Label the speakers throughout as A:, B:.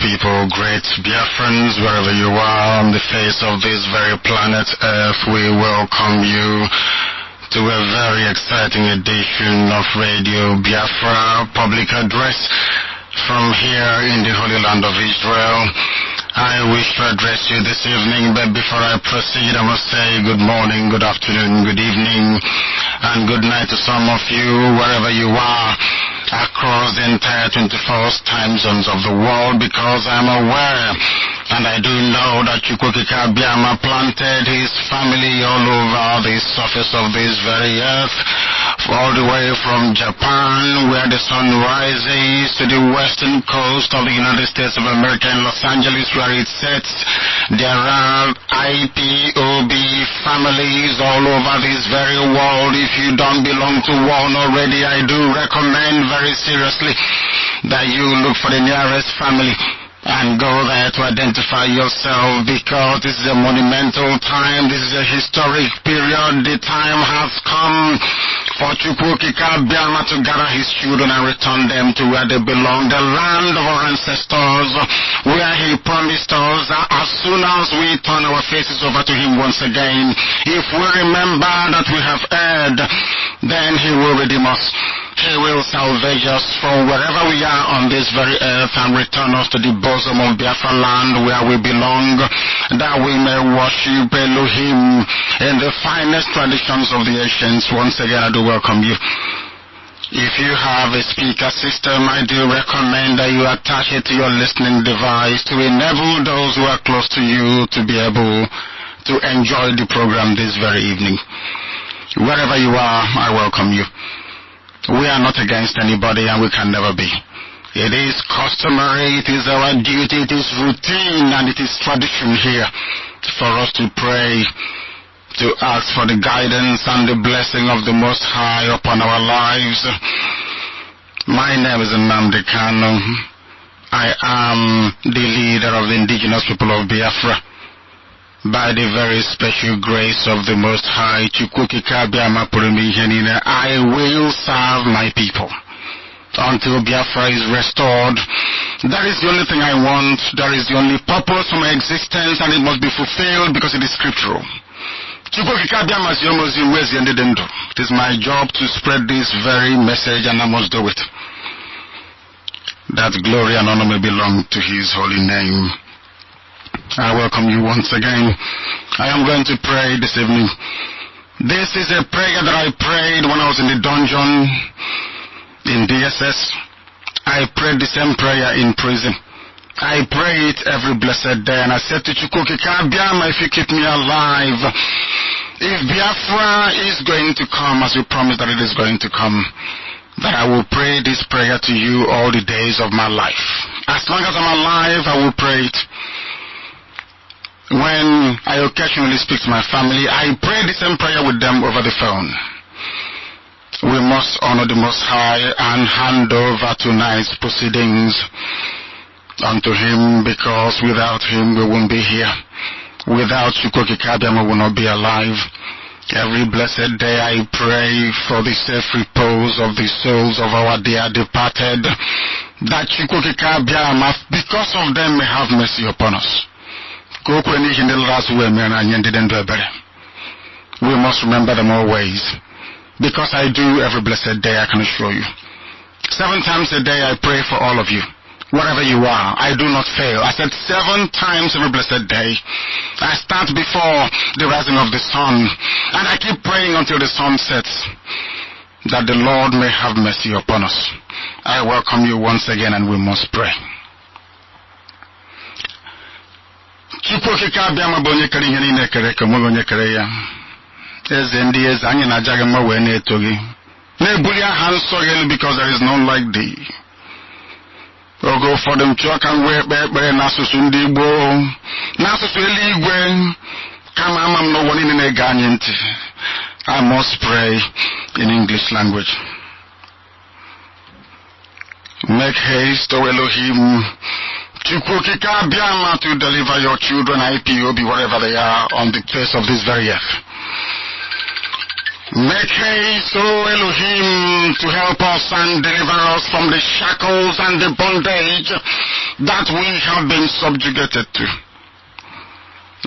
A: people, great Biafrans, wherever you are on the face of this very planet Earth, we welcome you to a very exciting edition of Radio Biafra Public Address from here in the Holy Land of Israel. I wish to address you this evening, but before I proceed, I must say good morning, good afternoon, good evening, and good night to some of you, wherever you are, across the entire 24 time zones of the world, because I'm aware, and I do know that Chukwukika Biama planted his family all over the surface of this very earth, all the way from Japan, where the sun rises, to the western coast of the United States of America in Los Angeles, where it sets. There are IPOB families all over this very world. If you don't belong to one already, I do recommend very seriously that you look for the nearest family and go there to identify yourself, because this is a monumental time, this is a historic period. The time has come for Chukwukika Biama to gather his children and return them to where they belong, the land of our ancestors, where he promised us that as soon as we turn our faces over to him once again, if we remember that we have erred, then he will redeem us. He will salvage us from wherever we are on this very earth and return us to the bosom of Biafra land where we belong, that we may worship Elohim in the finest traditions of the ancients. Once again, I do welcome you. If you have a speaker system, I do recommend that you attach it to your listening device to enable those who are close to you to be able to enjoy the program this very evening. Wherever you are, I welcome you. We are not against anybody, and we can never be. It is customary, it is our duty, it is routine, and it is tradition here for us to pray, to ask for the guidance and the blessing of the Most High upon our lives. My name is Nnamdi Kanu. I am the leader of the indigenous people of Biafra. By the very special grace of the Most High, Chukwukika Biama Purimihenine, I will serve my people until Biafra is restored. That is the only thing I want. That is the only purpose for my existence, and it must be fulfilled because it is scriptural. It is my job to spread this very message, and I must do it. That glory and honor may belong to His holy name. I welcome you once again. I am going to pray this evening. This is a prayer that I prayed when I was in the dungeon in DSS. I prayed the same prayer in prison. I pray it every blessed day, and I said to Chukwukika Biama, if you keep me alive, if Biafra is going to come as you promised that it is going to come, that I will pray this prayer to you all the days of my life. As long as I'm alive, I will pray it. When I occasionally speak to my family, I pray the same prayer with them over the phone. We must honor the Most High and hand over tonight's proceedings unto Him, because without Him we won't be here. Without Chukwukika Biama we will not be alive. Every blessed day I pray for the safe repose of the souls of our dear departed, that Chukwukika Biama, because of them, may have mercy upon us. We must remember them always, because I do every blessed day, I can assure you. 7 times a day I pray for all of you, wherever you are. I do not fail. I said 7 times every blessed day. I start before the rising of the sun, and I keep praying until the sun sets, that the Lord may have mercy upon us. I welcome you once again, and we must pray. Chukwukika Biama bụ onye kere ihe niile kere ka mụ onye kere ya. Eze ndị eze, anyị na-aja gị mma wee na-eto gị, na-ebuli aha nsọ gị elu, because there is none like thee. Oge ụfọdụ m chọọ ka m wee kpee ekpere n'asụsụ ndị Igbo, n'asụsụ eluigwe, kama ama m n'ụwa niile na-ege anyị ntị. I must pray in English language. Make haste, O Elohim, Chukwukika Biama, to deliver your children, IPOB, wherever they are on the face of this very earth. Make haste, O Elohim, to help us and deliver us from the shackles and the bondage that we have been subjugated to.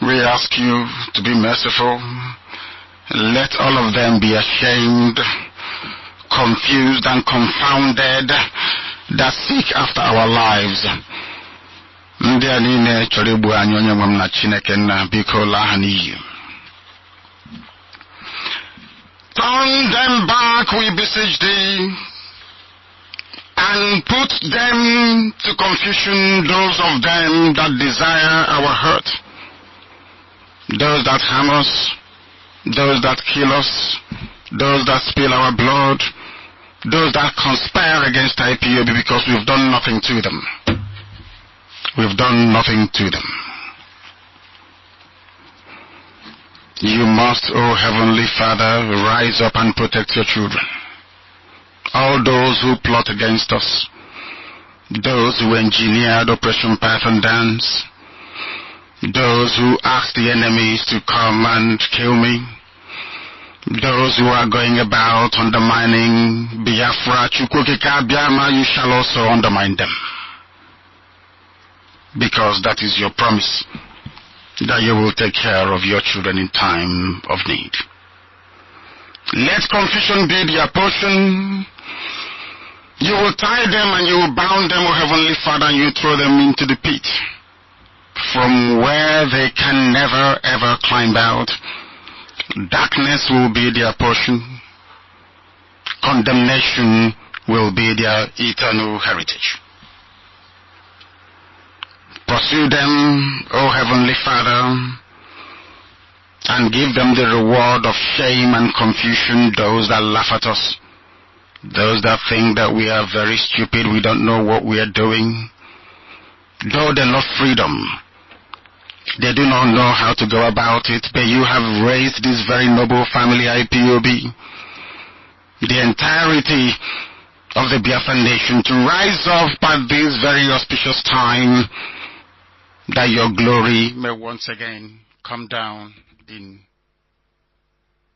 A: We ask you to be merciful. Let all of them be ashamed, confused and confounded that seek after our lives. Turn them back, we beseech thee, and put them to confusion, those of them that desire our hurt, those that harm us, those that kill us, those that spill our blood, those that conspire against IPOB, because we've done nothing to them. We've done nothing to them. You must, O Heavenly Father, rise up and protect your children. All those who plot against us, those who engineered Operation Python Dance, those who asked the enemies to come and kill me, those who are going about undermining Biafra, Chukwukika, Biama, you shall also undermine them. Because that is your promise, that you will take care of your children in time of need. Let confusion be their portion. You will tie them and you will bound them, O Heavenly Father, and you throw them into the pit, from where they can never ever climb out. Darkness will be their portion. Condemnation will be their eternal heritage. Pursue them, O Heavenly Father, and give them the reward of shame and confusion, those that laugh at us, those that think that we are very stupid, we don't know what we are doing. Though they love freedom, they do not know how to go about it, but you have raised this very noble family, IPOB, the entirety of the Biafra nation, to rise up at this very auspicious time, that your glory may once again come down in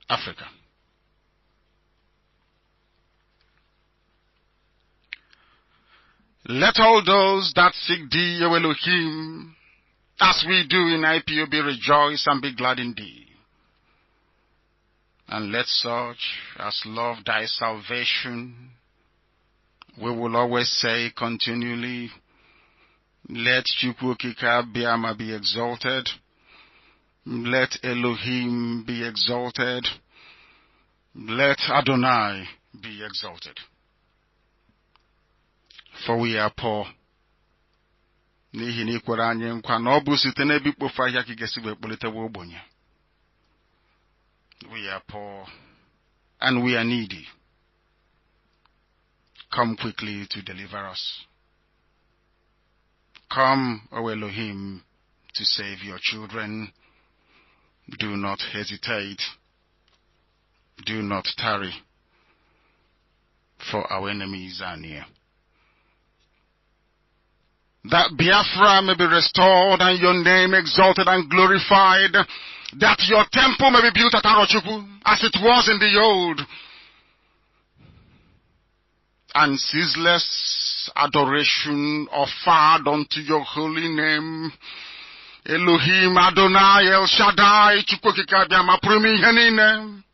A: Africa. Let all those that seek thee, O Elohim, as we do in IPOB, rejoice and be glad in thee. And let such as love thy salvation, we will always say continually, let Chukwukika Biama be exalted. Let Elohim be exalted. Let Adonai be exalted. For we are poor. We are poor and we are needy. Come quickly to deliver us. Come, O Elohim, to save your children. Do not hesitate. Do not tarry, for our enemies are near. That Biafra may be restored and your name exalted and glorified, that your temple may be built at Arochukwu as it was in the old, and ceaseless adoration offered unto your holy name. Elohim, Adonai, El Shaddai, Chukwukika Biama, Prumi Henine.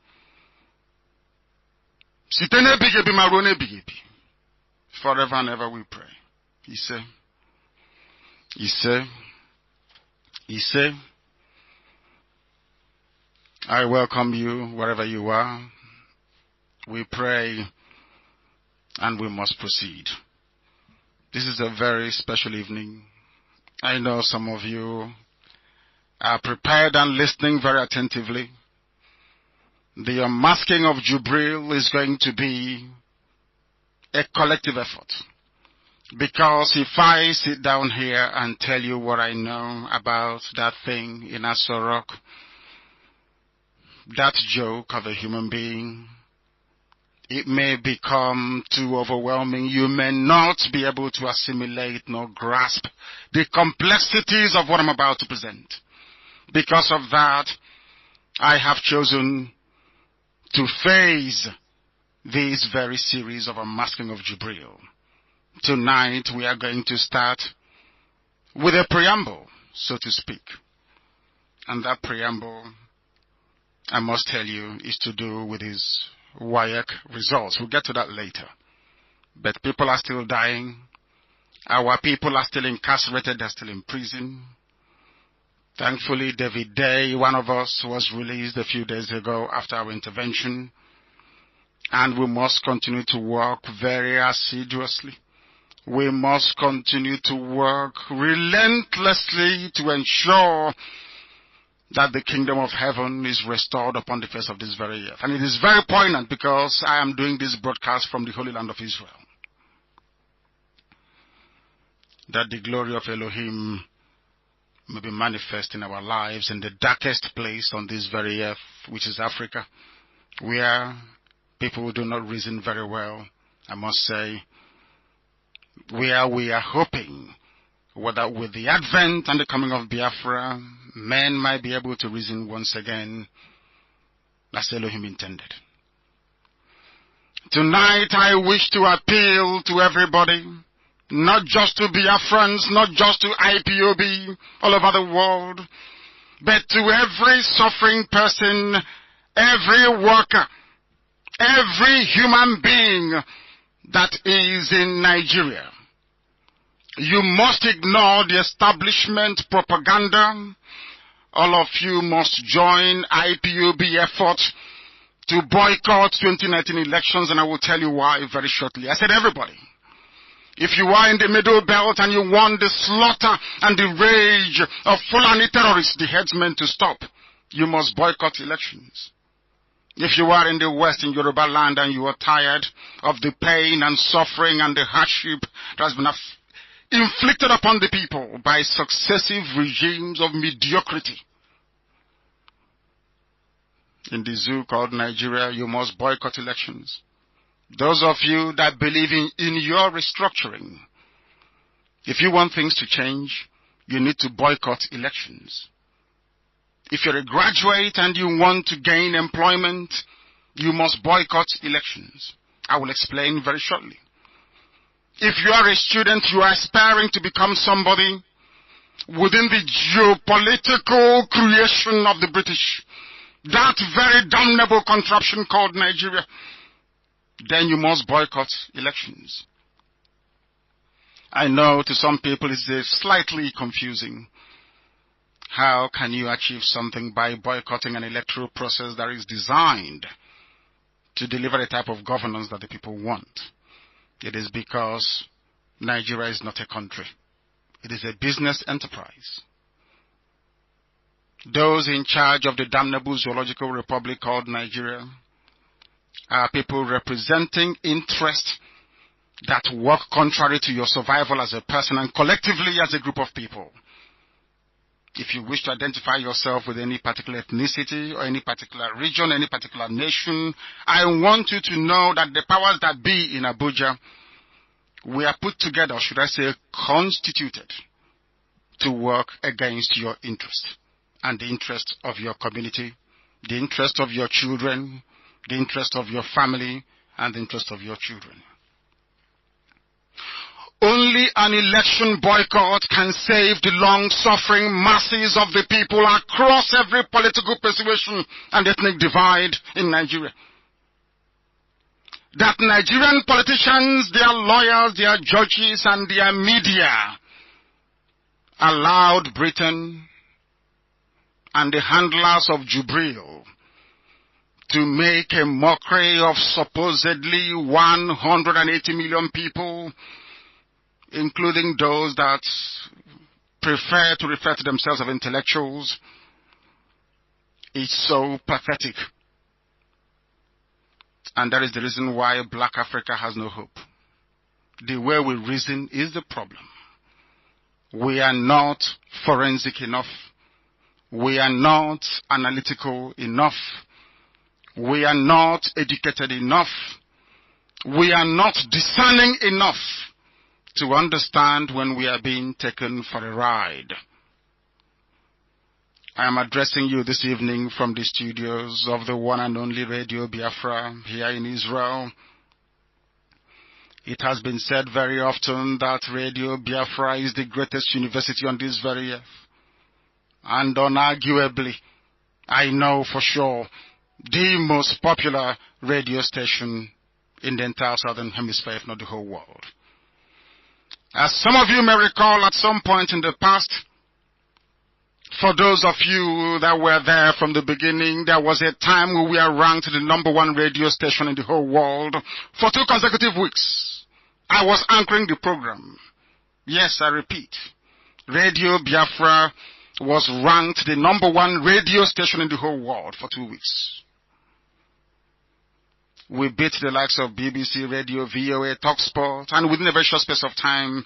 A: Sitene bigebi marone bigebi. Forever and ever we pray. He said, I welcome you wherever you are. We pray and we must proceed. This is a very special evening. I know some of you are prepared and listening very attentively. The unmasking of Jubril is going to be a collective effort. Because if I sit down here and tell you what I know about that thing in Asorok, that joke of a human being, it may become too overwhelming. You may not be able to assimilate nor grasp the complexities of what I'm about to present. Because of that, I have chosen to phase this very series of unmasking of Jubril. Tonight we are going to start with a preamble, so to speak. And that preamble, I must tell you, is to do with his WAEC results. We'll get to that later. But people are still dying. Our people are still incarcerated. They're still in prison. Thankfully, David Day, one of us, was released a few days ago after our intervention. And we must continue to work very assiduously. We must continue to work relentlessly to ensure that the kingdom of heaven is restored upon the face of this very earth. And it is very poignant because I am doing this broadcast from the Holy Land of Israel. That the glory of Elohim may be manifest in our lives in the darkest place on this very earth, which is Africa, where people do not reason very well, I must say, where we are hoping, whether with the advent and the coming of Biafra, men might be able to reason once again as Elohim intended. Tonight I wish to appeal to everybody, not just to Biafrans, not just to IPOB all over the world, but to every suffering person, every worker, every human being that is in Nigeria. You must ignore the establishment propaganda. All of you must join IPOB effort to boycott 2019 elections, and I will tell you why very shortly. I said everybody. If you are in the Middle Belt and you want the slaughter and the rage of Fulani terrorists, the headsmen, to stop, you must boycott elections. If you are in the West, in Yoruba land, and you are tired of the pain and suffering and the hardship that has been inflicted upon the people by successive regimes of mediocrity in the zoo called Nigeria, you must boycott elections. Those of you that believe in your restructuring, if you want things to change, you need to boycott elections. If you're a graduate and you want to gain employment, you must boycott elections. I will explain very shortly. If you are a student, you are aspiring to become somebody within the geopolitical creation of the British, that very damnable contraption called Nigeria, then you must boycott elections. I know to some people it's slightly confusing. How can you achieve something by boycotting an electoral process that is designed to deliver the type of governance that the people want? It is because Nigeria is not a country. It is a business enterprise. Those in charge of the damnable zoological republic called Nigeria are people representing interests that work contrary to your survival as a person and collectively as a group of people. If you wish to identify yourself with any particular ethnicity or any particular region, any particular nation, I want you to know that the powers that be in Abuja were put together, should I say, constituted to work against your interest and the interest of your community, the interest of your children, the interest of your family, and the interest of your children. Only an election boycott can save the long-suffering masses of the people across every political persuasion and ethnic divide in Nigeria. That Nigerian politicians, their lawyers, their judges, and their media allowed Britain and the handlers of Jubril to make a mockery of supposedly 180 million people, including those that prefer to refer to themselves as intellectuals. It's so pathetic. And that is the reason why Black Africa has no hope. The way we reason is the problem. We are not forensic enough. We are not analytical enough. We are not educated enough. We are not discerning enough to understand when we are being taken for a ride. I am addressing you this evening from the studios of the one and only Radio Biafra here in Israel. It has been said very often that Radio Biafra is the greatest university on this very earth. And unarguably, I know for sure, the most popular radio station in the entire Southern Hemisphere, if not the whole world. As some of you may recall, at some point in the past, for those of you that were there from the beginning, there was a time when we were ranked the #1 radio station in the whole world for 2 consecutive weeks. I was anchoring the program. Yes, I repeat. Radio Biafra was ranked the #1 radio station in the whole world for 2 weeks. We beat the likes of BBC, Radio, VOA, TalkSport, and within a very short space of time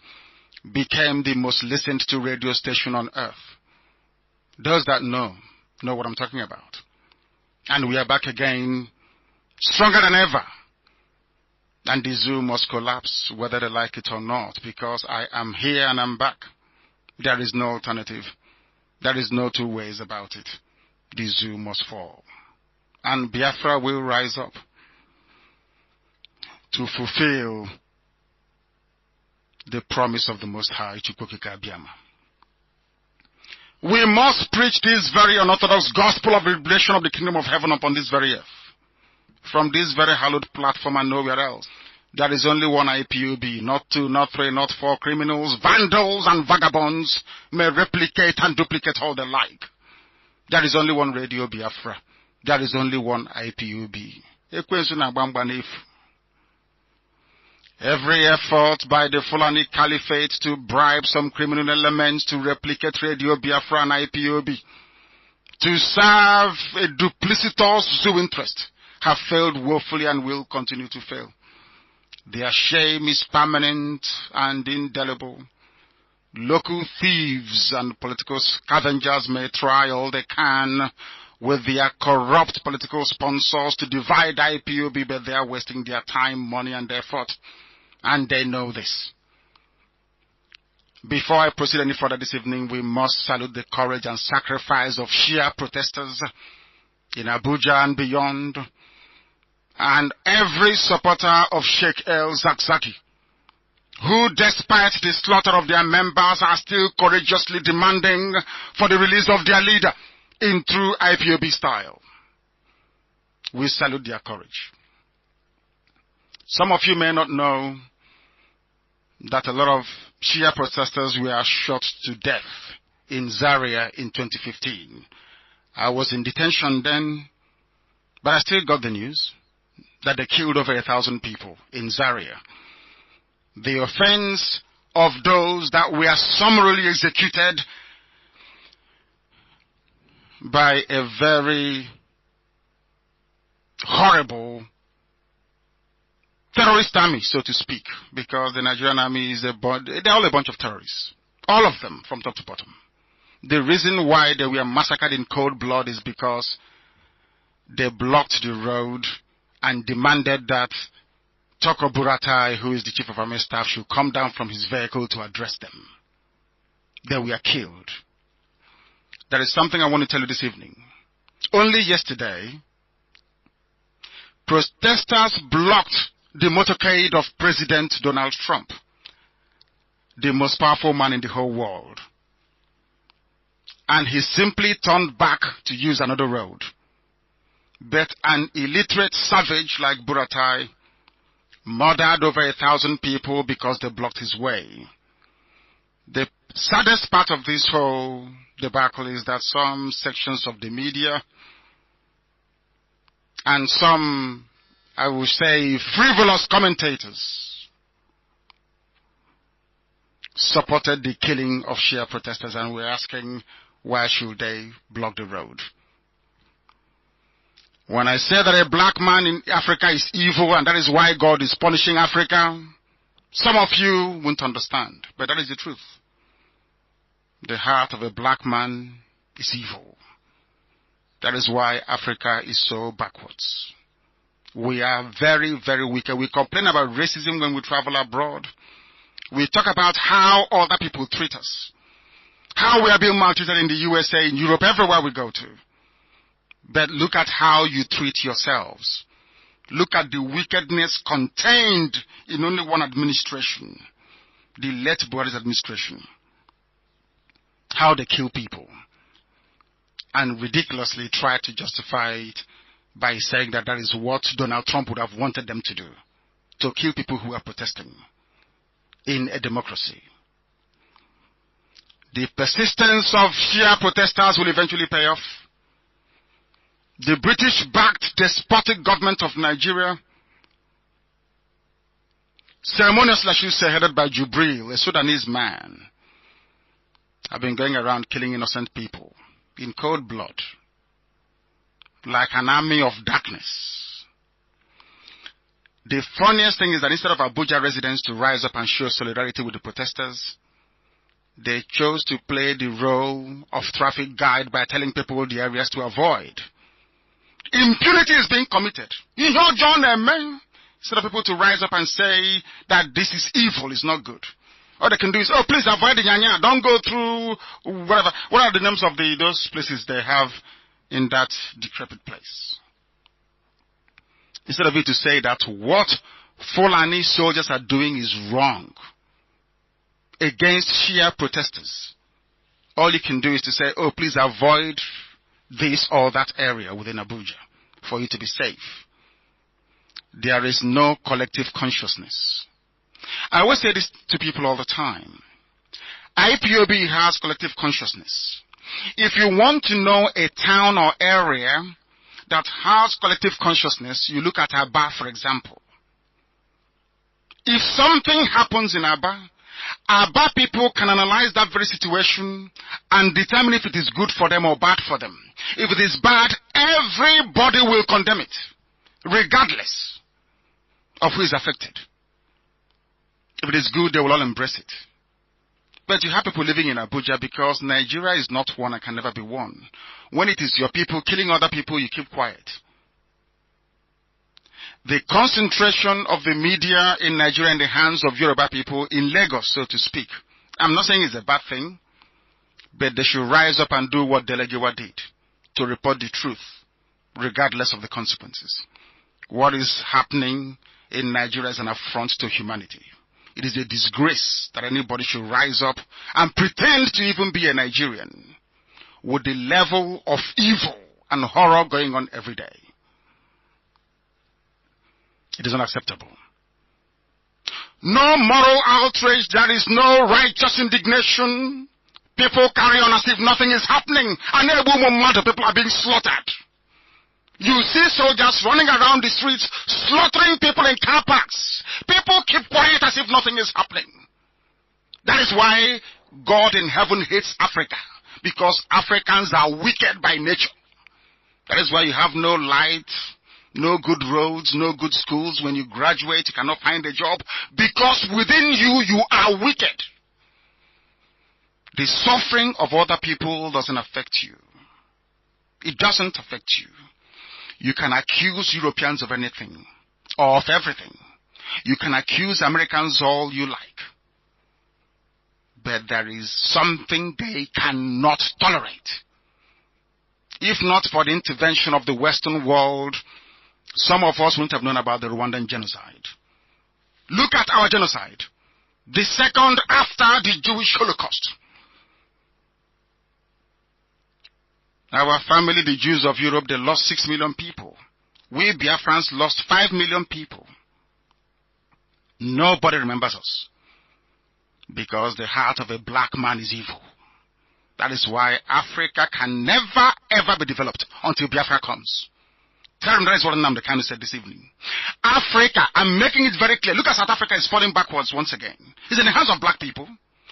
A: became the most listened to radio station on earth. Those that know what I'm talking about. And we are back again, stronger than ever. And the zoo must collapse, whether they like it or not, because I am here and I'm back. There is no alternative. There is no two ways about it. The zoo must fall. And Biafra will rise up to fulfill the promise of the Most High, Chukwukika Abiyama. We must preach this very unorthodox gospel of liberation of the kingdom of heaven upon this very earth. From this very hallowed platform and nowhere else. There is only one IPOB, not 2, not 3, not 4 criminals, vandals and vagabonds may replicate and duplicate all they like. There is only one Radio Biafra. There is only one IPOB. Every effort by the Fulani Caliphate to bribe some criminal elements to replicate Radio Biafra and IPOB, to serve a duplicitous zoo interest, have failed woefully and will continue to fail. Their shame is permanent and indelible. Local thieves and political scavengers may try all they can with their corrupt political sponsors to divide IPOB, but they are wasting their time, money, and effort. And they know this. Before I proceed any further this evening, we must salute the courage and sacrifice of Shia protesters in Abuja and beyond, and every supporter of Sheikh El Zakzaki, who despite the slaughter of their members are still courageously demanding for the release of their leader in true IPOB style. We salute their courage. Some of you may not know that a lot of Shia protesters were shot to death in Zaria in 2015. I was in detention then, but I still got the news that they killed over 1,000 people in Zaria. The offense of those that were summarily executed by a very horrible terrorist army, so to speak, because the Nigerian army is they're all a bunch of terrorists. All of them, from top to bottom. The reason why they were massacred in cold blood is because they blocked the road and demanded that Toko Buratai, who is the chief of army staff, should come down from his vehicle to address them. They were killed. There is something I want to tell you this evening. Only yesterday, protesters blocked the motorcade of President Donald Trump, the most powerful man in the whole world. And he simply turned back to use another road. But an illiterate savage like Buratai murdered over 1,000 people because they blocked his way. The saddest part of this whole debacle is that some sections of the media and some, I would say, frivolous commentators supported the killing of Shia protesters, and we're asking, why should they block the road? When I say that a black man in Africa is evil and that is why God is punishing Africa, some of you won't understand, but that is the truth. The heart of a black man is evil. That is why Africa is so backwards. We are very, very weak. We complain about racism when we travel abroad. We talk about how other people treat us. How we are being maltreated in the USA, in Europe, everywhere we go to. But look at how you treat yourselves. Look at the wickedness contained
B: in only one administration, the late Buhari's administration, how they kill people, and ridiculously try to justify it by saying that that is what Donald Trump would have wanted them to do, to kill people who are protesting in a democracy. The persistence of Shia protesters will eventually pay off. The British-backed despotic government of Nigeria, ceremoniously, I should say, headed by Jubril, a Sudanese man, have been going around killing innocent people in cold blood, like an army of darkness. The funniest thing is that instead of Abuja residents to rise up and show solidarity with the protesters, they chose to play the role of traffic guide by telling people the areas to avoid. Impunity is being committed. You know, John, man. Instead of people to rise up and say that this is evil, it's not good. All they can do is, oh, please avoid the Nyanya. Don't go through whatever. What are the names of those places they have in that decrepit place? Instead of you to say that what Fulani soldiers are doing is wrong against Shia protesters, all you can do is to say, oh, please avoid this or that area within Abuja for you to be safe. There is no collective consciousness. I always say this to people all the time. IPOB has collective consciousness. If you want to know a town or area that has collective consciousness, you look at Aba, for example. If something happens in Aba, Aba people can analyze that very situation and determine if it is good for them or bad for them. If it is bad, everybody will condemn it, regardless of who is affected. If it is good, they will all embrace it. But you have people living in Abuja because Nigeria is not one and can never be one. When it is your people killing other people, you keep quiet. The concentration of the media in Nigeria in the hands of Yoruba people in Lagos, so to speak. I'm not saying it's a bad thing, but they should rise up and do what Delegiwa did, to report the truth, regardless of the consequences. What is happening in Nigeria is an affront to humanity. It is a disgrace that anybody should rise up and pretend to even be a Nigerian with the level of evil and horror going on every day. It is unacceptable. No moral outrage, there is no righteous indignation. People carry on as if nothing is happening, and every moment people are being slaughtered. You see soldiers running around the streets, slaughtering people in car parks. People keep quiet as if nothing is happening. That is why God in heaven hates Africa, because Africans are wicked by nature. That is why you have no light, no good roads, no good schools. When you graduate, you cannot find a job, because within you, you are wicked. The suffering of other people doesn't affect you. It doesn't affect you. You can accuse Europeans of anything, or of everything. You can accuse Americans all you like. But there is something they cannot tolerate. If not for the intervention of the Western world, some of us wouldn't have known about the Rwandan genocide. Look at our genocide. The second after the Jewish Holocaust. Our family, the Jews of Europe, they lost 6 million people. We Biafrans lost 5 million people. Nobody remembers us. Because the heart of a black man is evil. That is why Africa can never, ever be developed until Biafra comes. Tell them that is what Nnamdi Kanu said this evening. Africa, I'm making it very clear. Look at South Africa is falling backwards once again. It's in the hands of black people.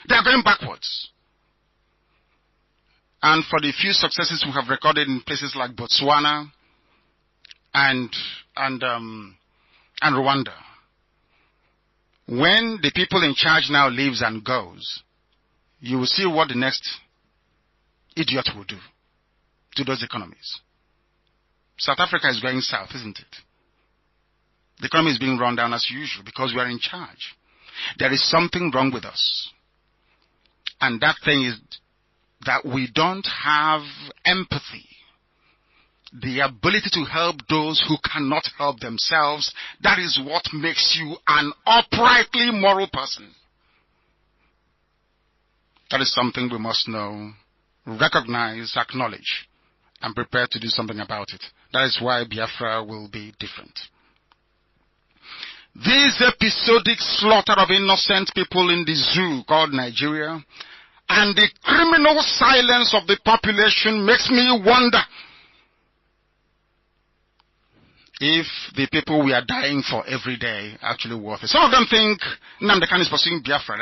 B: They are going backwards. And for the few successes we have recorded in places like Botswana and Rwanda, when the people in charge now leaves and goes, you will see what the next idiot will do to those economies. South Africa is going south, isn't it? The economy is being run down as usual because we are in charge. There is something wrong with us. And that thing is that we don't have empathy the ability to help those who cannot help themselves. That is what makes you an uprightly moral person. That is something we must know, recognize, acknowledge, and prepare to do something about it. That is why Biafra will be different. This episodic slaughter of innocent people in the zoo called Nigeria and the criminal silence of the population makes me wonder if the people we are dying for every day are actually worth it. Some of them think Nnamdi Kanu is pursuing Biafra.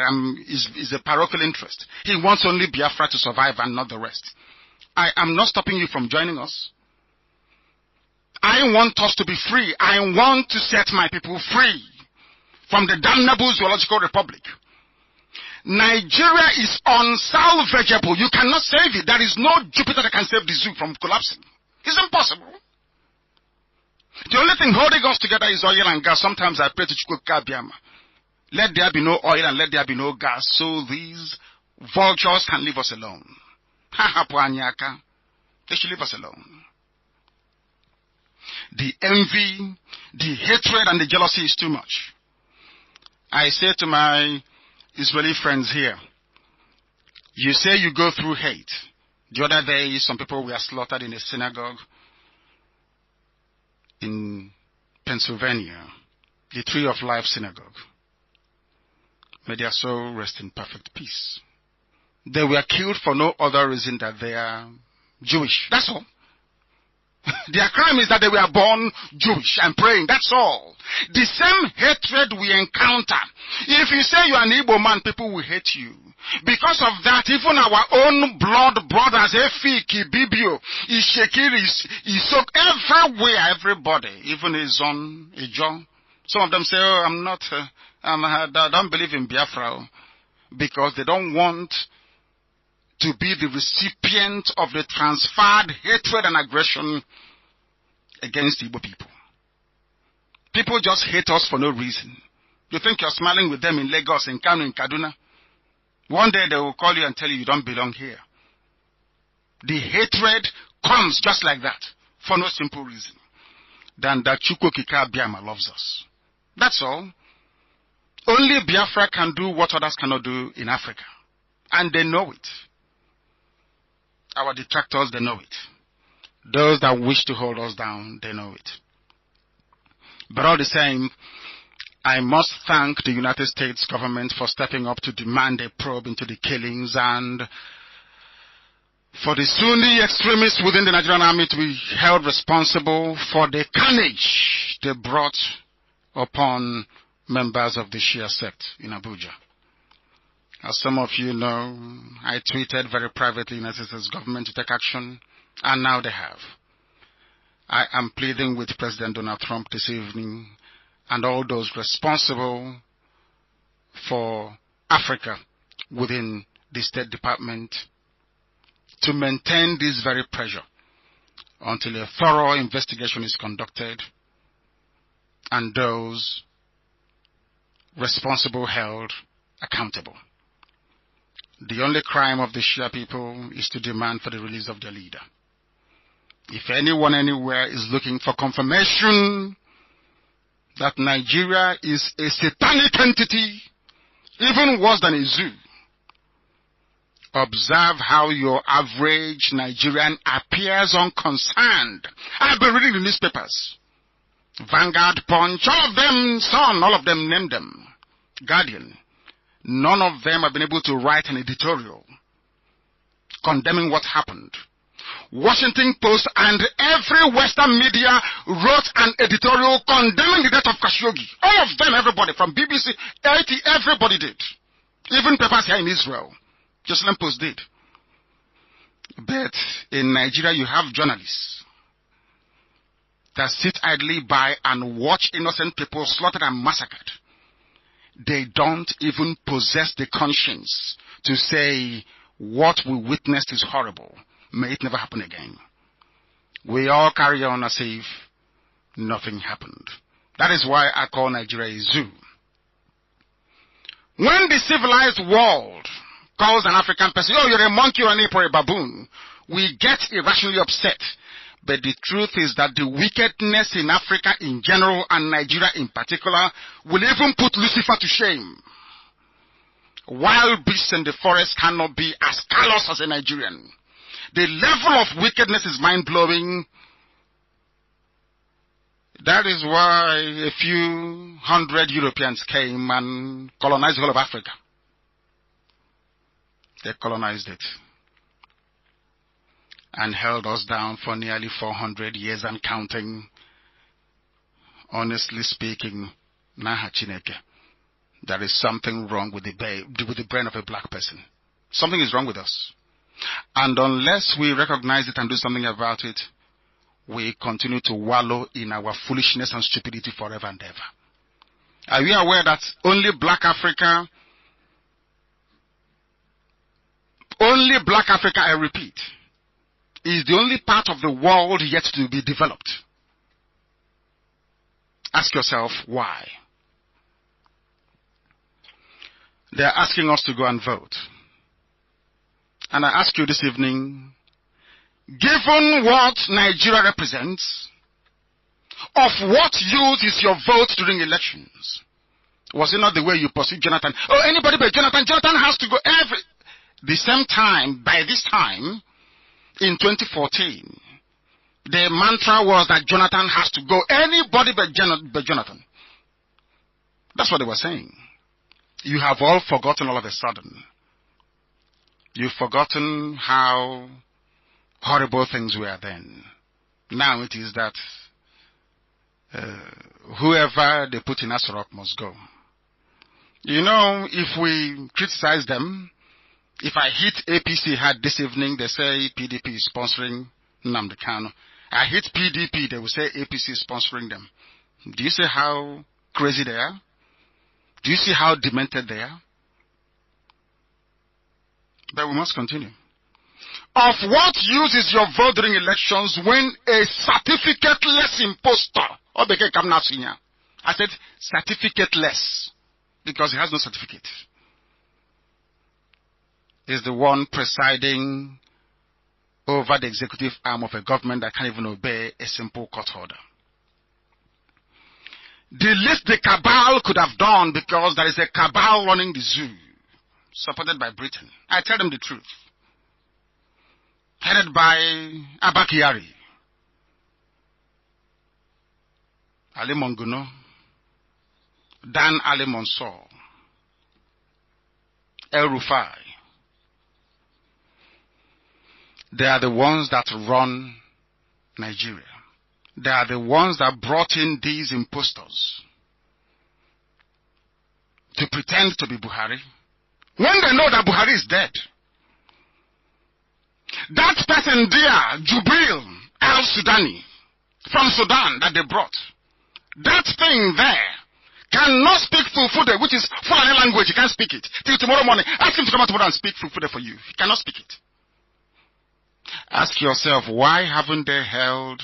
B: Is a parochial interest. He wants only Biafra to survive and not the rest. I am not stopping you from joining us. I want us to be free. I want to set my people free from the damnable zoological republic. Nigeria is unsalvageable. You cannot save it. There is no Jupiter that can save the zoo from collapsing. It's impossible. The only thing holding us together is oil and gas. Sometimes I pray to Chukwuka Biama. Let there be no oil and let there be no gas so these vultures can leave us alone. They should leave us alone. The envy, the hatred, and the jealousy is too much. I say to my Israeli friends here, you say you go through hate. The other day, some people were slaughtered in a synagogue in Pennsylvania, the Tree of Life Synagogue. May their soul rest in perfect peace. They were killed for no other reason than they are Jewish. That's all. Their crime is that they were born Jewish and praying. That's all. The same hatred we encounter. If you say you're an Igbo man, people will hate you. Because of that, even our own blood brothers, Efiki, Bibio, Ishekiri, Isok, everywhere, everybody, even his own Ijo. Some of them say, oh, I don't believe in Biafra, because they don't want to be the recipient of the transferred hatred and aggression against Igbo people. People just hate us for no reason. You think you're smiling with them in Lagos, in Kano, in Kaduna. One day they will call you and tell you don't belong here. The hatred comes just like that, for no simple reason than that Chukwuka Biama loves us. That's all. Only Biafra can do what others cannot do in Africa. And they know it. Our detractors, they know it. Those that wish to hold us down, they know it. But all the same, I must thank the United States government for stepping up to demand a probe into the killings and for the Sunni extremists within the Nigerian army to be held responsible for the carnage they brought upon members of the Shia sect in Abuja. As some of you know, I tweeted very privately in the United States government to take action, and now they have. I am pleading with President Donald Trump this evening and all those responsible for Africa within the State Department to maintain this very pressure until a thorough investigation is conducted and those responsible held accountable. The only crime of the Shia people is to demand for the release of their leader. If anyone anywhere is looking for confirmation that Nigeria is a satanic entity, even worse than a zoo, observe how your average Nigerian appears unconcerned. I've been reading the newspapers. Vanguard, Punch, all of them, Sun, all of them, name them. Guardian. None of them have been able to write an editorial condemning what happened. Washington Post and every Western media wrote an editorial condemning the death of Khashoggi. All of them, everybody, from BBC, 80, everybody did. Even papers here in Israel. Jerusalem Post did. But in Nigeria, you have journalists that sit idly by and watch innocent people slaughtered and massacred. They don't even possess the conscience to say what we witnessed is horrible. May it never happen again. We all carry on as if nothing happened. That is why I call Nigeria a zoo. When the civilized world calls an African person, oh, you're a monkey or an ape or a baboon, we get irrationally upset But the truth is that the wickedness in Africa in general and Nigeria in particular will even put Lucifer to shame. Wild beasts in the forest cannot be as callous as a Nigerian. The level of wickedness is mind-blowing. That is why a few hundred Europeans came and colonized the whole of Africa. They colonized it and held us down for nearly 400 years and counting. Honestly speaking, Naha Chineke, there is something wrong with the brain of a black person. Something is wrong with us. And unless we recognize it and do something about it, we continue to wallow in our foolishness and stupidity forever and ever. Are you aware that only black Africa, I repeat, is the only part of the world yet to be developed? Ask yourself why. They are asking us to go and vote. And I ask you this evening, given what Nigeria represents, of what use is your vote during elections? Was it not the way you pursued Jonathan? Oh, anybody but Jonathan. Jonathan has to go the same time, by this time, in 2014, the mantra was that Jonathan has to go. Anybody but Jonathan. That's what they were saying. You have all forgotten all of a sudden. You've forgotten how horrible things were then. Now it is that whoever they put in Aso Rock must go. You know, if we criticize them, if I hit APC hard this evening, they say PDP is sponsoring Nnamdi Kanu. I hit PDP, they will say APC is sponsoring them. Do you see how crazy they are? Do you see how demented they are? But we must continue. Of what use is your vote during elections when a certificate-less imposter, I said certificate-less, because he has no certificate, is the one presiding over the executive arm of a government that can't even obey a simple court order. The least the cabal could have done, because there is a cabal running the zoo, supported by Britain. I tell them the truth. Headed by Abba Kyari, Ali Monguno, Dan Ali Mansour, El Rufai. They are the ones that run Nigeria. They are the ones that brought in these impostors to pretend to be Buhari, when they know that Buhari is dead. That person there, Jubril al-Sudani, from Sudan that they brought, that thing there cannot speak Fulfude, which is foreign language. He can't speak it. Till tomorrow morning, ask him to come out tomorrow and speak Fulfude for you. He cannot speak it. Ask yourself, why haven't they held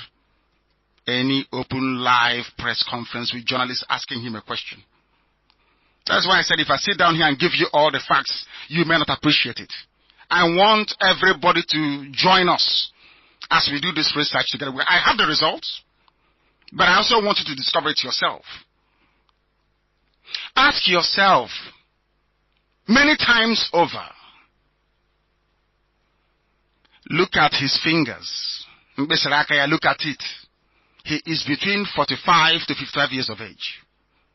B: any open live press conference with journalists asking him a question? That's why I said if I sit down here and give you all the facts, you may not appreciate it. I want everybody to join us as we do this research together. I have the results, but I also want you to discover it yourself. Ask yourself many times over. Look at his fingers. Look at it. He is between 45 to 55 years of age.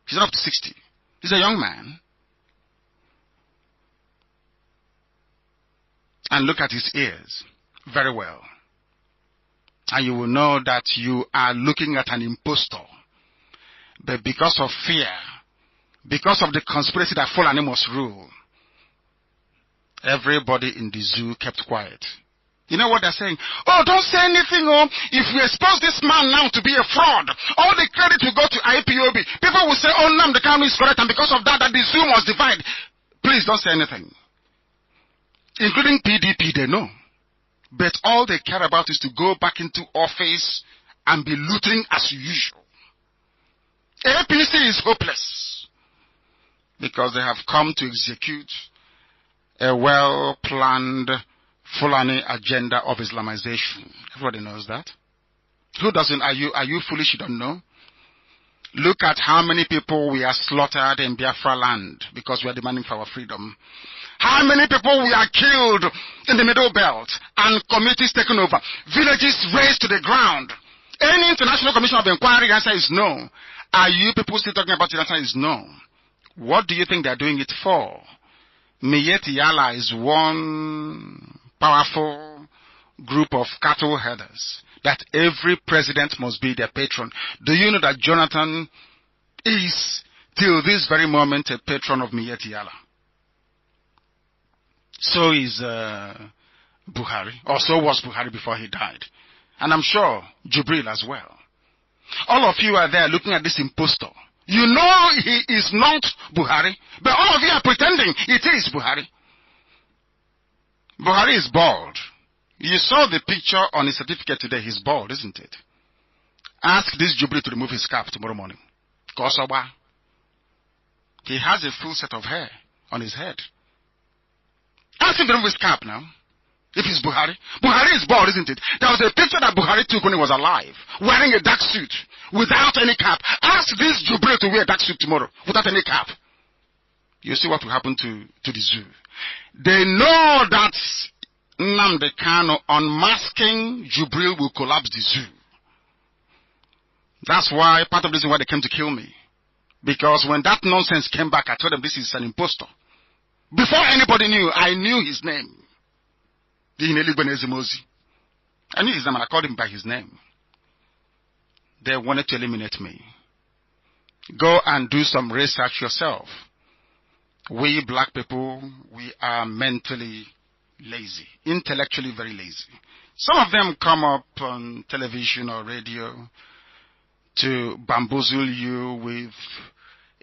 B: He's not up to 60. He's a young man. And look at his ears very well. And you will know that you are looking at an impostor. But because of fear, because of the conspiracy that Fulani must rule, everybody in the zoo kept quiet. You know what they're saying? Oh, don't say anything. Oh, if we expose this man now to be a fraud, all the credit will go to IPOB. People will say, oh, Nnamdi Kanu is correct, and because of that, the zoo must divide. Please don't say anything. Including PDP, they know. But all they care about is to go back into office and be looting as usual. APC is hopeless because they have come to execute a well-planned Fulani agenda of Islamization. Everybody knows that. Who doesn't? Are you foolish? You don't know? Look at how many people we are slaughtered in Biafra land because we are demanding for our freedom. How many people we are killed in the Middle Belt and communities taken over, villages razed to the ground. Any international commission of inquiry, the answer is no. Are you people still talking about it? The answer is no. What do you think they are doing it for? Miyetti Yala is one powerful group of cattle herders that every president must be their patron. Do you know that Jonathan is, till this very moment, a patron of Miyetti Yala? So is Buhari, or so was Buhari before he died. And I'm sure Jubril as well. All of you are there looking at this impostor. You know he is not Buhari, but all of you are pretending it is Buhari. Buhari is bald. You saw the picture on his certificate today. He's bald, isn't it? Ask this Jubril to remove his cap tomorrow morning. Kosoba. He has a full set of hair on his head. Ask him to remove his cap now. If he's Buhari. Buhari is bald, isn't it? There was a picture that Buhari took when he was alive, wearing a dark suit, without any cap. Ask this Jubril to wear a dark suit tomorrow, without any cap. You see what will happen to the zoo. They know that Nnamdi Kanu unmasking Jubril will collapse the zoo. That's why, part of the reason why they came to kill me. Because when that nonsense came back, I told them this is an impostor. Before anybody knew, I knew his name. I knew his name and I called him by his name. They wanted to eliminate me. Go and do some research yourself. We black people, we are mentally lazy, intellectually very lazy. Some of them come up on television or radio to bamboozle you with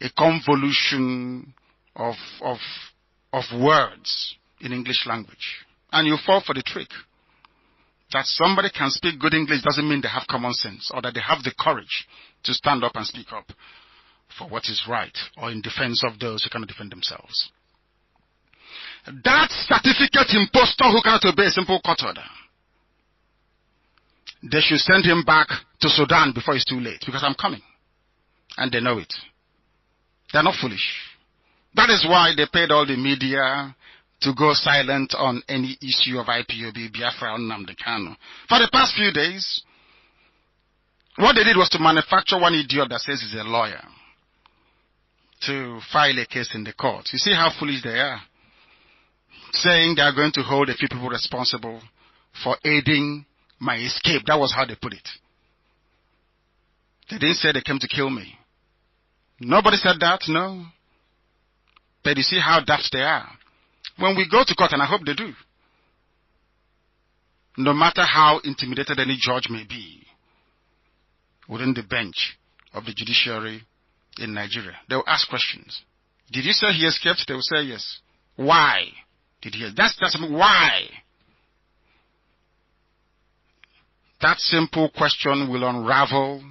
B: a convolution of words in English language. And you fall for the trick. That somebody can speak good English doesn't mean they have common sense or that they have the courage to stand up and speak up for what is right or in defense of those who cannot defend themselves. That certificate impostor who cannot obey a simple court order, they should send him back to Sudan before it's too late, because I'm coming. And they know it. They're not foolish. That is why they paid all the media to go silent on any issue of IPOB, Biafra, or Nnamdi Kanu. For the past few days, what they did was to manufacture one idiot that says he's a lawyer to file a case in the court. You see how foolish they are? Saying they are going to hold a few people responsible for aiding my escape. That was how they put it. They didn't say they came to kill me. Nobody said that, no. But you see how daft they are. When we go to court, and I hope they do, no matter how intimidated any judge may be within the bench of the judiciary in Nigeria, they will ask questions. Did you say he escaped? They will say yes. Why did he? That's why. That simple question will unravel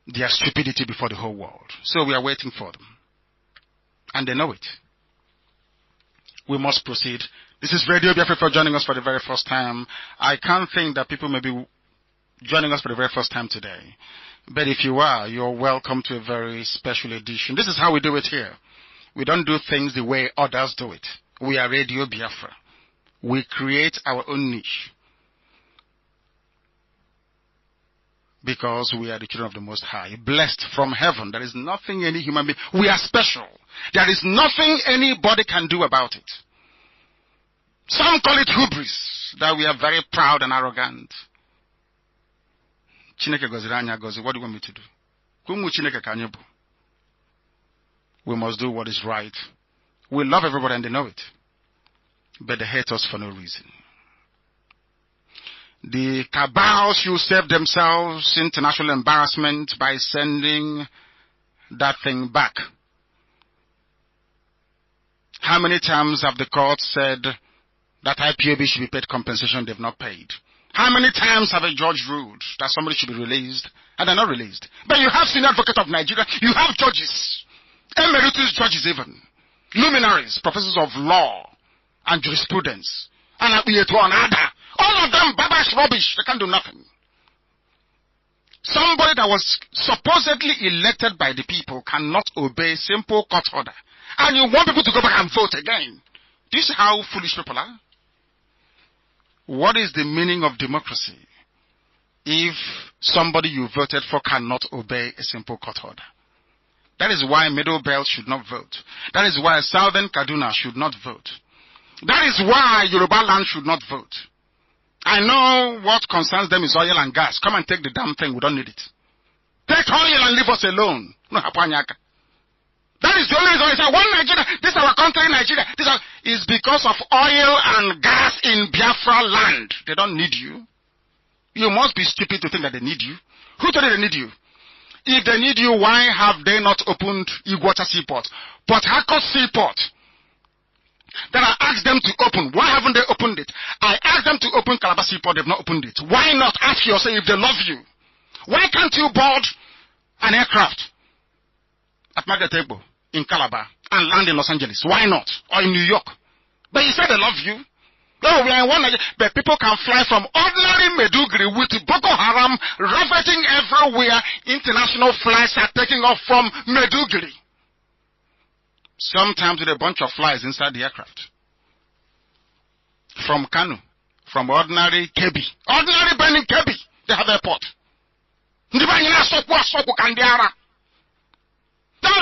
B: their stupidity before the whole world. So we are waiting for them. And they know it. We must proceed. This is Radio Biafra for joining us for the very first time. I can't think that people may be joining us for the very first time today. But if you are, you're welcome to a very special edition. This is how we do it here. We don't do things the way others do it. We are Radio Biafra. We create our own niche. Because we are the children of the Most High, blessed from heaven. There is nothing any human being, we are special. There is nothing anybody can do about it. Some call it hubris, that we are very proud and arrogant. Chineke goziri anya gozi. What do you want me to do? Kumu Chineke ka anyị bụ. We must do what is right. We love everybody and they know it. But they hate us for no reason. The cabal should save themselves international embarrassment by sending that thing back. How many times have the court said that IPOB should be paid compensation they've not paid? How many times have a judge ruled that somebody should be released and they're not released? But you have senior advocate of Nigeria, you have judges, emeritus judges even, luminaries, professors of law and jurisprudence, and all of them babash rubbish. They can't do nothing. Somebody that was supposedly elected by the people cannot obey simple court order. And you want people to go back and vote again. Do you see how foolish people are? What is the meaning of democracy if somebody you voted for cannot obey a simple court order? That is why Middle Belt should not vote. That is why Southern Kaduna should not vote. That is why Yoruba land should not vote. I know what concerns them is oil and gas. Come and take the damn thing. We don't need it. Take oil and leave us alone. No, that is the only reason I say, one Nigeria, this is our country, Nigeria. Is because of oil and gas in Biafra land. They don't need you. You must be stupid to think that they need you. Who told you they need you? If they need you, why have they not opened Iguata Seaport? Port Harcourt Seaport. That I asked them to open. Why haven't they opened it? I asked them to open Calabar Seaport. They've not opened it. Why not? Ask yourself if they love you. Why can't you board an aircraft at Magatebo in Calabar and land in Los Angeles? Why not? Or in New York? But you said they love you. Oh, we are in one Nigeria. But people can fly from ordinary Meduguri with Boko Haram ravaging everywhere. International flights are taking off from Meduguri. Sometimes with a bunch of flies inside the aircraft. From Kanu. From ordinary Kebi. Ordinary Benin Kebi. They have airport. Don't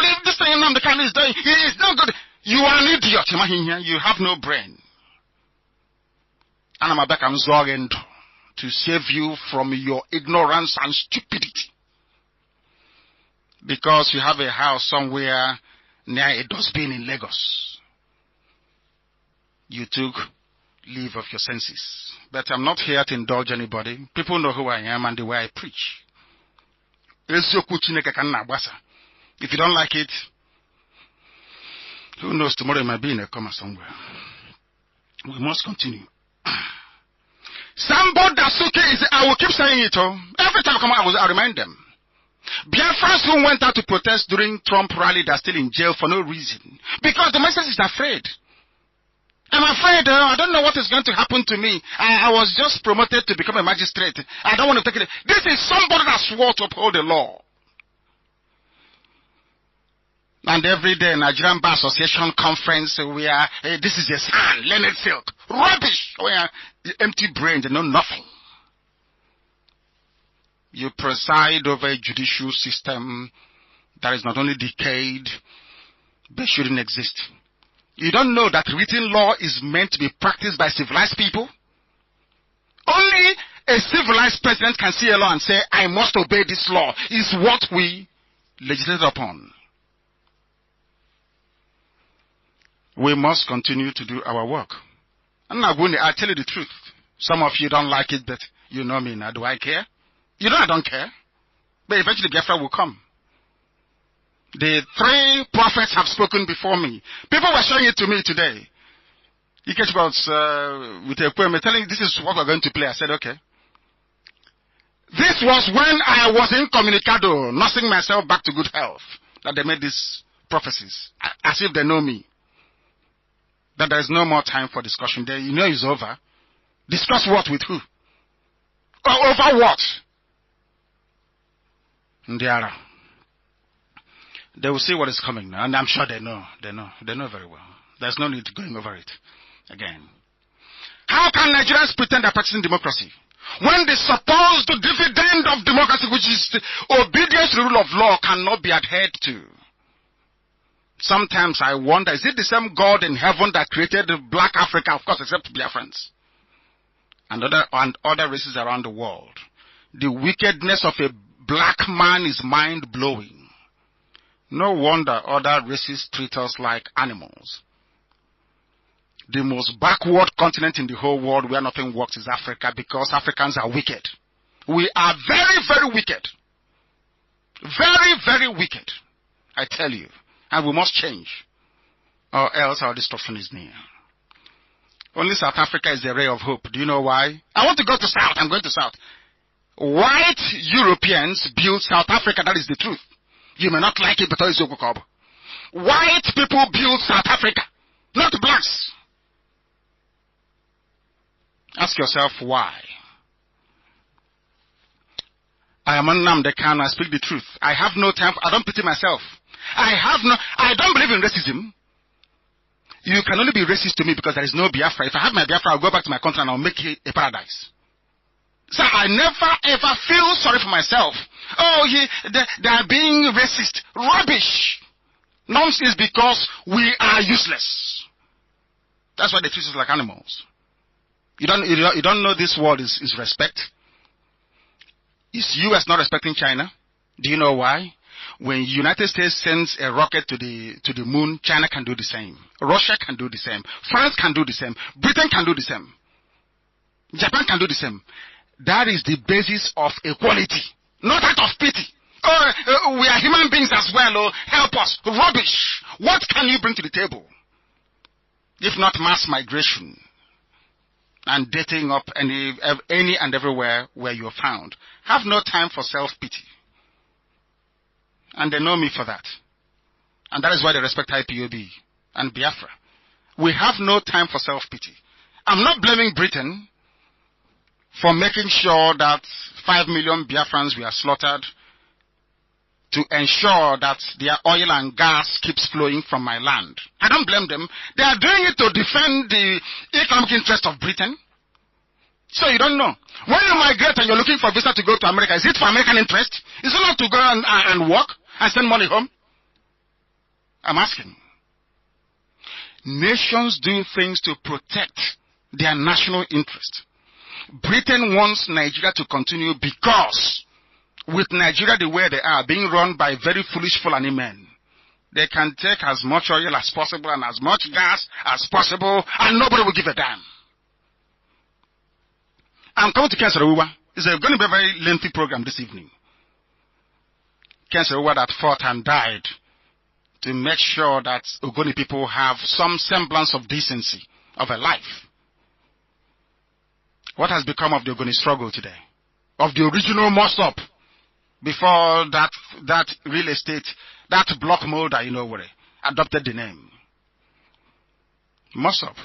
B: leave this thing Nnamdi Kanu is doing. He is not good. You are an idiot. You have no brain. And I'm back. I'm zorging to save you from your ignorance and stupidity. Because you have a house somewhere near a dustbin in Lagos. You took leave of your senses. But I'm not here to indulge anybody. People know who I am and the way I preach. If you don't like it, who knows, tomorrow it might be in a coma somewhere. We must continue. Sambo Dasuke is, I will keep saying it. Every time I come out, I remind them. Biafrans who went out to protest during Trump rally, they're still in jail for no reason. Because the message is afraid. I'm afraid. I don't know what is going to happen to me. I was just promoted to become a magistrate. I don't want to take it. This is somebody that swore to uphold the law. And every day, Nigerian Bar Association conference, we are, hey, this is a sand, Leonard Silk. Rubbish. We are empty brains, they know nothing. You preside over a judicial system that is not only decayed, but shouldn't exist. You don't know that written law is meant to be practiced by civilized people? Only a civilized president can see a law and say, I must obey this law, is what we legislate upon. We must continue to do our work. I'm not going to, I tell you the truth. Some of you don't like it, but you know me now. Do I care? You know I don't care. But eventually Biafra will come. The 3 prophets have spoken before me. People were showing it to me today. You catch about with a poem telling this is what we're going to play. I said, okay. This was when I was incommunicado, nursing myself back to good health, that they made these prophecies, as if they know me. That there is no more time for discussion. You know it's over. Discuss what with who? Over what? Ndiara. They will see what is coming now, and I'm sure they know. They know very well. There's no need going over it again. How can Nigerians pretend they're practicing democracy when the supposed dividend of democracy, which is obedience to the rule of law, cannot be adhered to? Sometimes I wonder, is it the same God in heaven that created black Africa, of course, except Biafrans, and other races around the world? The wickedness of a black man is mind-blowing. No wonder other races treat us like animals. The most backward continent in the whole world where nothing works is Africa, because Africans are wicked. We are very, very wicked. Very, very wicked. I tell you. And we must change, or else our destruction is near. Only South Africa is the ray of hope. Do you know why? I want to go to South. I'm going to South. White Europeans built South Africa. That is the truth. You may not like it, but it's Yokokob. White people built South Africa, not blacks. Ask yourself why. I am Nnamdi Kanu. I speak the truth. I have no time. I don't pity myself. I don't believe in racism. You can only be racist to me because there is no Biafra. If I have my Biafra, I'll go back to my country and I'll make it a paradise. So I never ever feel sorry for myself. Oh, they are being racist. Rubbish. Nonsense, because we are useless. That's why they treat us like animals. You don't know this word is respect. Is US not respecting China? Do you know why? When United States sends a rocket to the moon, China can do the same. Russia can do the same. France can do the same. Britain can do the same. Japan can do the same. That is the basis of equality, not out of pity. Oh, we are human beings as well. Oh, help us. Rubbish. What can you bring to the table? If not mass migration and dating up any and everywhere where you are found. Have no time for self-pity. And they know me for that. And that is why they respect IPOB and Biafra. We have no time for self-pity. I'm not blaming Britain for making sure that 5 million Biafrans were slaughtered to ensure that their oil and gas keeps flowing from my land. I don't blame them. They are doing it to defend the economic interest of Britain. So you don't know. When you migrate and you're looking for a visa to go to America, is it for American interest? Is it not to go and work and send money home? I'm asking. Nations do things to protect their national interest. Britain wants Nigeria to continue because with Nigeria the way they are, being run by very foolish Fulani men, they can take as much oil as possible and as much gas as possible and nobody will give a damn. I'm coming to Kenserewa. It's going to be a very lengthy program this evening. Kenserewa that fought and died to make sure that Ogoni people have some semblance of decency of a life. What has become of the Ogoni struggle today? Of the original Mossop before that real estate, that block molder, where adopted the name. Mossop.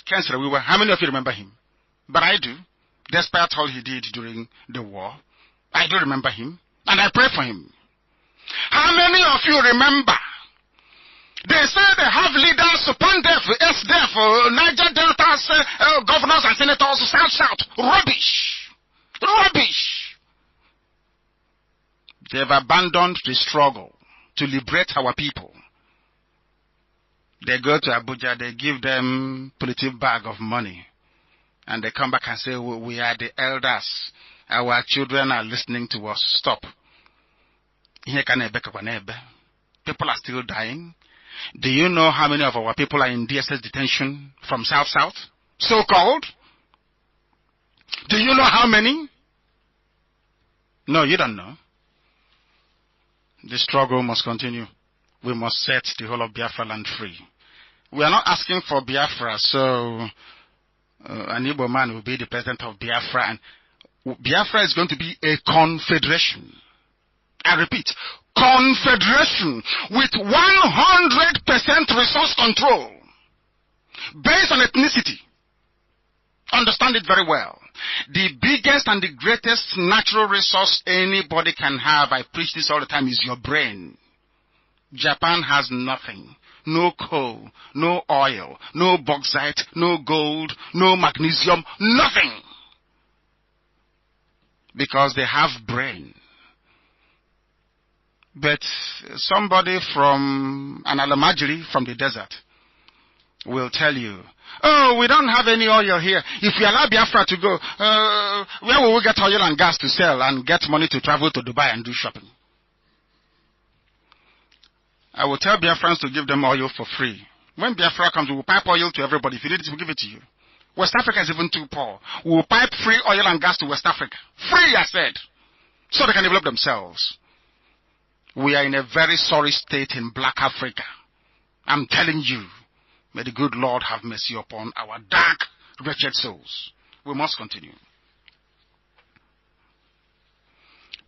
B: Kenserewa. How many of you remember him? But I do, despite all he did during the war. I do remember him, and I pray for him. How many of you remember? They say they have leaders, PANDEF, SDEF, Niger Delta's governors and senators, South. Rubbish. Rubbish. They've abandoned the struggle to liberate our people. They go to Abuja, they give them political bag of money. And they come back and say, we are the elders. Our children are listening to us. Stop. People are still dying. Do you know how many of our people are in DSS detention from South? So-called? Do you know how many? No, you don't know. The struggle must continue. We must set the whole of Biafra land free. We are not asking for Biafra, so an Igbo man will be the president of Biafra, and Biafra is going to be a confederation. I repeat, confederation with 100% resource control based on ethnicity. Understand it very well. The biggest and the greatest natural resource anybody can have, I preach this all the time, is your brain. Japan has nothing. No coal, no oil, no bauxite, no gold, no magnesium, nothing. Because they have brain. But somebody from an Alamajiri from the desert will tell you, oh, we don't have any oil here. If we allow Biafra to go, where will we get oil and gas to sell and get money to travel to Dubai and do shopping? I will tell Biafrans to give them oil for free. When Biafra comes, we will pipe oil to everybody. If you need it, we'll give it to you. West Africa is even too poor. We will pipe free oil and gas to West Africa. Free, I said. So they can develop themselves. We are in a very sorry state in Black Africa. I'm telling you, may the good Lord have mercy upon our dark, wretched souls. We must continue.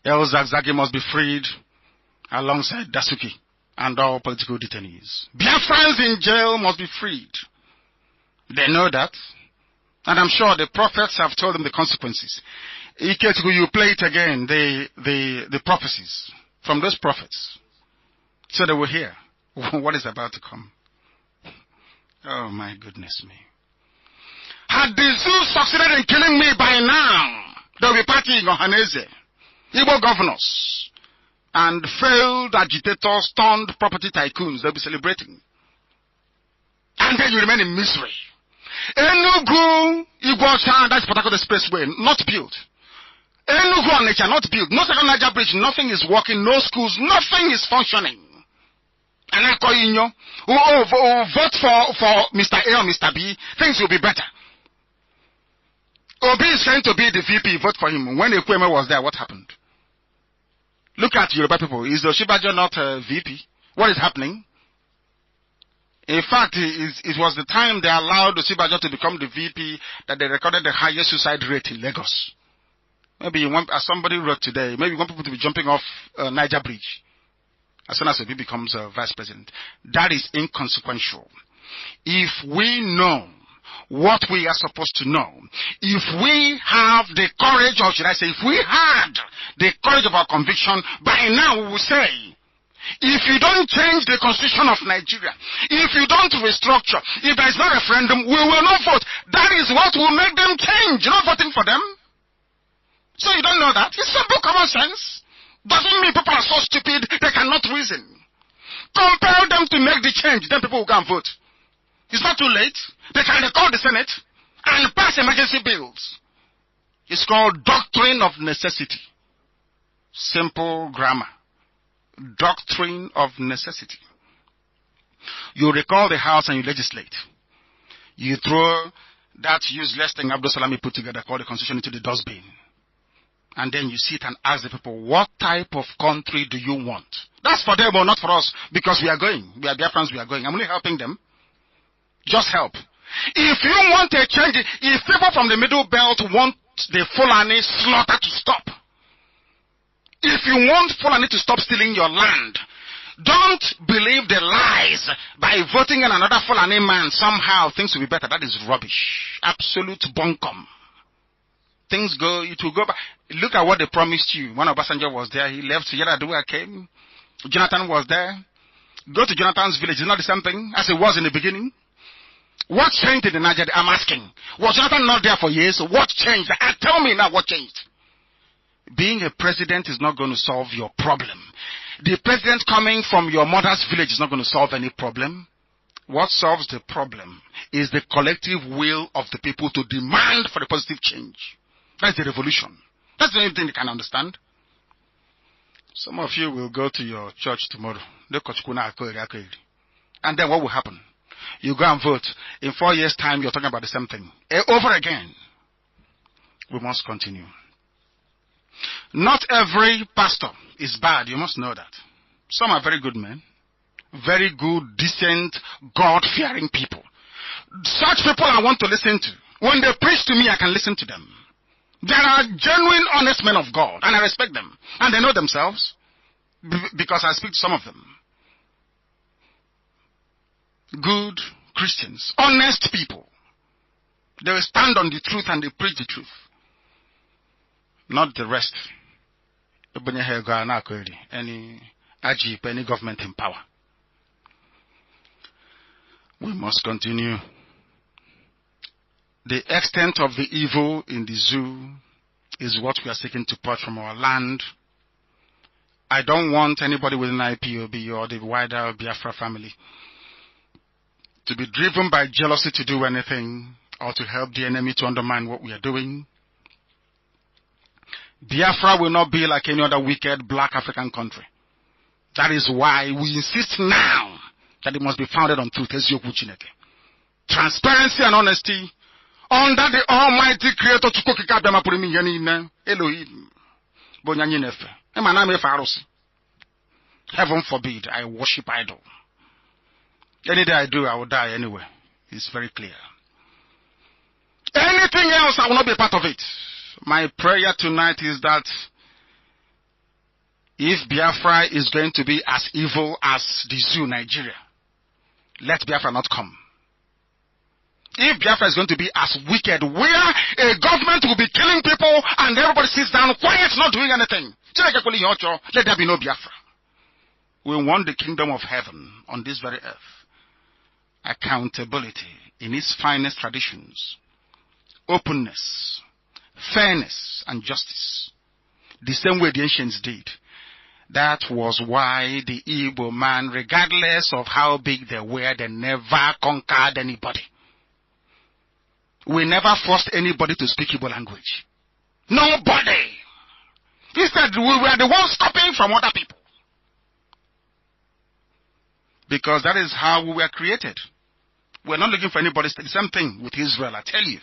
B: El Zagzagi must be freed alongside Dasuki and all political detainees. Biafrans in jail must be freed. They know that. And I'm sure the prophets have told them the consequences. You play it again, the prophecies from those prophets. So they will hear what is about to come. Oh my goodness me. Had the zoo succeeded in killing me by now, they'll be partying on Hanese, Igbo governors, and failed agitators turned property tycoons. They'll be celebrating. And then you remain in misery. Enugu, Igbo, that's Port Harcourt Expressway, not built. Enugu and nature, not built. No second Niger bridge, nothing is working, no schools, nothing is functioning. And I call you, vote for Mr. A or Mr. B, things will be better. Obi is trying to be the VP, vote for him. When Ekweme was there, what happened? Look at Yoruba people. Is the Oshibajo not a VP? What is happening? In fact, it was the time they allowed Oshibajo to become the VP that they recorded the highest suicide rate in Lagos. Maybe you want, as somebody wrote today, maybe you want people to be jumping off Niger Bridge as soon as Obi becomes vice president. That is inconsequential. If we know what we are supposed to know, if we have the courage, or should I say, if we had the courage of our conviction, by now we will say, if you don't change the constitution of Nigeria, if you don't restructure, if there is no referendum, we will not vote. That is what will make them change. You're not voting for them. So you don't know that? It's simple common sense. Doesn't mean people are so stupid they cannot reason. Compel them to make the change, then people will go and vote. It's not too late. They can recall the Senate and pass emergency bills. It's called doctrine of necessity. Simple grammar. Doctrine of necessity. You recall the House and you legislate. You throw that useless thing Abdul Salami put together called the Constitution into the dustbin. And then you sit and ask the people, what type of country do you want? That's for them or not for us, because we are going. We are Biafrans, we are going. I'm only helping them. Just help. If you want a change, if people from the Middle Belt want the Fulani slaughter to stop, if you want Fulani to stop stealing your land, don't believe the lies by voting in another Fulani man. Somehow things will be better. That is rubbish. Absolute bunkum. Things go, it will go back. Look at what they promised you. When Obasanjo was there, he left. Yaradua came. Jonathan was there. Go to Jonathan's village. It's not the same thing as it was in the beginning. What changed in the Niger? I'm asking. Was Jonathan not there for years? What changed? Tell me now what changed. Being a president is not going to solve your problem. The president coming from your mother's village is not going to solve any problem. What solves the problem is the collective will of the people to demand for the positive change. That's the revolution. That's the only thing you can understand. Some of you will go to your church tomorrow. And then what will happen? You go and vote. In 4 years' time, you're talking about the same thing. Over again. We must continue. Not every pastor is bad. You must know that. Some are very good men. Very good, decent, God-fearing people. Such people I want to listen to. When they preach to me, I can listen to them. There are genuine, honest men of God, and I respect them. And they know themselves, because I speak to some of them. Good Christians, honest people. They will stand on the truth and they preach the truth. Not the rest. Any Ajip, any government in power. We must continue. The extent of the evil in the zoo is what we are seeking to purge from our land. I don't want anybody within IPOB or the wider Biafra family to be driven by jealousy to do anything or to help the enemy to undermine what we are doing. Biafra will not be like any other wicked black African country. That is why we insist now that it must be founded on truth. Transparency and honesty under the Almighty Creator. Elohim. Heaven forbid I worship idol. Any day I do, I will die anyway. It's very clear. Anything else, I will not be a part of it. My prayer tonight is that if Biafra is going to be as evil as the zoo Nigeria, let Biafra not come. If Biafra is going to be as wicked, where a government will be killing people and everybody sits down quiet, not doing anything, let there be no Biafra. We want the kingdom of heaven on this very earth. Accountability in its finest traditions. Openness, fairness, and justice. The same way the ancients did. That was why the Igbo man, regardless of how big they were, they never conquered anybody. We never forced anybody to speak Igbo language. Nobody. Instead, we were the ones copying from other people. Because that is how we were created. We're not looking for anybody. The same thing with Israel, I tell you.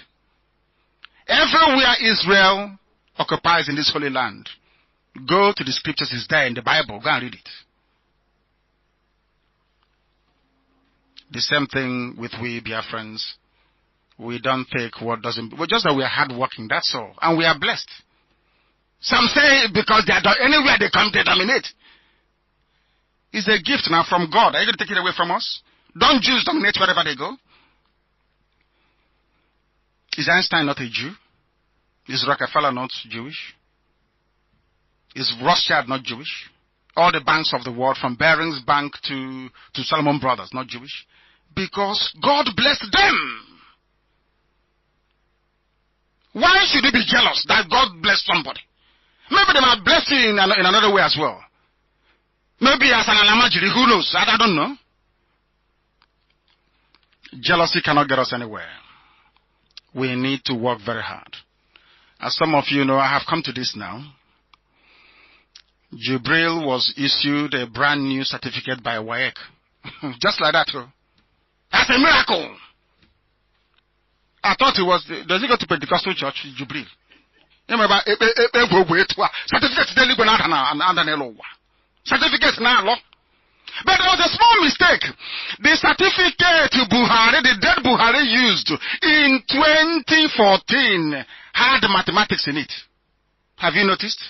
B: Everywhere Israel occupies in this holy land, go to the scriptures, it's there in the Bible. Go and read it. The same thing with we Biafrans. We don't take what doesn't. Well, just that we are hardworking, that's all. And we are blessed. Some say because they are anywhere they come, they dominate. It's a gift now from God. Are you going to take it away from us? Don't Jews dominate wherever they go? Is Einstein not a Jew? Is Rockefeller not Jewish? Is Rothschild not Jewish? All the banks of the world, from Barings Bank to Solomon Brothers, not Jewish? Because God blessed them. Why should you be jealous that God blessed somebody? Maybe they might bless you in another way as well. Maybe as an alamajiri, who knows? I don't know. Jealousy cannot get us anywhere. We need to work very hard. As some of you know, I have come to this now. Jibril was issued a brand new certificate by WAEC. Just like that, too. That's a miracle. I thought it was, does he go to Pentecostal church, Jibril? Certificate now, law. But there was a small mistake. The certificate Buhari, the dead Buhari used in 2014 had mathematics in it. Have you noticed?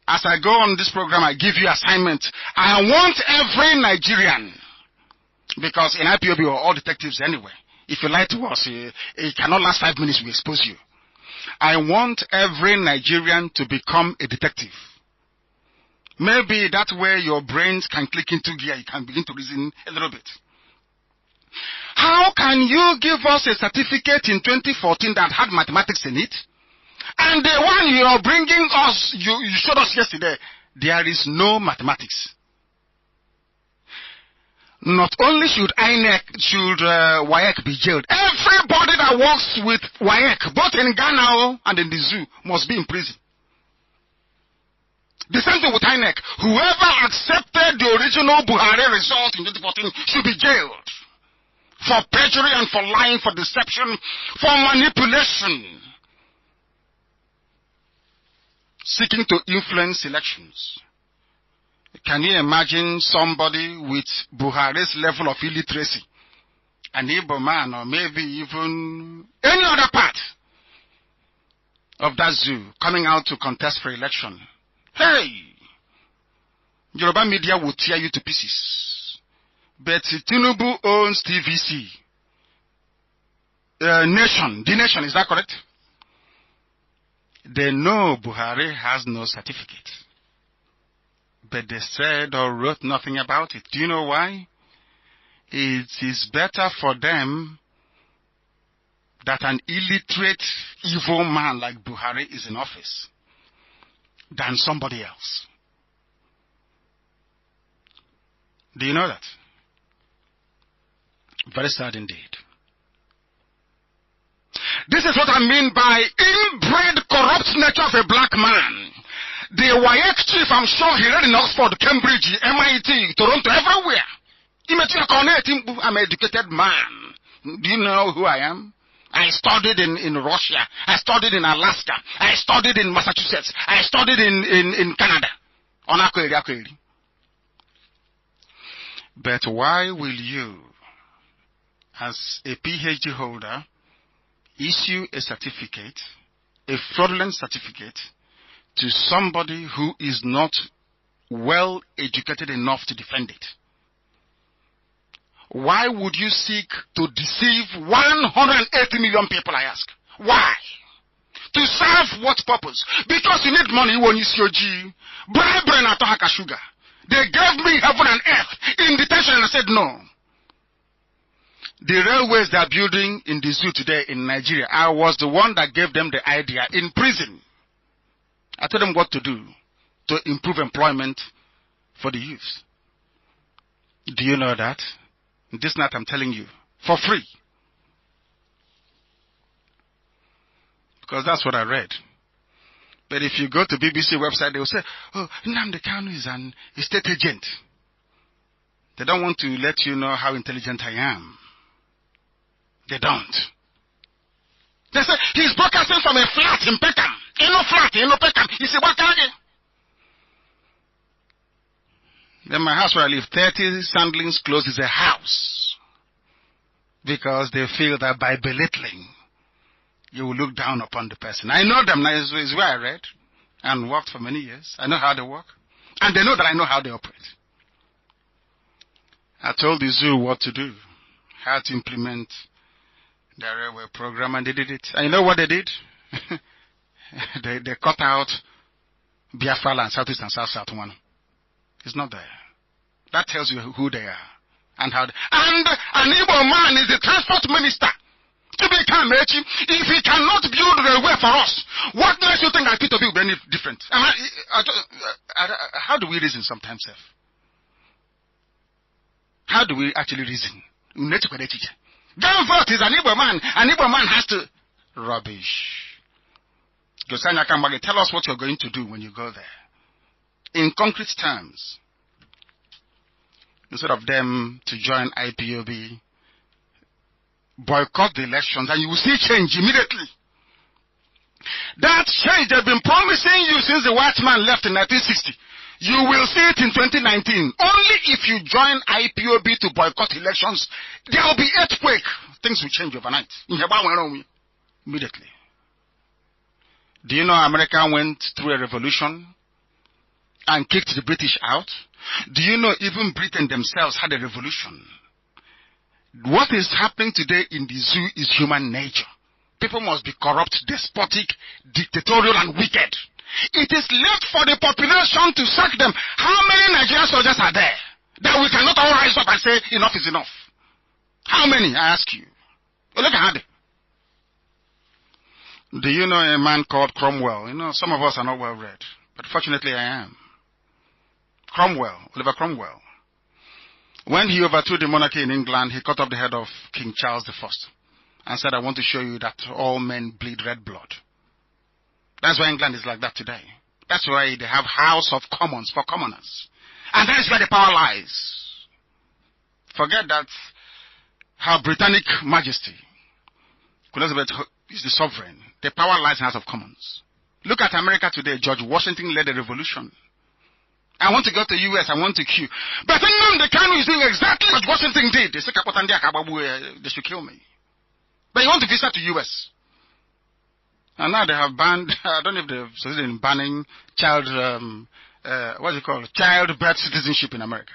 B: As I go on this program, I give you assignment. I want every Nigerian, because in IPOB we're all detectives anyway. If you lie to us, it cannot last 5 minutes, we expose you. I want every Nigerian to become a detective. Maybe that way your brains can click into gear, you can begin to reason a little bit. How can you give us a certificate in 2014 that had mathematics in it? And the one you are bringing us, you showed us yesterday, there is no mathematics. Not only should WAEC be jailed, everybody that works with WAEC, both in Ghana and in the zoo, must be in prison. The same thing with INEC. Whoever accepted the original Buhari result in 2014 should be jailed. For perjury and for lying, for deception, for manipulation. Seeking to influence elections. Can you imagine somebody with Buhari's level of illiteracy, an Igbo man, or maybe even any other part of that zoo, coming out to contest for election? Hey! Yoruba media will tear you to pieces. But Tinubu owns TVC. The Nation, is that correct? They know Buhari has no certificate. But they said or wrote nothing about it. Do you know why? It is better for them that an illiterate, evil man like Buhari is in office than somebody else. Do you know that? Very sad indeed. This is what I mean by inbred, corrupt nature of a black man. The WAEC chief, I'm sure he read in Oxford, Cambridge, MIT, Toronto, everywhere. I'm an educated man. Do you know who I am? I studied in Russia. I studied in Alaska. I studied in Massachusetts. I studied in Canada. But why will you, as a PhD holder, issue a certificate, a fraudulent certificate, to somebody who is not well educated enough to defend it? Why would you seek to deceive 180 million people, I ask? Why? To serve what purpose? Because you need money when you see your G. Bribery and Atohaka sugar. They gave me heaven and earth in detention and I said no. The railways they are building in the zoo today in Nigeria, I was the one that gave them the idea in prison. I told them what to do to improve employment for the youth. Do you know that? This night I'm telling you, for free. Because that's what I read. But if you go to BBC website, they will say, oh, Nnamdi Kanu is an estate agent. They don't want to let you know how intelligent I am. They don't. They say, he's broadcasting from a flat in Peckham. In no Peckham. He said, what can I get? Then my house where I live, 30 Sandlings Close is a house. Because they feel that by belittling, you will look down upon the person. I know them. It's where I read and worked for many years. I know how they work. And they know that I know how they operate. I told the zoo what to do, how to implement the railway program, and they did it. And you know what they did? they cut out Biafra land, Southeast and South one. It's not there. That tells you who they are and how. And an Igbo man is the transport minister. If he cannot build the railway for us, what makes you think that Peter will be any different? How do we reason sometimes, Seth? How do we actually reason? Danforth is an Igbo man. An Igbo man has to. Rubbish. Gosanya Kambage, tell us what you're going to do when you go there. In concrete terms, instead of them to join IPOB, boycott the elections and you will see change immediately. That change they've been promising you since the white man left in 1960. You will see it in 2019. Only if you join IPOB to boycott elections, there will be earthquake. Things will change overnight. Immediately. Do you know America went through a revolution and kicked the British out? Do you know even Britain themselves had a revolution? What is happening today in the zoo is human nature. People must be corrupt, despotic, dictatorial, and wicked. It is left for the population to sack them. How many Nigerian soldiers are there that we cannot all rise up and say enough is enough? How many, I ask you? Look at it. Do you know a man called Cromwell? You know, some of us are not well read, but fortunately I am. Cromwell, Oliver Cromwell. When he overthrew the monarchy in England, he cut off the head of King Charles I and said, I want to show you that all men bleed red blood. That's why England is like that today. That's why they have House of Commons for commoners. And that is where the power lies. Forget that her Britannic Majesty, Queen Elizabeth, is the sovereign. The power lies in House of Commons. Look at America today. George Washington led a revolution. I want to go to US, I want to queue. But Nnamdi Kanu is doing exactly what Washington did. They say, they should kill me. But you want to visa to US. And now they have banned, I don't know if they've succeeded in banning child birth citizenship in America.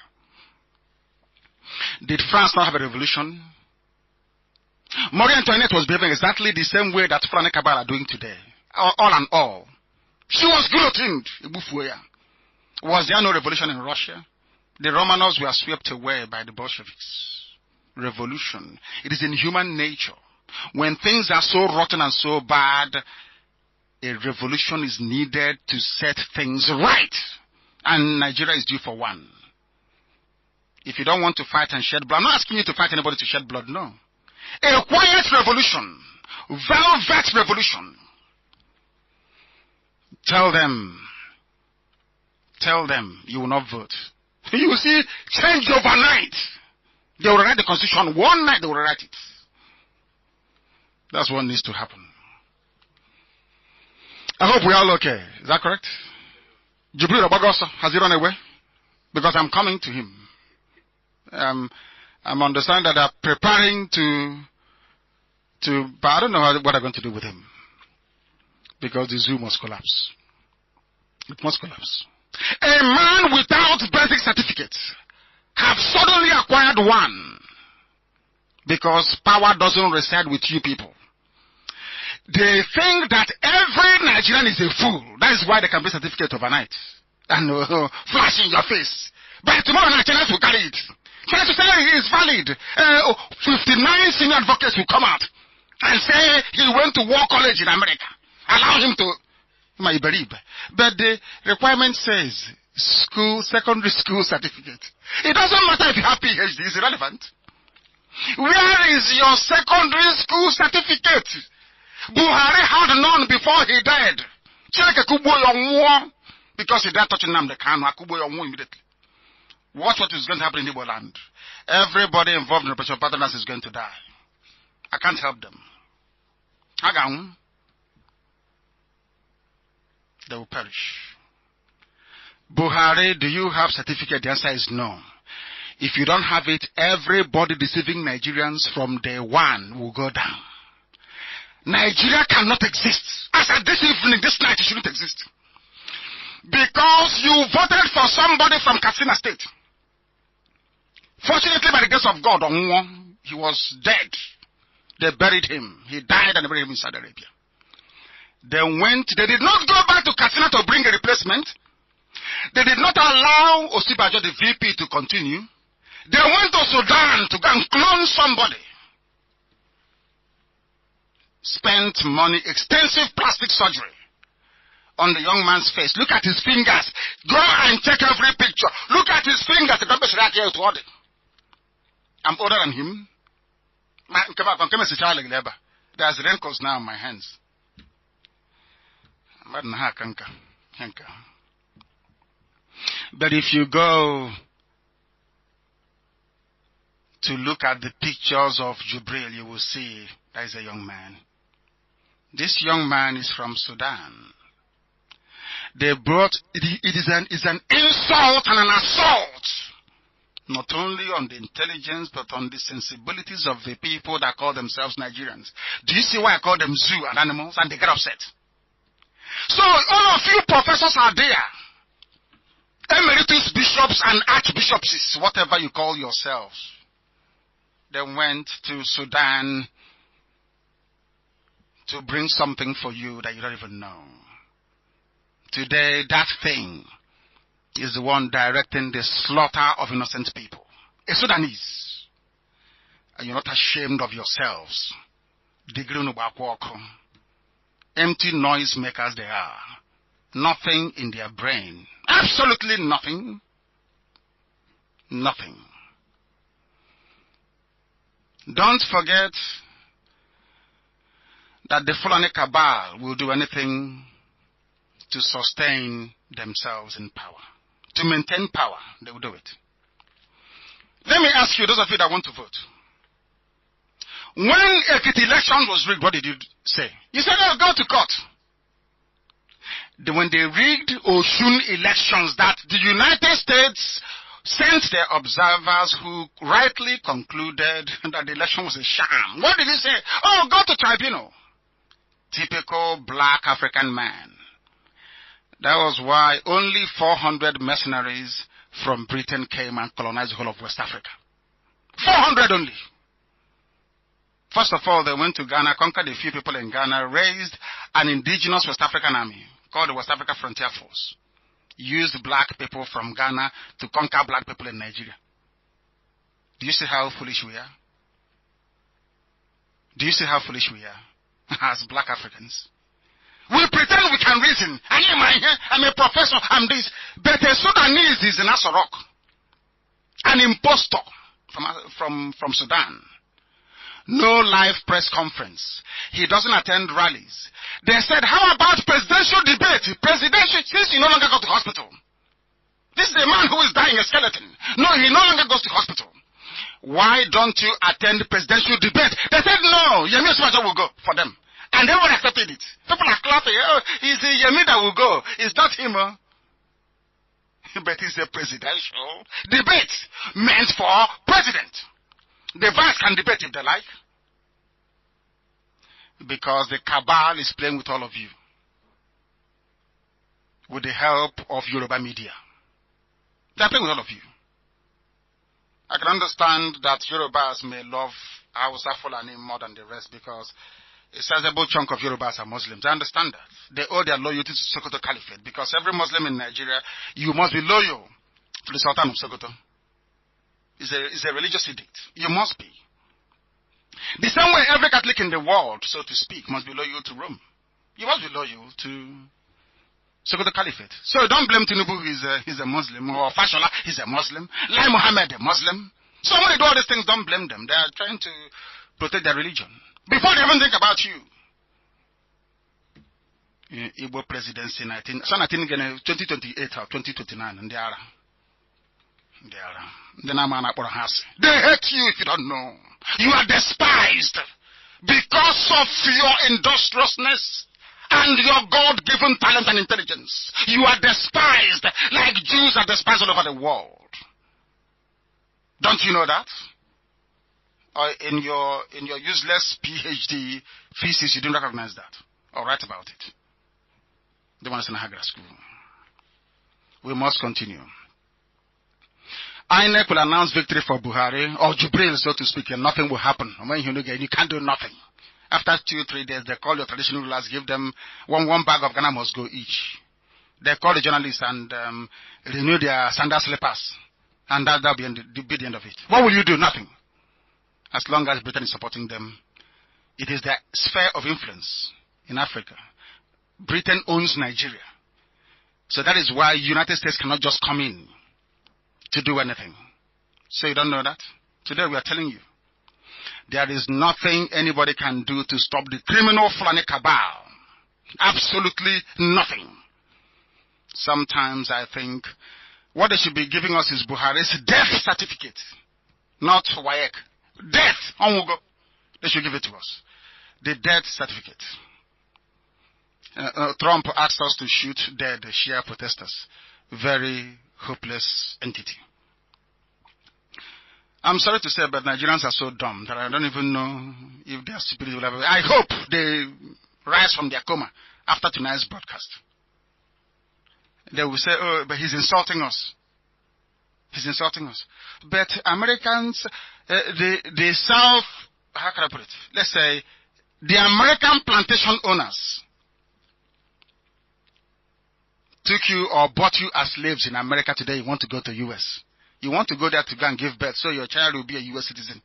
B: Did France not have a revolution? Marie Antoinette was behaving exactly the same way that Fulani Cabal are doing today. All and all. She was guillotined. Was there no revolution in Russia? The Romanovs were swept away by the Bolsheviks. Revolution. It is in human nature. When things are so rotten and so bad, a revolution is needed to set things right. And Nigeria is due for one. If you don't want to fight and shed blood, I'm not asking you to fight anybody to shed blood, no. A quiet revolution. Velvet revolution. Tell them you will not vote. You will see change overnight. They will write the constitution. One night they will write it. That's what needs to happen. I hope we are all okay. Is that correct? Jibril Abagosa, has he run away? Because I'm coming to him. I'm understanding that they're preparing but I don't know what they're going to do with him. Because the zoo must collapse. It must collapse. A man without basic certificates have suddenly acquired one. Because power doesn't reside with you people. They think that every Nigerian is a fool. That is why they can be certificate overnight. And flash in your face. But tomorrow Nigerians will carry it. China to say it is valid. 59 senior advocates will come out and say he went to war college in America. Allow him to... But the requirement says secondary school certificate. It doesn't matter if you have PhD, it's irrelevant. Where is your secondary school certificate? Buhari had none before he died. Because he died touching Nnamdi Kanu, immediately. Watch what is going to happen in Igbo land. Everybody involved in the repression partners is going to die. I can't help them. They will perish. Buhari, do you have certificate? The answer is no. If you don't have it, everybody deceiving Nigerians from day one will go down. Nigeria cannot exist. As at this evening, this night, it shouldn't exist. Because you voted for somebody from Katsina State. Fortunately, by the grace of God, he was dead. They buried him. He died and they buried him in Saudi Arabia. They did not go back to Katsina to bring a replacement. They did not allow Osibajo, the VP, to continue. They went to Sudan to go and clone somebody. Spent money, extensive plastic surgery on the young man's face. Look at his fingers. Go and check every picture. Look at his fingers. I'm older than him. There's wrinkles now on my hands. But if you go to look at the pictures of Jubril, you will see there is a young man. This young man is from Sudan. They brought, it is an insult and an assault, not only on the intelligence, but on the sensibilities of the people that call themselves Nigerians. Do you see why I call them zoo and animals? And they get upset. So all of you professors are there. Emeritus bishops and archbishops, whatever you call yourselves. They went to Sudan to bring something for you that you don't even know. Today, that thing is the one directing the slaughter of innocent people. A Sudanese. And you're not ashamed of yourselves. Empty noise makers they are. Nothing in their brain. Absolutely nothing. Nothing. Don't forget that the Fulani cabal will do anything to sustain themselves in power. To maintain power, they will do it. Let me ask you, those of you that want to vote. When Ekiti election was rigged, what did you say? You said, oh, go to court. When they rigged Osun elections, that the United States sent their observers who rightly concluded that the election was a sham. What did he say? Oh, go to tribunal. Typical black African man. That was why only 400 mercenaries from Britain came and colonized the whole of West Africa. 400 only. First of all, they went to Ghana, conquered a few people in Ghana, raised an indigenous West African army called the West Africa Frontier Force. Used black people from Ghana to conquer black people in Nigeria. Do you see how foolish we are? Do you see how foolish we are as black Africans? We pretend we can reason. I'm a professor, I'm this. But a Sudanese is in Asorok. An impostor from Sudan. No live press conference. He doesn't attend rallies. They said, how about presidential debate? Since he no longer goes to hospital. This is a man who is dying a skeleton. No, he no longer goes to hospital. Why don't you attend presidential debate? They said, no, Yemi Osibajo will go for them. And everyone accepted it. People are clapping. Oh, it's Yemi that will go. It's not him. But it's a presidential debate meant for president. The vice can debate if they like. Because the cabal is playing with all of you. With the help of Yoruba media. They are playing with all of you. I can understand that Yorubas may love I will say Fulani more than the rest because a sizable chunk of Yorubas are Muslims. I understand that. They owe their loyalty to Sokoto Caliphate because every Muslim in Nigeria, you must be loyal to the Sultan of Sokoto. It's a religious edict. You must be. The same way every Catholic in the world, so to speak, must be loyal to Rome. You must be loyal to Sokoto Caliphate. So don't blame Tinubu, he's a Muslim, or Fashola, he's a Muslim, Lai Mohammed, a Muslim. So when they do all these things, don't blame them. They are trying to protect their religion. Before they even think about you. Igbo presidency 2028 or 2029, and they hate you if you don't know. You are despised because of your industriousness and your God-given talent and intelligence. You are despised like Jews are despised all over the world. Don't you know that? Or in your useless PhD thesis, you don't recognize that or write about it. The one is in Hagra school. We must continue. INEC will announce victory for Buhari, or Jubril, so to speak, and nothing will happen. When you can't do nothing. After 2-3 days, they call your traditional rulers, give them one bag of Ghana must go each. They call the journalists and renew their sandal slippers. And that'll be the end of it. What will you do? Nothing. As long as Britain is supporting them, it is their sphere of influence in Africa. Britain owns Nigeria. So that is why United States cannot just come in to do anything. So you don't know that? Today we are telling you. There is nothing anybody can do to stop the criminal Fulani cabal. Absolutely nothing. Sometimes I think what they should be giving us is Buhari's death certificate. Not WAEC. Death. They should give it to us. The death certificate. Trump asked us to shoot dead Shia protesters. Very hopeless entity. I'm sorry to say, but Nigerians are so dumb that I don't even know if their stupidity will ever. I hope they rise from their coma after tonight's broadcast. They will say, oh, but he's insulting us. He's insulting us. But Americans, the South, how can I put it? Let's say, the American plantation owners took you or bought you as slaves in America today. You want to go to U.S. You want to go there to go and give birth so your child will be a U.S. citizen.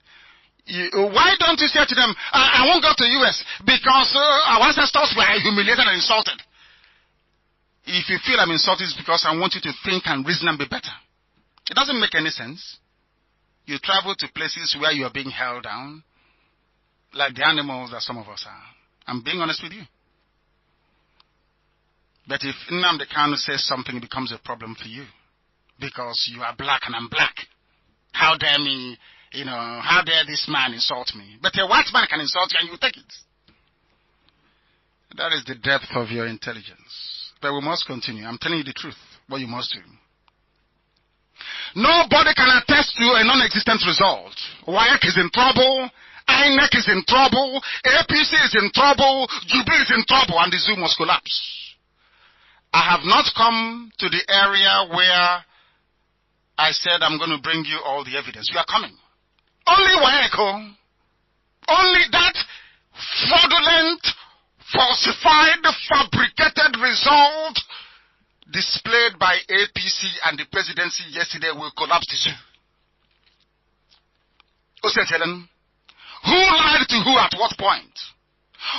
B: Why don't you say to them, I won't go to U.S. because our ancestors were humiliated and insulted. If you feel I'm insulted, it's because I want you to think and reason and be better. It doesn't make any sense. You travel to places where you are being held down, like the animals that some of us are. I'm being honest with you. But if Nnamdi Kanu says something, it becomes a problem for you. Because you are black and I'm black. How dare me, how dare this man insult me? But a white man can insult you and you take it. That is the depth of your intelligence. But we must continue. I'm telling you the truth, what you must do. Nobody can attest to a non-existent result. WAEC is in trouble, INEC is in trouble, APC is in trouble, Jubilee is in trouble, and the zoo must collapse. I have not come to the area where I said I'm going to bring you all the evidence. You are coming. Only WAEC, only that fraudulent, falsified, fabricated result displayed by APC and the presidency yesterday will collapse the zoo. Who lied to who at what point?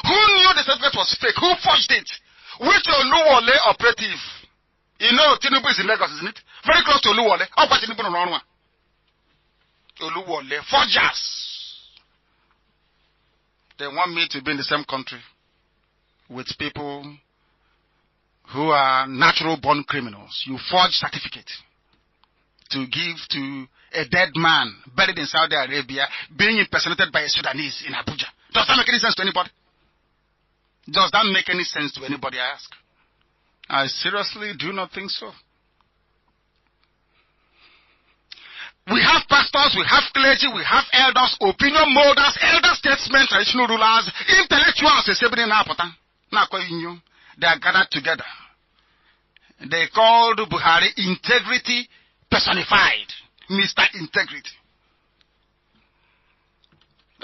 B: Who knew the certificate was fake? Who forged it? Which Oluwole operative? You know Tinubu is in Lagos, isn't it? Very close to Oluwole. How about Tinubu around one? Oluwole. Forgers. They want me to be in the same country with people who are natural-born criminals. You forge certificate to give to a dead man buried in Saudi Arabia being impersonated by a Sudanese in Abuja. Does that make any sense to anybody? Does that make any sense to anybody, I ask? I seriously do not think so. We have pastors, we have clergy, we have elders, opinion molders, elder statesmen, traditional rulers, intellectuals, they are gathered together. They called Buhari integrity personified. Mr. Integrity.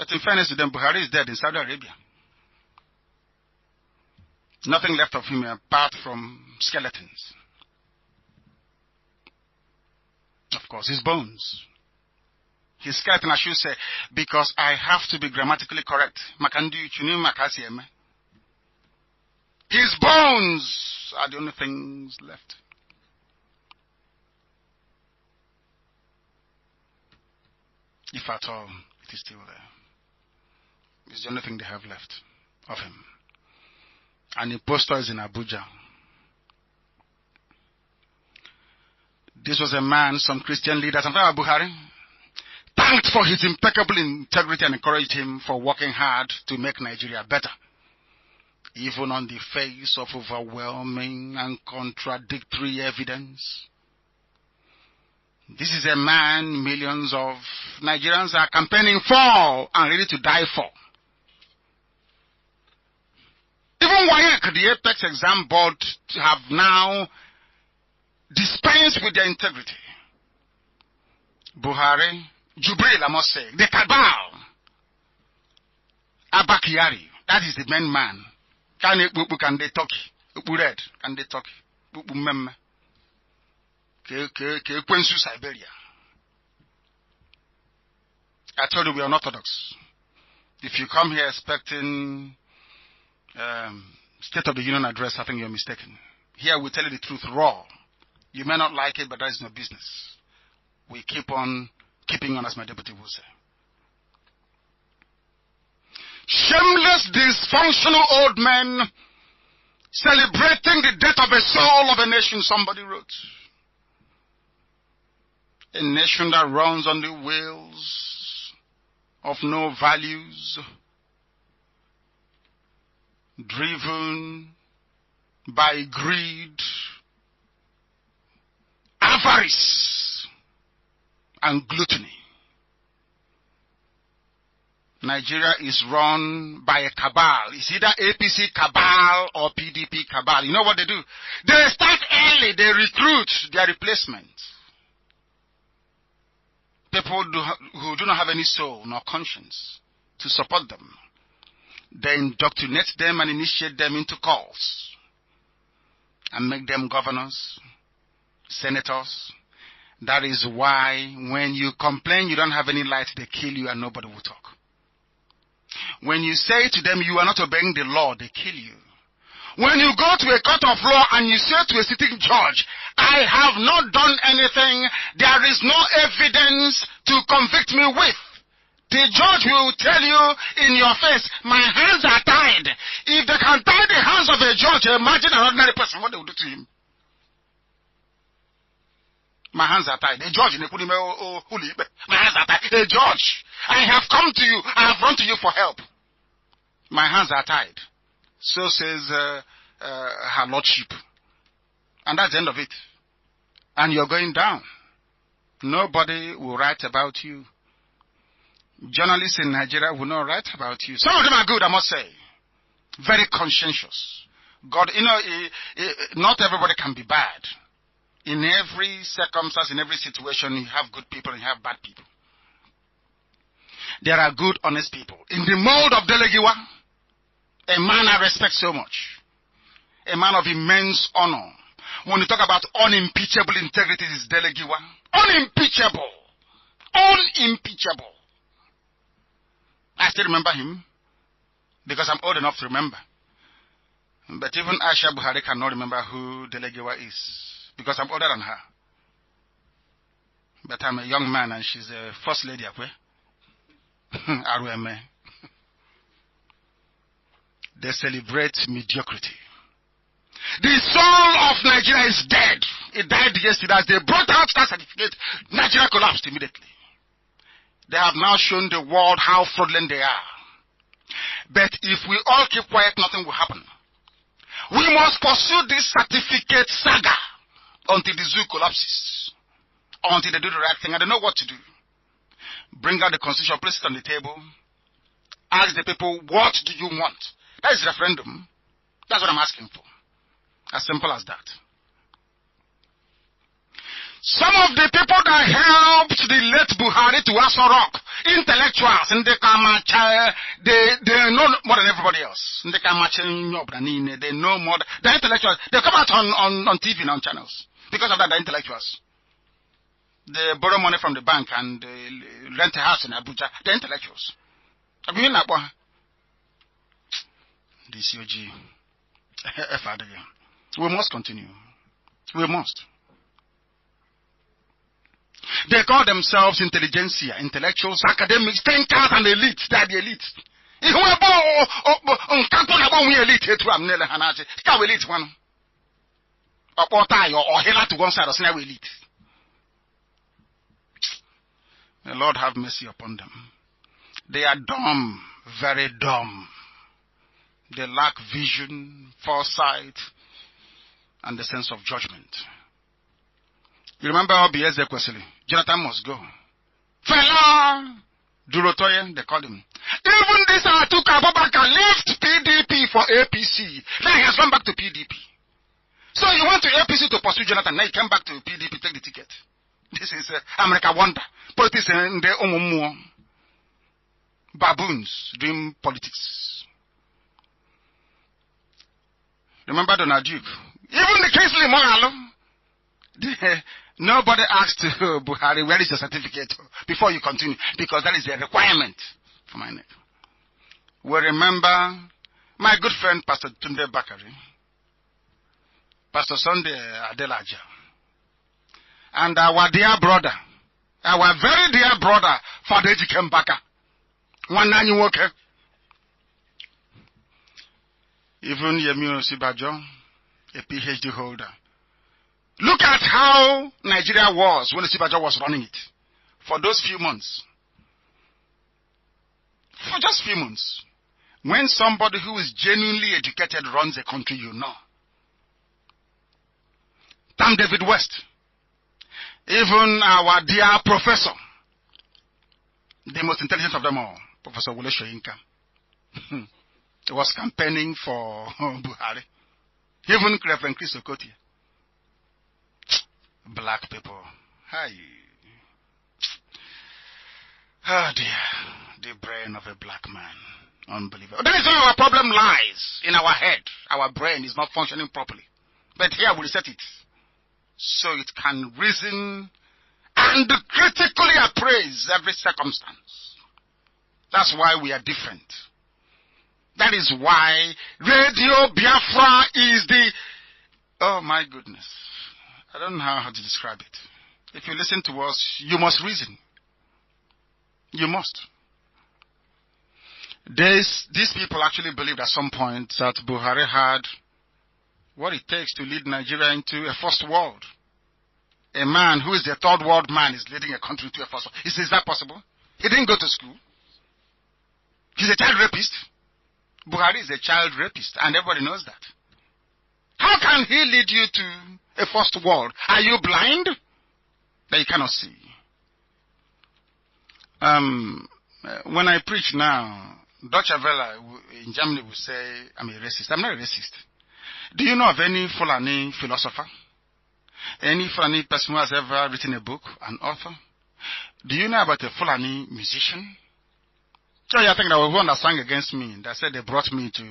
B: But in fairness to them, Buhari is dead in Saudi Arabia. Nothing left of him apart from skeletons. Of course, his bones. His skeleton, I should say, because I have to be grammatically correct. His bones are the only things left. If at all, it is still there. It's the only thing they have left of him. And the poster is in Abuja. This was a man some Christian leaders, and Buhari, thanked for his impeccable integrity and encouraged him for working hard to make Nigeria better, even on the face of overwhelming and contradictory evidence. This is a man millions of Nigerians are campaigning for and ready to die for. Even WAEC, the Apex Exam Board, have now dispensed with their integrity. Buhari, Jubril, I must say, the cabal, Abakari, that is the main man. Can they talk? Red, can they talk? Siberia. I told you we are not orthodox. If you come here expecting State of the Union address, I think you're mistaken. Here we tell you the truth raw. You may not like it, but that is no business. We keep on keeping on, as my deputy will say. Shameless, dysfunctional old men celebrating the death of a soul of a nation, somebody wrote. A nation that runs on the wheels of no values, driven by greed, avarice, and gluttony. Nigeria is run by a cabal. It's either APC cabal or PDP cabal. You know what they do? They start early. They recruit their replacement. People who do not have any soul nor conscience to support them. They indoctrinate them and initiate them into cults and make them governors, senators. That is why when you complain you don't have any light, they kill you and nobody will talk. When you say to them you are not obeying the law, they kill you. When you go to a court of law and you say to a sitting judge, I have not done anything, there is no evidence to convict me with, the judge will tell you in your face, my hands are tied. If they can tie the hands of a judge, imagine an ordinary person, what they will do to him. My hands are tied. A judge, my hands are tied. A judge, I have come to you, I have run to you for help. My hands are tied. So says her lordship. And that's the end of it. And you're going down. Nobody will write about you. Journalists in Nigeria will not write about you. Some of them are good, I must say. Very conscientious. God, not everybody can be bad. In every circumstance, in every situation, you have good people and you have bad people. There are good, honest people. In the mold of Delegiwa, a man I respect so much. A man of immense honor. When you talk about unimpeachable integrity, is Delegiwa. Unimpeachable. Unimpeachable. I still remember him because I'm old enough to remember. But even Aisha Buhari cannot remember who Delegiwa is because I'm older than her. But I'm a young man and she's a first lady. RMA. They celebrate mediocrity. The soul of Nigeria is dead. It died yesterday. As they brought out that certificate, Nigeria collapsed immediately. They have now shown the world how fraudulent they are. But if we all keep quiet, nothing will happen. We must pursue this certificate saga until the zoo collapses. Until they do the right thing. I don't know what to do. Bring out the constitution, place it on the table. Ask the people, what do you want? That is referendum. That's what I'm asking for. As simple as that. Some of the people that helped the late Buhari to Aso Rock, intellectuals, and they know more than everybody else. They know more. The intellectuals, they come out on TV and on channels. Because of that, the intellectuals. They borrow money from the bank and rent a house in Abuja. The intellectuals. This UG. We must continue. We must. They call themselves intelligentsia, intellectuals, academics, thinkers, and elite. They are the elite. The Lord have mercy upon them. They are dumb, very dumb. They lack vision, foresight, and the sense of judgment. You remember OBS Ekwesili? Jonathan must go. Fella! Durotoye, they called him. Even this Atuku Abubakar left PDP for APC. Now he has gone back to PDP. So you went to APC to pursue Jonathan. Now he came back to PDP, take the ticket. This is America wonder. Politics in the Omomuo. Baboons doing politics. Remember Donald Duke? Even the Kingsley Moghalu. Nobody asked Buhari, where is your certificate before you continue? Because that is a requirement for my neck. We remember my good friend, Pastor Tunde Bakari, Pastor Sunday Adelaja, and our dear brother, our very dear brother, Father Ejike Mbaka. One nine worker. Even Yemi Osibajo, a PhD holder. Look at how Nigeria was when Osibajo was running it. For those few months. For just few months. When somebody who is genuinely educated runs a country, you know. Tam David West. Even our dear professor. The most intelligent of them all. Professor Wole Soyinka. He was campaigning for Buhari. Even Reverend Chris Okotie. Black people. Hi. Oh dear. The brain of a black man. Unbelievable. That is where our problem lies. In our head. Our brain is not functioning properly. But here we reset it. So it can reason and critically appraise every circumstance. That's why we are different. That is why Radio Biafra is the... Oh my goodness. I don't know how to describe it. If you listen to us, you must reason. You must. These people actually believed at some point that Buhari had what it takes to lead Nigeria into a first world. A man who is the third world man is leading a country into a first world. Is that possible? He didn't go to school. He's a child rapist. Buhari is a child rapist, and everybody knows that. How can he lead you to a first world? Are you blind? That you cannot see. When I preach now, Deutsche Welle in Germany will say, I'm a racist. I'm not a racist. Do you know of any Fulani philosopher? Any Fulani person who has ever written a book, an author? Do you know about a Fulani musician? So I think there was one that sang against me, that said they brought me to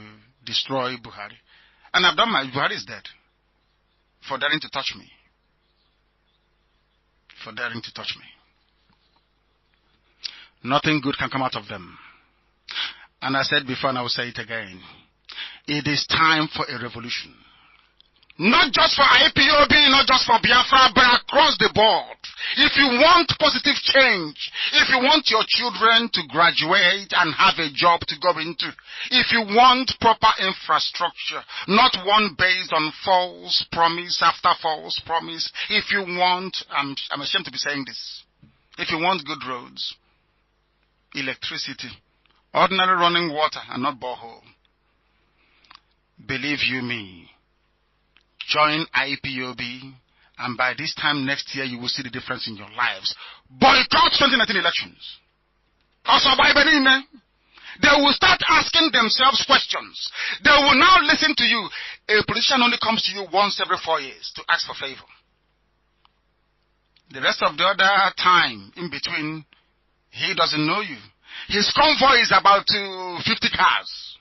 B: destroy Buhari. And I've done Buhari is dead. For daring to touch me. For daring to touch me. Nothing good can come out of them. And I said before and I will say it again. It is time for a revolution. Not just for IPOB, not just for Biafra, but across the board. If you want positive change, if you want your children to graduate and have a job to go into, if you want proper infrastructure, not one based on false promise after false promise, if you want, I'm ashamed to be saying this, if you want good roads, electricity, ordinary running water and not borehole, believe you me, join IPOB, and by this time next year, you will see the difference in your lives. Boycott 2019 elections. Also, they will start asking themselves questions. They will now listen to you. A politician only comes to you once every 4 years to ask for favor. The rest of the other time in between, he doesn't know you. His convoy is about 50 cars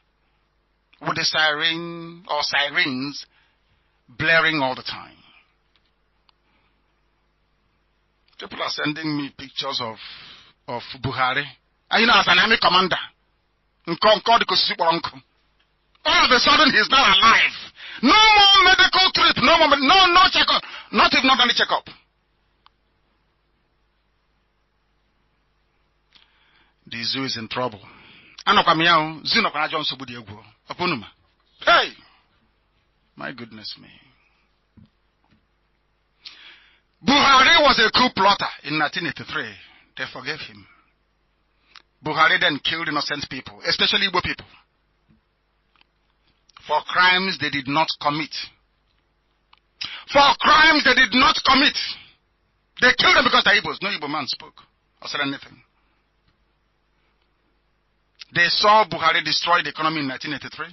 B: with the siren or sirens blaring all the time. People are sending me pictures of Buhari. And you know, as an army commander, all of a sudden he's not alive. No more medical trip, no checkup, not even any checkup. The zoo is in trouble. Hey! My goodness me. Buhari was a coup plotter in 1983. They forgave him. Buhari then killed innocent people, especially Igbo people, for crimes they did not commit. For crimes they did not commit. They killed them because they're Igbos. No Igbo man spoke or said anything. They saw Buhari destroy the economy in 1983.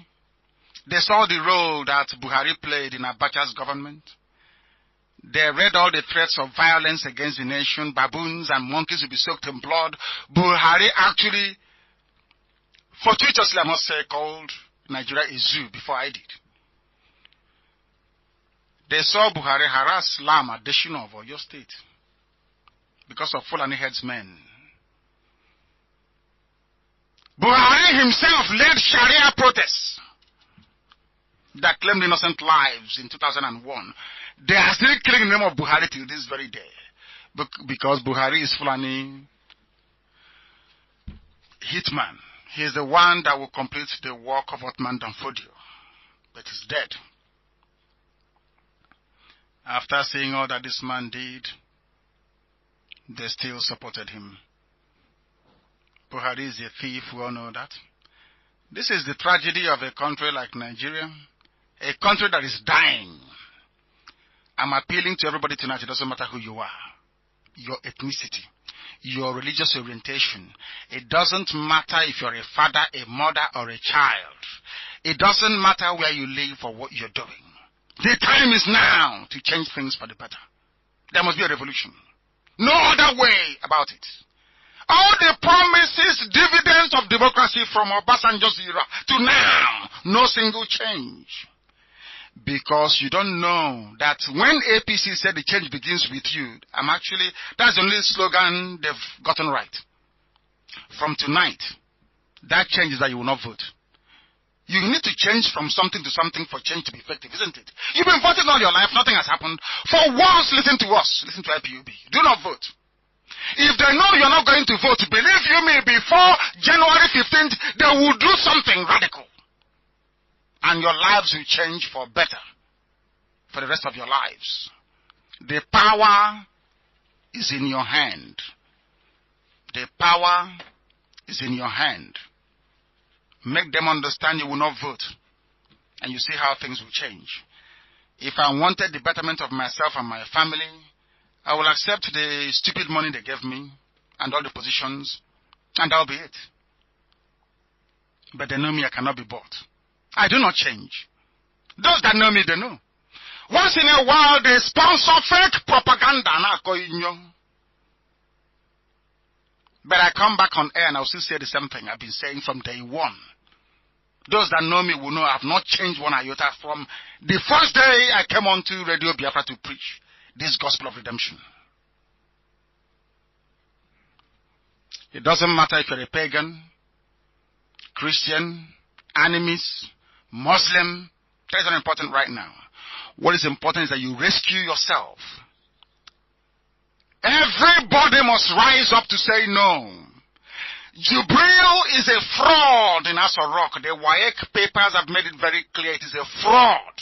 B: They saw the role that Buhari played in Abacha's government. They read all the threats of violence against the nation. Baboons and monkeys will be soaked in blood. Buhari actually, fortuitously I must say, called Nigeria a zoo before I did. They saw Buhari harass Lama Adeshina of Oyo State because of Fulani headsmen. Buhari himself led Sharia protests that claimed innocent lives in 2001. They are still killing the name of Buhari till this very day. Because Buhari is Fulani hitman. He is the one that will complete the work of Ottoman Danfodio. But he's dead. After seeing all that this man did, they still supported him. Buhari is a thief, we all know that. This is the tragedy of a country like Nigeria. A country that is dying. I'm appealing to everybody tonight. It doesn't matter who you are, your ethnicity, your religious orientation. It doesn't matter if you're a father, a mother, or a child. It doesn't matter where you live or what you're doing. The time is now to change things for the better. There must be a revolution. No other way about it. All the promises, dividends of democracy from Obasanjo's era to now, no single change. Because you don't know that when APC said the change begins with you, that's the only slogan they've gotten right. From tonight, that change is that you will not vote. You need to change from something to something for change to be effective, isn't it? You've been voting all your life, nothing has happened. For once, listen to us, listen to IPUB. Do not vote. If they know you're not going to vote, believe you me, before January 15th, they will do something radical. And your lives will change for better for the rest of your lives. The power is in your hand. The power is in your hand. Make them understand you will not vote. And you see how things will change. If I wanted the betterment of myself and my family, I will accept the stupid money they gave me and all the positions, and that'll be it. But they know me, I cannot be bought. I do not change. Those that know me, they know. Once in a while, they sponsor fake propaganda. But I come back on air and I'll still say the same thing I've been saying from day one. Those that know me will know I've not changed one iota from the first day I came on to Radio Biafra to preach this gospel of redemption. It doesn't matter if you're a pagan, Christian, animist, Muslim. That is not important right now. What is important is that you rescue yourself. Everybody must rise up to say no. Jubril is a fraud in Aso-Rock. The WAEC papers have made it very clear it is a fraud.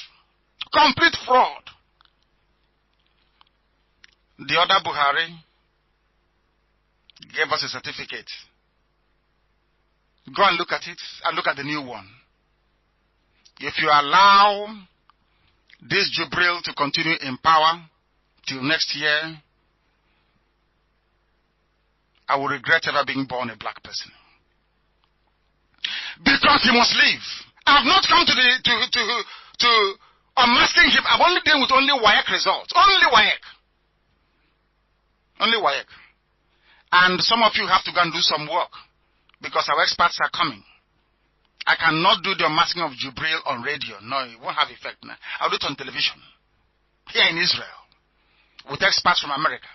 B: Complete fraud. The other Buhari gave us a certificate. Go and look at it and look at the new one. If you allow this Jubril to continue in power till next year, I will regret ever being born a black person. Because he must leave. I have not come to unmasking him. I've only dealt with only WAEC results. Only WAEC. Only WAEC. And some of you have to go and do some work because our experts are coming. I cannot do the unmasking of Jubril on radio. No, it won't have effect now. I'll do it on television. Here in Israel. With experts from America.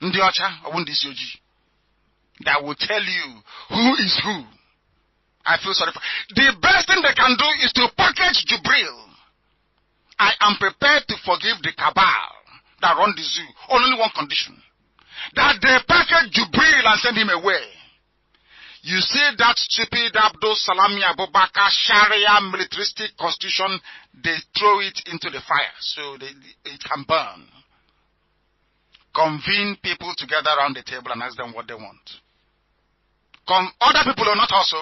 B: Ndi Ocha, Owundisi Oji. That will tell you who is who. I feel sorry for. The best thing they can do is to package Jubril. I am prepared to forgive the cabal that run the zoo on only one condition. That they package Jubril and send him away. You see that stupid Abdul Salami Abubakar Sharia militaristic constitution, they throw it into the fire so it can burn. Convene people together around the table and ask them what they want. Other people are not also,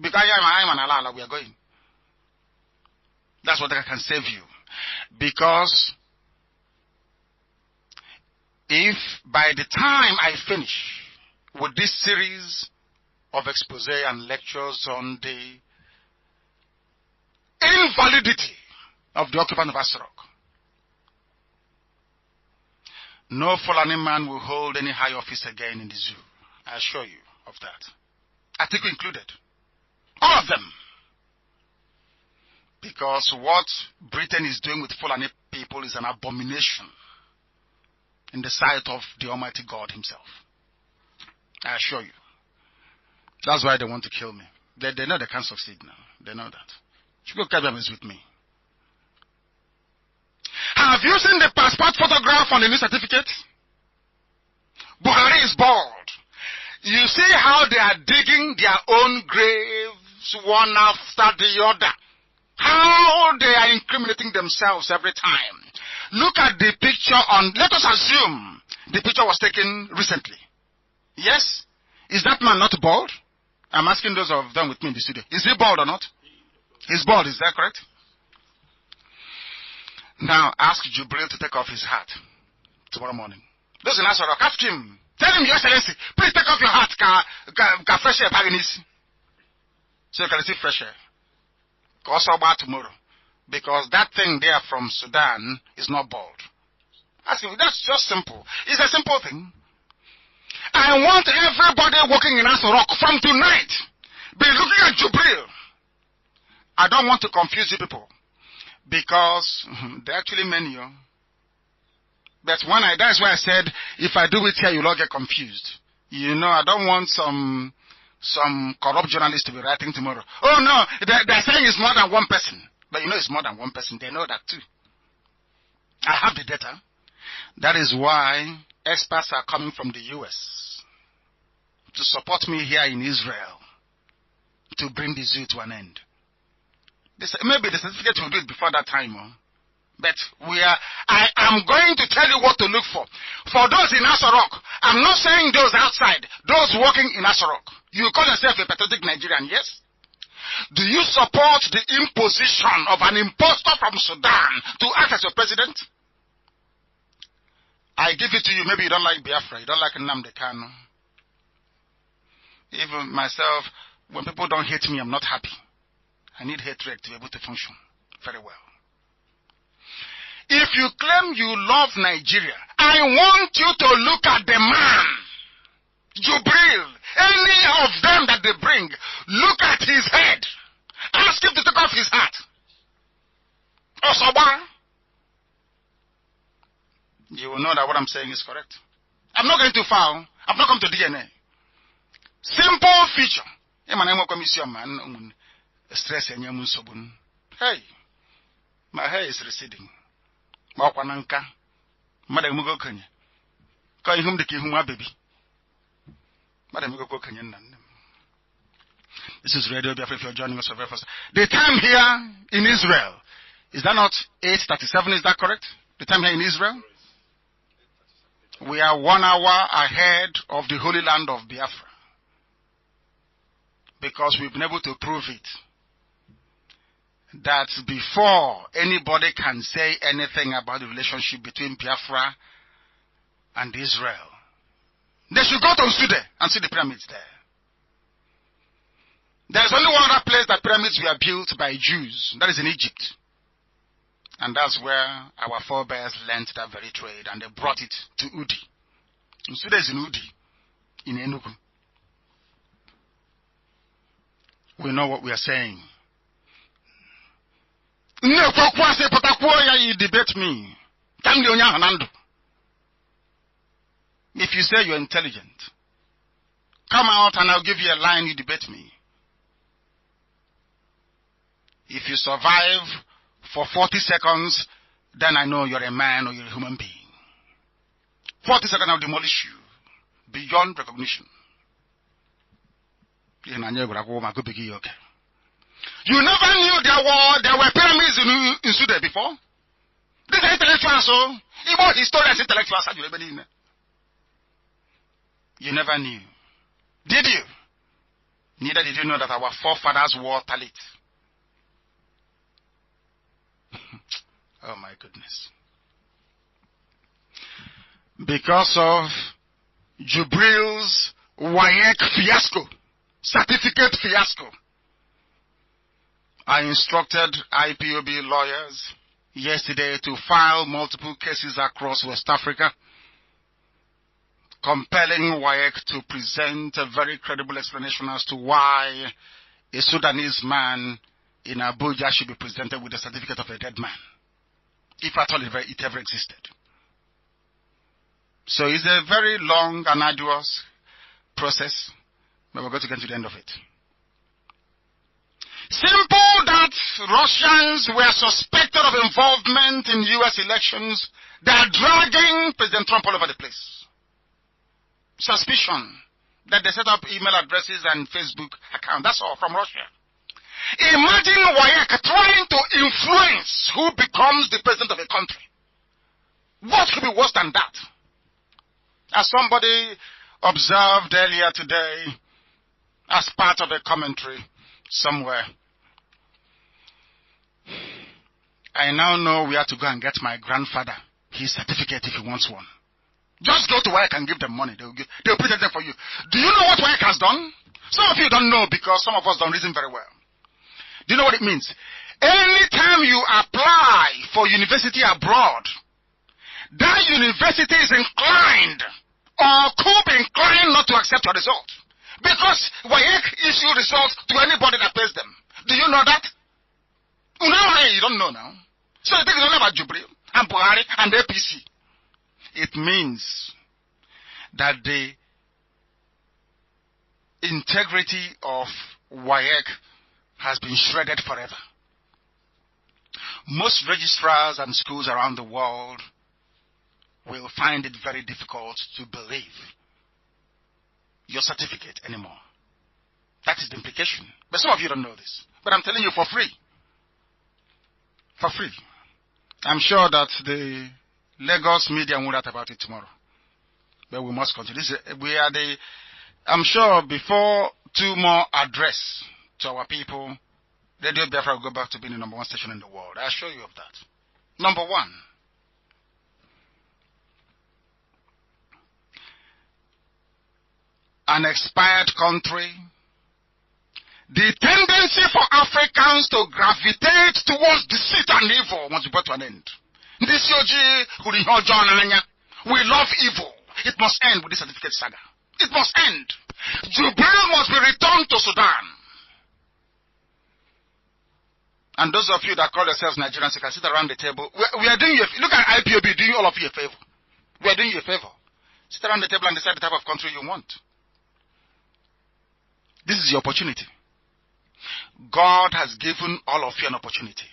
B: because I'm an Allah, we are going. That's what I can save you. Because if by the time I finish with this series of expose and lectures on the invalidity of the occupant of Asarok, no Fulani man will hold any high office again in the zoo. I assure you of that. Atiku included. All of them. Because what Britain is doing with Fulani people is an abomination in the sight of the Almighty God himself. I assure you. That's why they want to kill me. They know they can't succeed now. They know that. Chukwuka Kabiyam is with me. Have you seen the passport photograph on the new certificate? Buhari is bald. You see how they are digging their own graves one after the other. How they are incriminating themselves every time. Look at the picture on, let us assume the picture was taken recently. Yes? Is that man not bald? I'm asking those of them with me in the studio. Is he bald or not? He's bald, is that correct? Now, ask Jubril to take off his hat tomorrow morning. Those in Asarok, ask him. Tell him, Your Excellency, please take off your hat, ka fresh air Paganese. So you can receive fresh air. Also about tomorrow. Because that thing there from Sudan is not bald. Ask him, that's just simple. It's a simple thing. I want everybody working in Asarok from tonight be looking at Jubril. I don't want to confuse you people. Because they're actually many. But that's why I said, if I do it here, you'll all get confused. You know, I don't want some corrupt journalist to be writing tomorrow. Oh no, they're saying it's more than one person. But you know it's more than one person. They know that too. I have the data. That is why experts are coming from the US to support me here in Israel to bring the zoo to an end. Maybe the certificate will do it before that time. But I am going to tell you what to look for. For those in Asarok, I'm not saying those outside, those working in Asarok. You call yourself a patriotic Nigerian, yes? Do you support the imposition of an impostor from Sudan to act as your president? I give it to you. Maybe you don't like Biafra, you don't like Nnamdi Kanu. Even myself, when people don't hate me, I'm not happy. I need hatred to be able to function very well. If you claim you love Nigeria, I want you to look at the man, Jubril, any of them that they bring, look at his head. Ask him to take off his hat. Osoba. You will know that what I'm saying is correct. I'm not going too far. I'm not come to DNA. Simple feature. Stress and yamun sobun. Hey, my hair is receding. Mawananka, Madam Mugo Kenya. Calling him the Kihuma baby. Madam Mugo Kenya. This is Radio Biafra if you're joining us for the first. The time here in Israel, is that not 8:37? Is that correct? The time here in Israel? We are 1 hour ahead of the Holy Land of Biafra. Because we've been able to prove it. That before anybody can say anything about the relationship between Biafra and Israel, they should go to Sudan and see the pyramids there. There's only one other place that pyramids were built by Jews, that is in Egypt. And that's where our forebears learned that very trade, and they brought it to Udi. Nsude is in Udi, in Enugu. We know what we are saying. You debate me. If you say you're intelligent, come out and I'll give you a line, you debate me. If you survive for 40 seconds, then I know you're a man or you're a human being. 40 seconds, I'll demolish you beyond recognition. You never knew there were pyramids in Sudan before. These are intellectuals, so even historians, intellectuals. You never knew. Did you? Neither did you know that our forefathers wore talit. Oh my goodness. Because of Jubril's WAEC fiasco, certificate fiasco, I instructed IPOB lawyers yesterday to file multiple cases across West Africa, compelling WAEC to present a very credible explanation as to why a Sudanese man in Abuja should be presented with a certificate of a dead man, if at all it ever existed. So it's a very long and arduous process, but we're going to get to the end of it. Simple that Russians were suspected of involvement in U.S. elections. They are dragging President Trump all over the place. Suspicion that they set up email addresses and Facebook accounts. That's all from Russia. Imagine WAEC trying to influence who becomes the president of a country. What could be worse than that? As somebody observed earlier today, as part of a commentary somewhere, I now know where to go and get my grandfather his certificate if he wants one. Just go to WAEC and give them money. They'll present them for you. Do you know what WAEC has done? Some of you don't know because some of us don't reason very well. Do you know what it means? Anytime you apply for university abroad, that university is inclined or could be inclined not to accept your result. Because WAEC issue results to anybody that pays them. Do you know that? Now you don't know now. So the thing is only about Jubril and Buhari and the APC. It means that the integrity of WAEC has been shredded forever. Most registrars and schools around the world will find it very difficult to believe your certificate anymore. That is the implication. But some of you don't know this. But I'm telling you for free. For free. I'm sure that the Lagos media will write about it tomorrow. But we must continue. I'm sure before 2 more address to our people, Radio Biafra will go back to being the #1 station in the world. I assure you of that. Number 1. An expired country. The tendency for Africans to gravitate towards deceit and evil must be brought to an end. We love evil. It must end with this certificate saga. It must end. Jubril must be returned to Sudan. And those of you that call yourselves Nigerians, you can sit around the table. We are doing you look at IPOB doing all of you a favor. We are doing you a favor. Sit around the table and decide the type of country you want. This is your opportunity. God has given all of you an opportunity.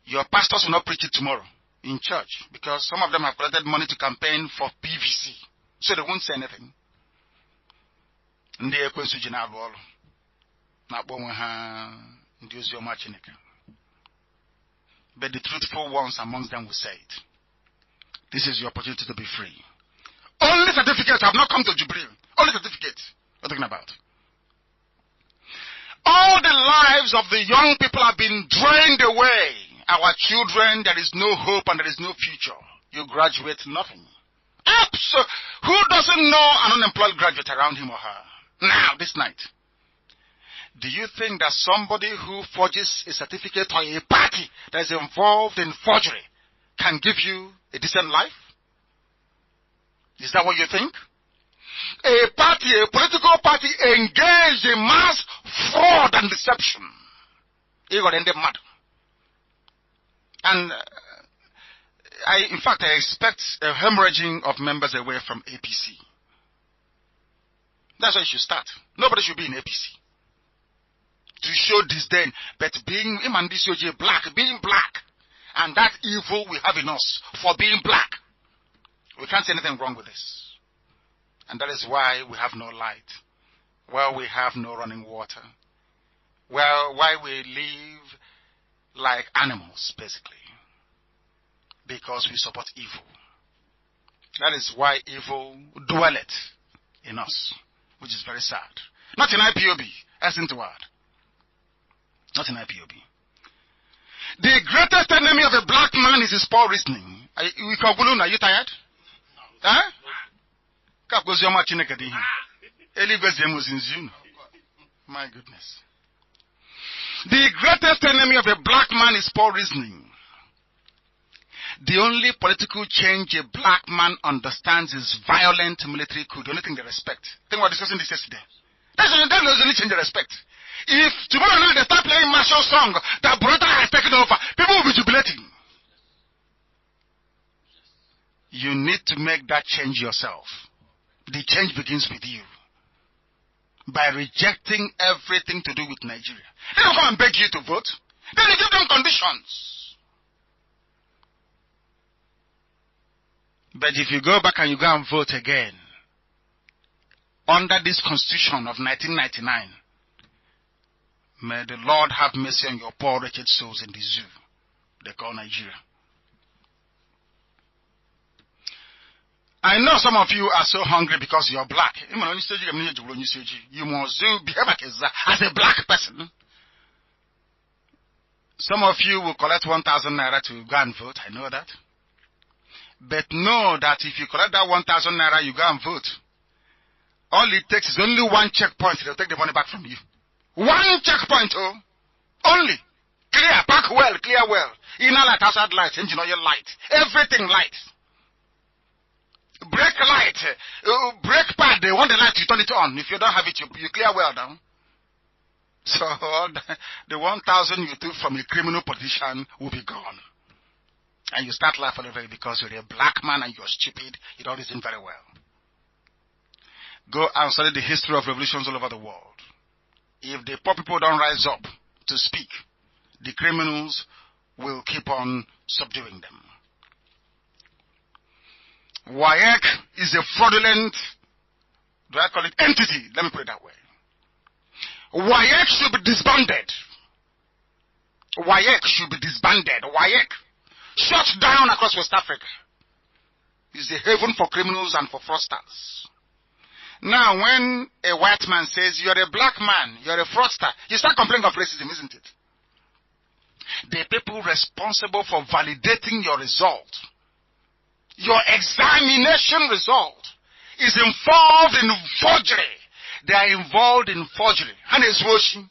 B: Your pastors will not preach it tomorrow in church because some of them have collected money to campaign for PVC. So they won't say anything. But the truthful ones amongst them will say it. This is your opportunity to be free. Only certificates have not come to Jubril. Only certificates. What are you talking about? All the lives of the young people have been drained away. Our children, there is no hope and there is no future. You graduate, nothing. Absolutely. Who doesn't know an unemployed graduate around him or her? Now, this night. Do you think that somebody who forges a certificate or a party that is involved in forgery can give you a decent life? Is that what you think? A party, a political party engaged in mass fraud and deception. He got ended mad. And in fact, I expect a hemorrhaging of members away from APC. That's why you should start. Nobody should be in APC. To show disdain, but being black, being black, and that evil we have in us for being black. We can't say anything wrong with this. And that is why we have no light. Well, we have no running water. Well, why we live like animals, basically. Because we support evil. That is why evil dwelleth in us, which is very sad. Not in IPOB, as into word. Not in IPOB. The greatest enemy of a black man is his poor reasoning. Are you tired? Huh? My goodness. The greatest enemy of a black man is poor reasoning. The only political change a black man understands is violent military coup. The only thing they respect. I think we're discussing this yesterday. That's the only change they respect. If tomorrow night they start playing martial song that Burata has taken over, people will be jubilating. You need to make that change yourself. The change begins with you. By rejecting everything to do with Nigeria. They don't come and beg you to vote. Then you give them conditions. But if you go back and you go and vote again, under this constitution of 1999, may the Lord have mercy on your poor wretched souls in the zoo they call Nigeria. I know some of you are so hungry because you're black. You must behave as a black person. Some of you will collect 1,000 naira to go and vote. I know that. But know that if you collect that 1,000 naira, you go and vote. All it takes is only one checkpoint. They'll take the money back from you. One checkpoint, oh. Only. Clear, park well, clear well. Inner light, outside light, engine oil light. Everything light. Brake light, brake pad, they want the light, you turn it on. If you don't have it, you clear well down. So the 1,000 you took from a criminal politician will be gone. And you start laughing over it because you're a black man and you're stupid. You don't listen very well. Go and study the history of revolutions all over the world. If the poor people don't rise up to speak, the criminals will keep on subduing them. WAEC is a fraudulent, do I call it entity? Let me put it that way. WAEC should be disbanded. WAEC should be disbanded. WAEC shut down across West Africa. It's a haven for criminals and for fraudsters. Now, when a white man says, you're a black man, you're a fraudster, you start complaining of racism, isn't it? The people responsible for validating your result, your examination result, is involved in forgery. They are involved in forgery. And it's washing.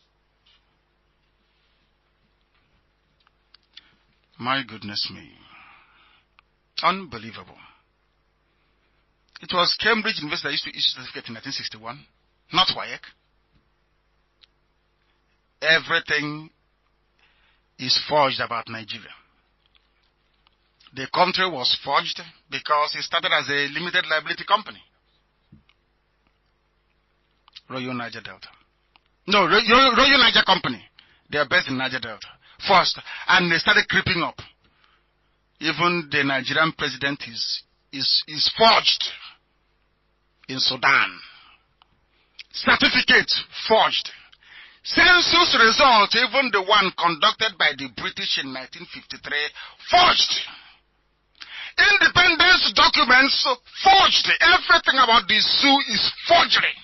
B: My goodness me. Unbelievable. It was Cambridge University that used to issue certificate in 1961, not WAEC. Everything is forged about Nigeria. The country was forged because it started as a limited liability company. Royal Niger Delta. No, Royal Niger Company. They are based in Niger Delta. First, and they started creeping up. Even the Nigerian president is forged in Sudan. Certificate forged. Census result, even the one conducted by the British in 1953, forged. Independence documents forged. Everything about the zoo is forgery.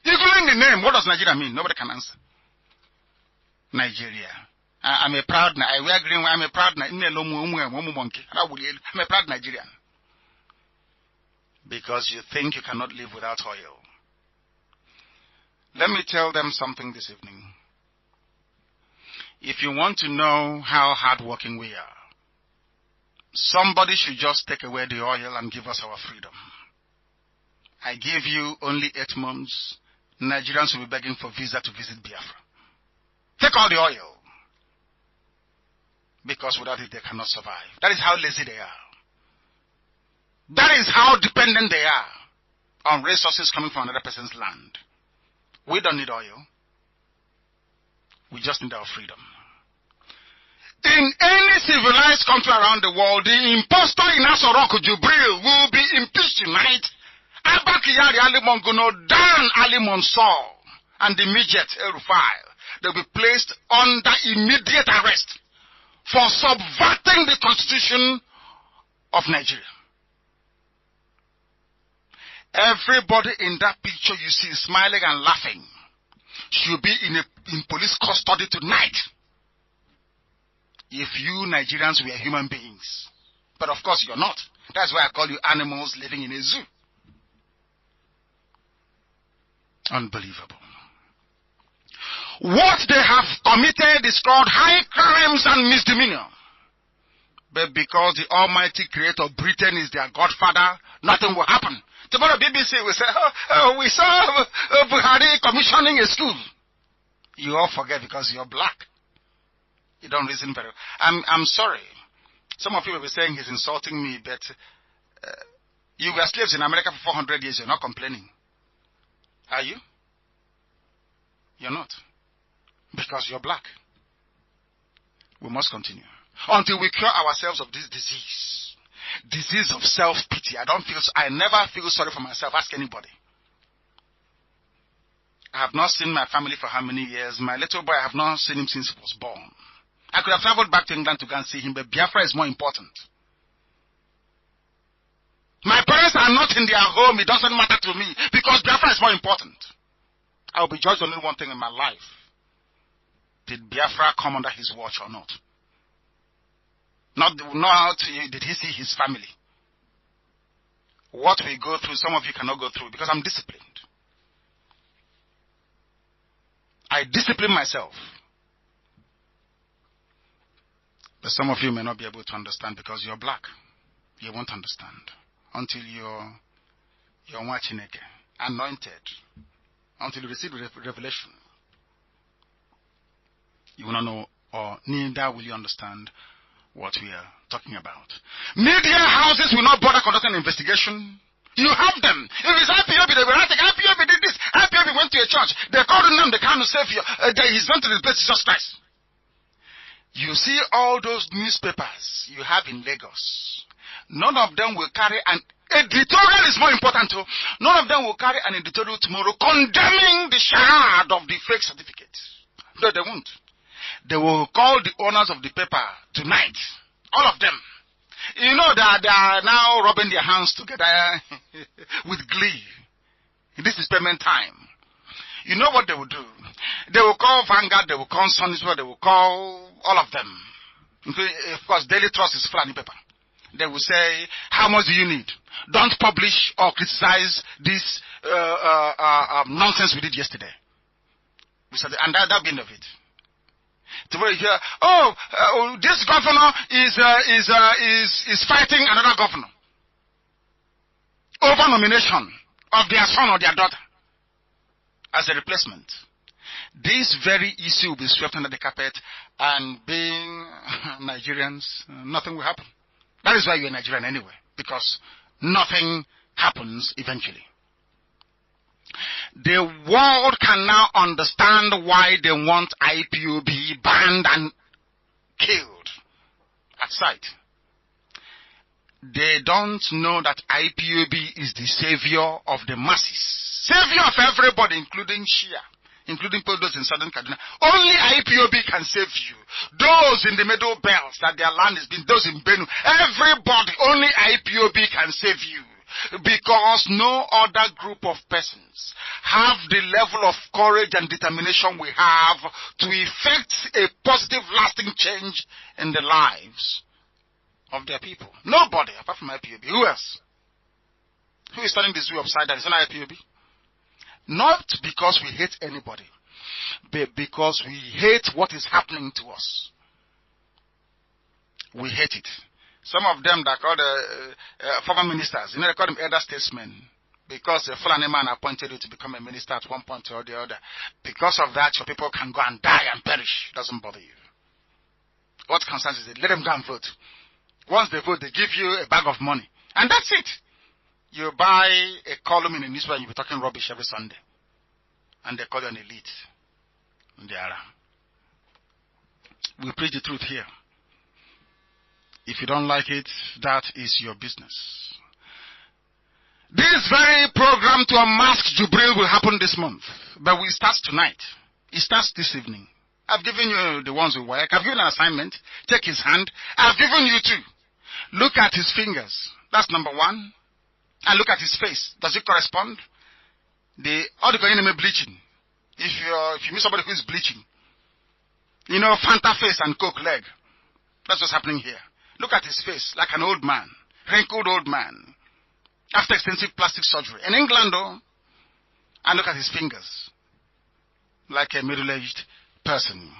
B: Including the name. What does Nigeria mean? Nobody can answer. Nigeria. I'm a proud Nigerian. I'm a proud Nigerian. Because you think you cannot live without oil. Let me tell them something this evening. If you want to know how hardworking we are, somebody should just take away the oil and give us our freedom. I give you only 8 months. Nigerians will be begging for visa to visit Biafra. Take all the oil. Because without it, they cannot survive. That is how lazy they are. That is how dependent they are on resources coming from another person's land. We don't need oil. We just need our freedom. In any civilized country around the world, the impostor in Asorok Jubril will be impeached tonight. Abakiyari Ali Mongono, Dan Ali Monsor, and the midget El-Rufai, they'll be placed under immediate arrest for subverting the constitution of Nigeria. Everybody in that picture you see smiling and laughing should be in police custody tonight. If you Nigerians were human beings. But of course you're not. That's why I call you animals living in a zoo. Unbelievable. What they have committed is called high crimes and misdemeanor. But because the Almighty Creator of Britain is their godfather, nothing will happen. Tomorrow BBC will say, we saw Buhari commissioning a school. You all forget because you're black. You don't reason very well. I'm sorry. Some of you will be saying he's insulting me, but you were slaves in America for 400 years. You're not complaining. Are you? You're not. Because you're black. We must continue. Until we cure ourselves of this disease. Disease of self-pity. I never feel sorry for myself. Ask anybody. I have not seen my family for how many years? My little boy, I have not seen him since he was born. I could have traveled back to England to go and see him, but Biafra is more important. My parents are not in their home. It doesn't matter to me because Biafra is more important. I will be judged on only one thing in my life. Did Biafra come under his watch or not? Not how did he see his family. What we go through, some of you cannot go through because I'm disciplined. I discipline myself. But some of you may not be able to understand because you're black. You won't understand until you're Chineke, anointed, until you receive revelation. You will not know, or neither will you understand what we are talking about. Media houses will not bother conducting an investigation. You have them. If it's IPOB, they will write, IPOB did this. IPOB went to a church. They called Nnamdi Kanu Savior. He's going to replace Jesus Christ. You see all those newspapers you have in Lagos. None of them will carry an editorial is more important too. None of them will carry an editorial tomorrow condemning the charade of the fake certificate. No, they won't. They will call the owners of the paper tonight. All of them. You know that they are now rubbing their hands together with glee. This is payment time. You know what they will do? They will call Vanguard, they will call Sun Newspaper, they will call all of them. Of course, Daily Trust is Fulani paper. They will say, how much do you need? Don't publish or criticize this nonsense we did yesterday. And that'll be the end of it. Tomorrow you hear, this governor is fighting another governor over nomination of their son or their daughter as a replacement. This very issue will be swept under the carpet, and being Nigerians, nothing will happen. That is why you're Nigerian anyway, because nothing happens eventually. The world can now understand why they want IPOB banned and killed at sight. They don't know that IPOB is the savior of the masses. Savior of everybody, including Shia, including those in southern Kaduna. Only IPOB can save you. Those in the middle belt, that their land is being, those in Benue, everybody, only IPOB can save you. Because no other group of persons have the level of courage and determination we have to effect a positive, lasting change in the lives of their people. Nobody, apart from IPOB. Who else? Who is turning this way upside down? It's not IPOB. Not because we hate anybody, but because we hate what is happening to us. We hate it. Some of them that are called former ministers, they call them elder statesmen. because a Fulani man appointed you to become a minister at one point or the other. Because of that, your people can go and die and perish. It doesn't bother you. What concerns is it? Let them go and vote. Once they vote, they give you a bag of money. And that's it. You buy a column in a newspaper and you'll be talking rubbish every Sunday. And they call you an elite. They are. We preach the truth here. If you don't like it, that is your business. This very program to unmask Jubril will happen this month. But we start tonight. It starts this evening. I've given you the ones who work. I've given an assignment. Take his hand. I've given you two. Look at his fingers. That's number one. And look at his face. Does it correspond? All the enemy bleaching. If you meet somebody who is bleaching, you know, Fanta face and Coke leg. That's what's happening here. Look at his face, like an old man, wrinkled old man, after extensive plastic surgery. In England, though, and look at his fingers, like a middle-aged person.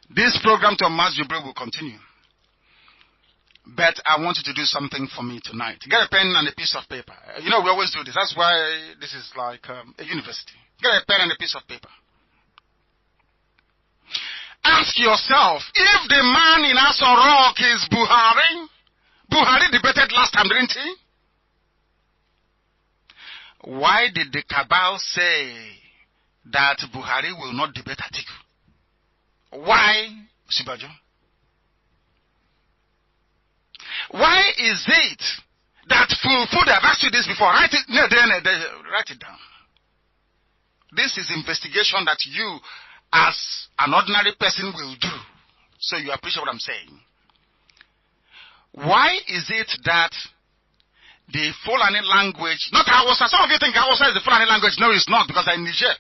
B: This program to unmask Jubril will continue. But I want you to do something for me tonight. Get a pen and a piece of paper. You know, we always do this. That's why this is like a university. Get a pen and a piece of paper. Ask yourself, if the man in Aso Rock is Buhari debated last time, didn't he? Why did the cabal say that Buhari will not debate Atiku? Why, Sibajo? Why is it that Full I've asked you this before, write it down. This is investigation that you, as an ordinary person, will do. So you appreciate what I'm saying. Why is it that the Fulani language, not Hausa, some of you think Hausa is the Fulani language. No, it's not, because in Niger,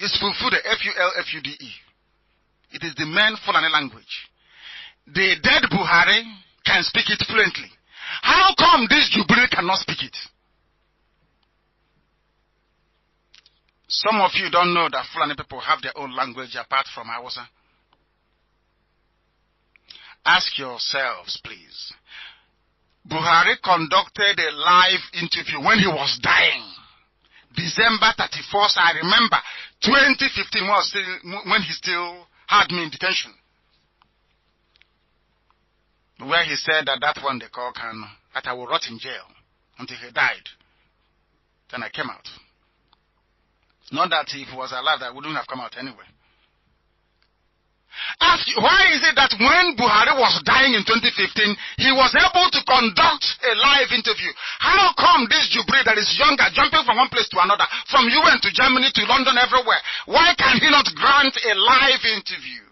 B: it's Fulfude, F-U-L-F-U-D-E. It is the main Fulani language. The dead Buhari can speak it fluently. How come this Jubril cannot speak it? Some of you don't know that Fulani people have their own language apart from Hausa. Ask yourselves, please. Buhari conducted a live interview when he was dying. December 31st, I remember, 2015 was when he still had me in detention. Where he said that one they call Kanu, that I will rot in jail until he died. Then I came out. Not that if he was alive, I wouldn't have come out anyway. Ask you, why is it that when Buhari was dying in 2015, he was able to conduct a live interview? How come this Jubril that is younger, jumping from one place to another, from UN to Germany to London, everywhere, why can he not grant a live interview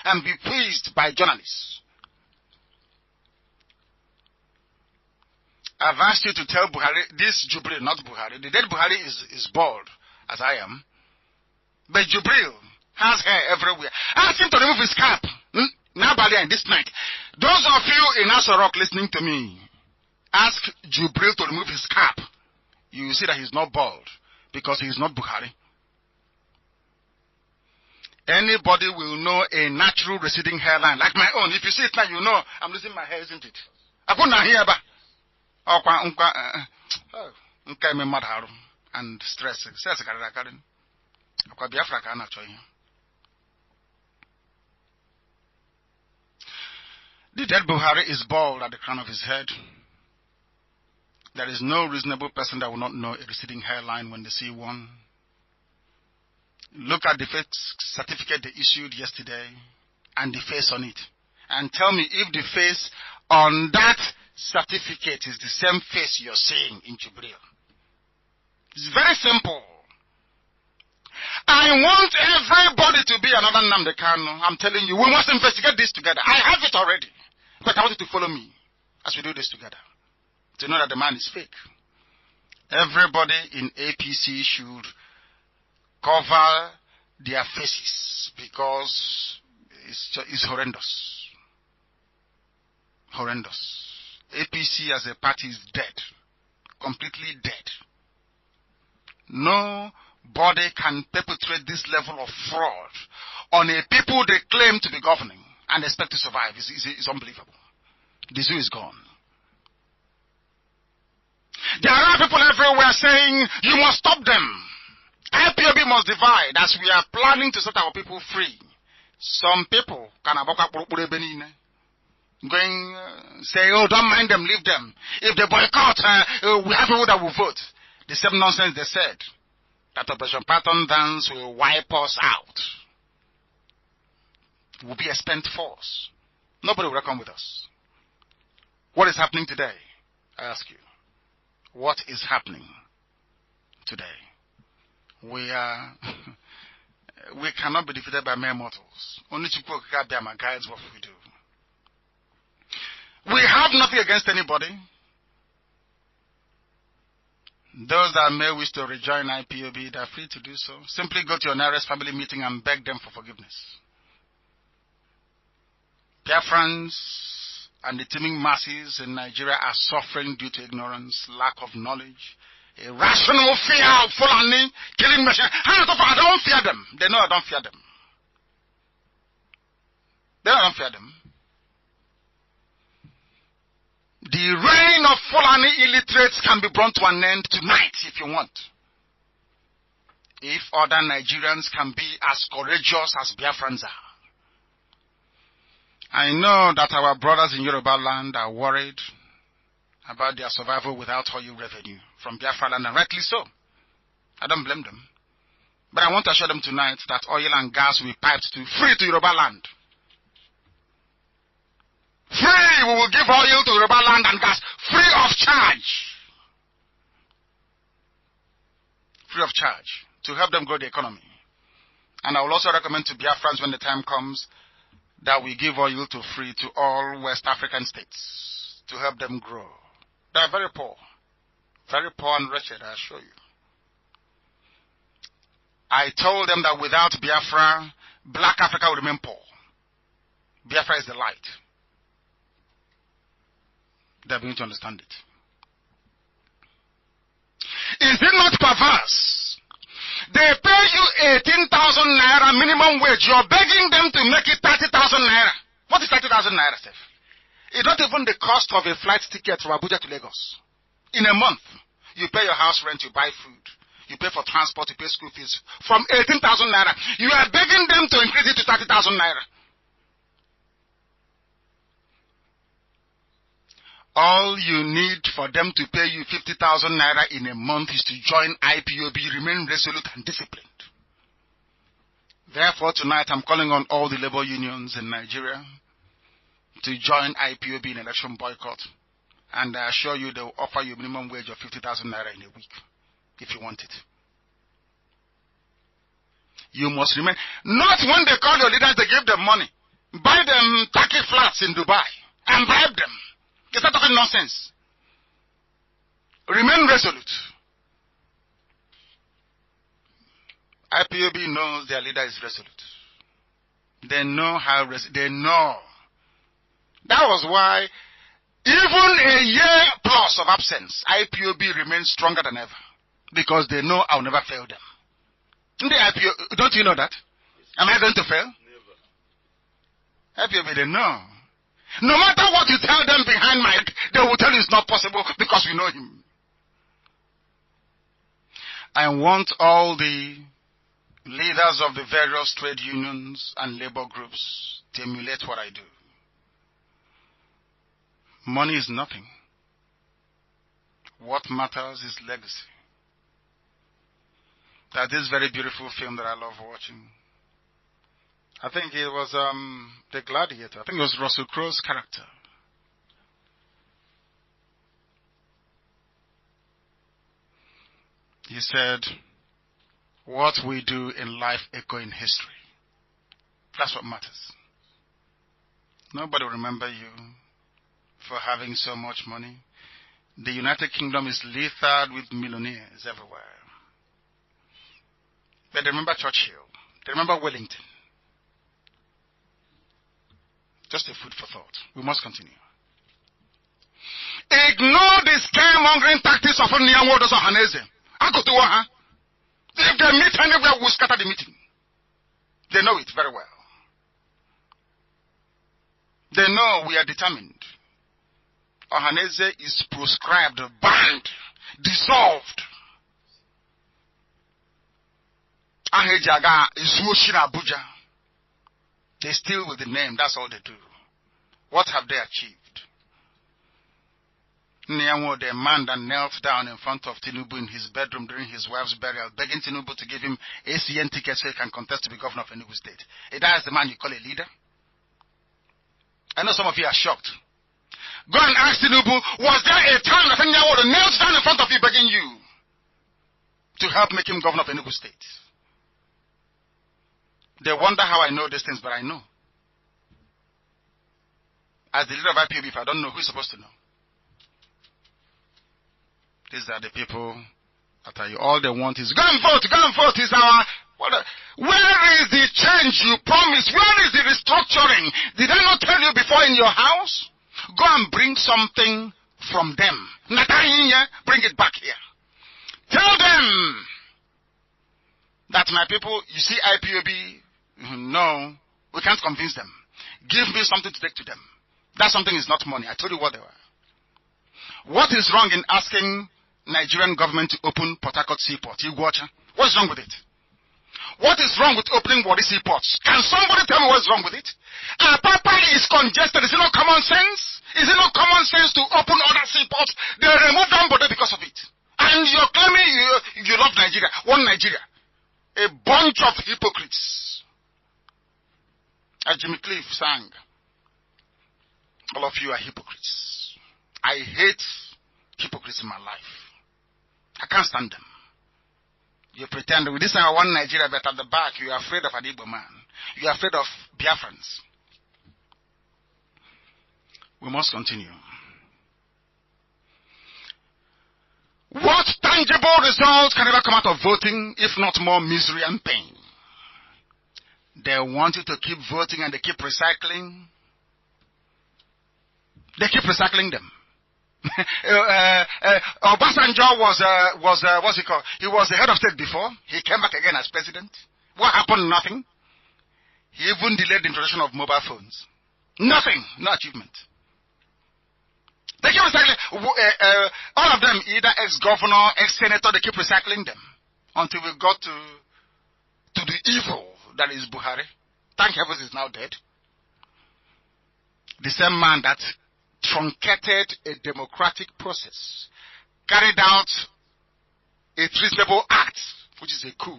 B: and be praised by journalists? I've asked you to tell Buhari, this Jubril, not Buhari, the dead Buhari is bald, as I am, but Jubril has hair everywhere. Ask him to remove his cap. Now, this night. Those of you in Aso Rock listening to me, ask Jubril to remove his cap. You will see that he's not bald, because he is not Buhari. Anybody will know a natural receding hairline, like my own. If you see it now, you know I'm losing my hair, isn't it? I put my hair back. And stress. Biafra can actually. The dead Buhari is bald at the crown of his head. There is no reasonable person that will not know a receding hairline when they see one. Look at the face certificate they issued yesterday and the face on it. And tell me if the face on that certificate is the same face you're seeing in Jubril. It's very simple. I want everybody to be another Nnamdi Kanu. I'm telling you, we must investigate this together. I have it already. But I want you to follow me as we do this together, to know that the man is fake. Everybody in APC should cover their faces, because it's horrendous. Horrendous. APC as a party is dead. Completely dead. Nobody can perpetrate this level of fraud on a people they claim to be governing and expect to survive. It's unbelievable. The zoo is gone. There are people everywhere saying, you must stop them. IPOB must divide as we are planning to set our people free. Some people can going say, oh, don't mind them, leave them. If they boycott, we have people that will vote. The same nonsense they said, that Operation Pattern Dance will wipe us out. It will be a spent force. Nobody will reckon with us. What is happening today? I ask you. What is happening today? We cannot be defeated by mere mortals. Only Chukwu Okike guides what we do. We have nothing against anybody. Those that may wish to rejoin IPOB, they are free to do so. Simply go to your nearest family meeting and beg them for forgiveness. Biafrans and the teeming masses in Nigeria are suffering due to ignorance, lack of knowledge, irrational fear of Fulani, killing machine. I don't fear them. They know I don't fear them. They know I don't fear them. The reign of Fulani illiterates can be brought to an end tonight if you want. If other Nigerians can be as courageous as Biafrans are. I know that our brothers in Yoruba land are worried about their survival without oil revenue from Biafra land, and rightly so. I don't blame them. But I want to assure them tonight that oil and gas will be piped free to Yoruba land. Free! We will give oil to Yoruba land and gas free of charge. Free of charge to help them grow the economy. And I will also recommend to Biafrans when the time comes that we give oil to free to all West African states to help them grow. They are very poor and wretched, I assure you. I told them that without Biafra, Black Africa will remain poor. Biafra is the light. They're beginning to understand it. Is it not perverse? They pay you 18,000 naira minimum wage. You're begging them to make it 30,000 naira. What is 30,000 naira, Steph? It's not even the cost of a flight ticket from Abuja to Lagos. In a month, you pay your house rent, you buy food, you pay for transport, you pay school fees. From 18,000 naira, you are begging them to increase it to 30,000 naira. All you need for them to pay you 50,000 naira in a month is to join IPOB, remain resolute and disciplined. Therefore, tonight I'm calling on all the labor unions in Nigeria to join IPOB in election boycott. And I assure you they will offer you a minimum wage of 50,000 naira in a week, if you want it. You must remain. Not when they call your leaders, they give them money. Buy them tacky flats in Dubai and bribe them. Is that talking nonsense? Remain resolute. IPOB knows their leader is resolute. They know how they know. That was why, even a year plus of absence, IPOB remains stronger than ever. Because they know I'll never fail them. Don't you know that? Am I going to fail? Never. IPOB, they know. No matter what you tell them behind mic, they will tell you it's not possible because we know him. I want all the leaders of the various trade unions and labor groups to emulate what I do. Money is nothing. What matters is legacy. That this very beautiful film that I love watching, I think it was The Gladiator. I think it was Russell Crowe's character. He said, what we do in life echo in history. That's what matters. Nobody will remember you for having so much money. The United Kingdom is littered with millionaires everywhere. But they remember Churchill. They remember Wellington. Just a food for thought. We must continue. Ignore the scaremongering tactics of Nyawodos or Haneze. If they meet anywhere, we'll scatter the meeting. They know it very well. They know we are determined. Ohaneze is proscribed, banned. dissolved. Ahejaga is Abuja. They steal with the name, that's all they do. What have they achieved? Nyanwo, the man that knelt down in front of Tinubu in his bedroom during his wife's burial, begging Tinubu to give him ACN tickets so he can contest to be governor of Enugu State. That is the man you call a leader? I know some of you are shocked. Go and ask Tinubu, was there a time that Nyanwo knelt down in front of you begging you to help make him governor of Enugu State? They wonder how I know these things, but I know. As the leader of IPOB, if I don't know, who is supposed to know? These are the people that all they want is, go and vote, is where is the change you promised? Where is the restructuring? Did I not tell you before in your house? Go and bring something from them. Bring it back here. Tell them that my people, you see IPOB, no, we can't convince them. Give me something to take to them. That something is not money. I told you what they were. What is wrong in asking Nigerian government to open Port Harcourt Seaport? What's wrong with it? What is wrong with opening Warri Seaports? Can somebody tell me what's wrong with it? Papa is congested. Is it not common sense? Is it not common sense to open other seaports? They remove them because of it. And you're claiming you love Nigeria. One Nigeria. A bunch of hypocrites. As Jimmy Cliff sang, all of you are hypocrites. I hate hypocrites in my life. I can't stand them. You pretend with this one Nigeria, but at the back you are afraid of an Igbo man. You are afraid of Biafrans. We must continue. What tangible results can ever come out of voting if not more misery and pain? They want you to keep voting and they keep recycling. They keep recycling them. Obasanjo was what's he called? He was the head of state before. He came back again as president. What happened? Nothing. He even delayed the introduction of mobile phones. Nothing. No achievement. They keep recycling. All of them, either ex-governor, ex-senator, they keep recycling them until we got to the evil that is Buhari. Thank heavens he's now dead. The same man that truncated a democratic process, carried out a treasonable act, which is a coup,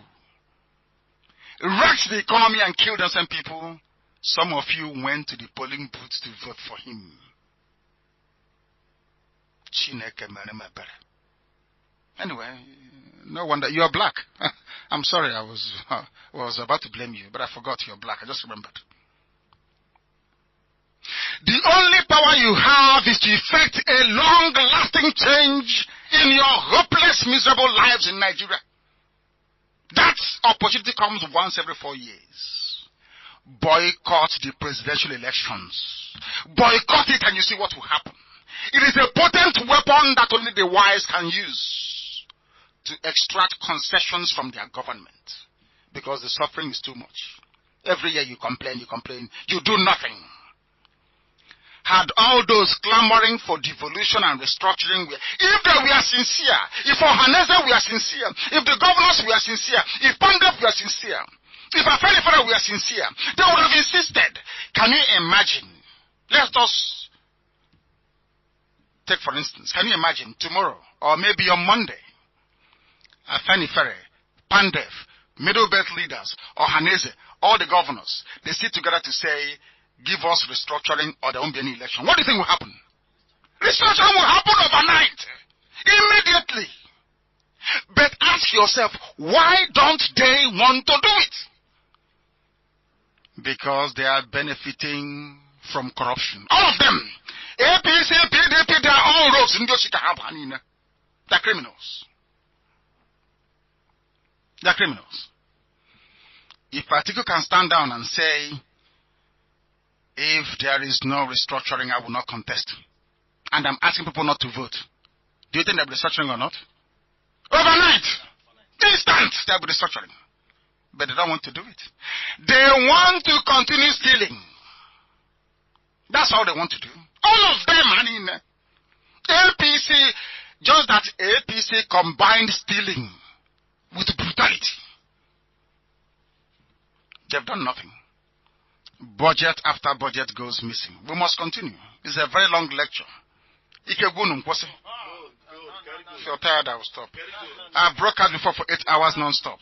B: wrecked the economy and killed innocent people. Some of you went to the polling booth to vote for him. Anyway, no wonder you are black. I'm sorry, I was about to blame you, but I forgot you're black. I just remembered. The only power you have is to effect a long-lasting change in your hopeless, miserable lives in Nigeria. That opportunity comes once every 4 years. Boycott the presidential elections. Boycott it and you see what will happen. It is a potent weapon that only the wise can use to extract concessions from their government. Because the suffering is too much. Every year you complain, you do nothing. Had all those clamoring for devolution and restructuring, if they were sincere, if Ohaneze were sincere, if the governors were sincere, if Pandef were sincere, if Afenifere were sincere, they would have insisted. Can you imagine? Let us take for instance, can you imagine tomorrow, or maybe on Monday, Afenifere, Pandef, Middle Belt leaders, Ohaneze, all the governors, they sit together to say, give us restructuring or there won't be any election. What do you think will happen? Restructuring will happen overnight. Immediately. But ask yourself, why don't they want to do it? Because they are benefiting from corruption. All of them. APC, PDP, they are all rogues. They're criminals. They're criminals. If Atiku can stand down and say, if there is no restructuring, I will not contest. And I'm asking people not to vote. Do you think they'll be restructuring or not? Overnight! Instant! They'll be restructuring. But they don't want to do it. They want to continue stealing. That's all they want to do. All of them, APC, Just that APC combined stealing with brutality. They've done nothing. Budget after budget goes missing. We must continue. It's a very long lecture. If you're tired, I will stop. I broadcast before for 8 hours non-stop.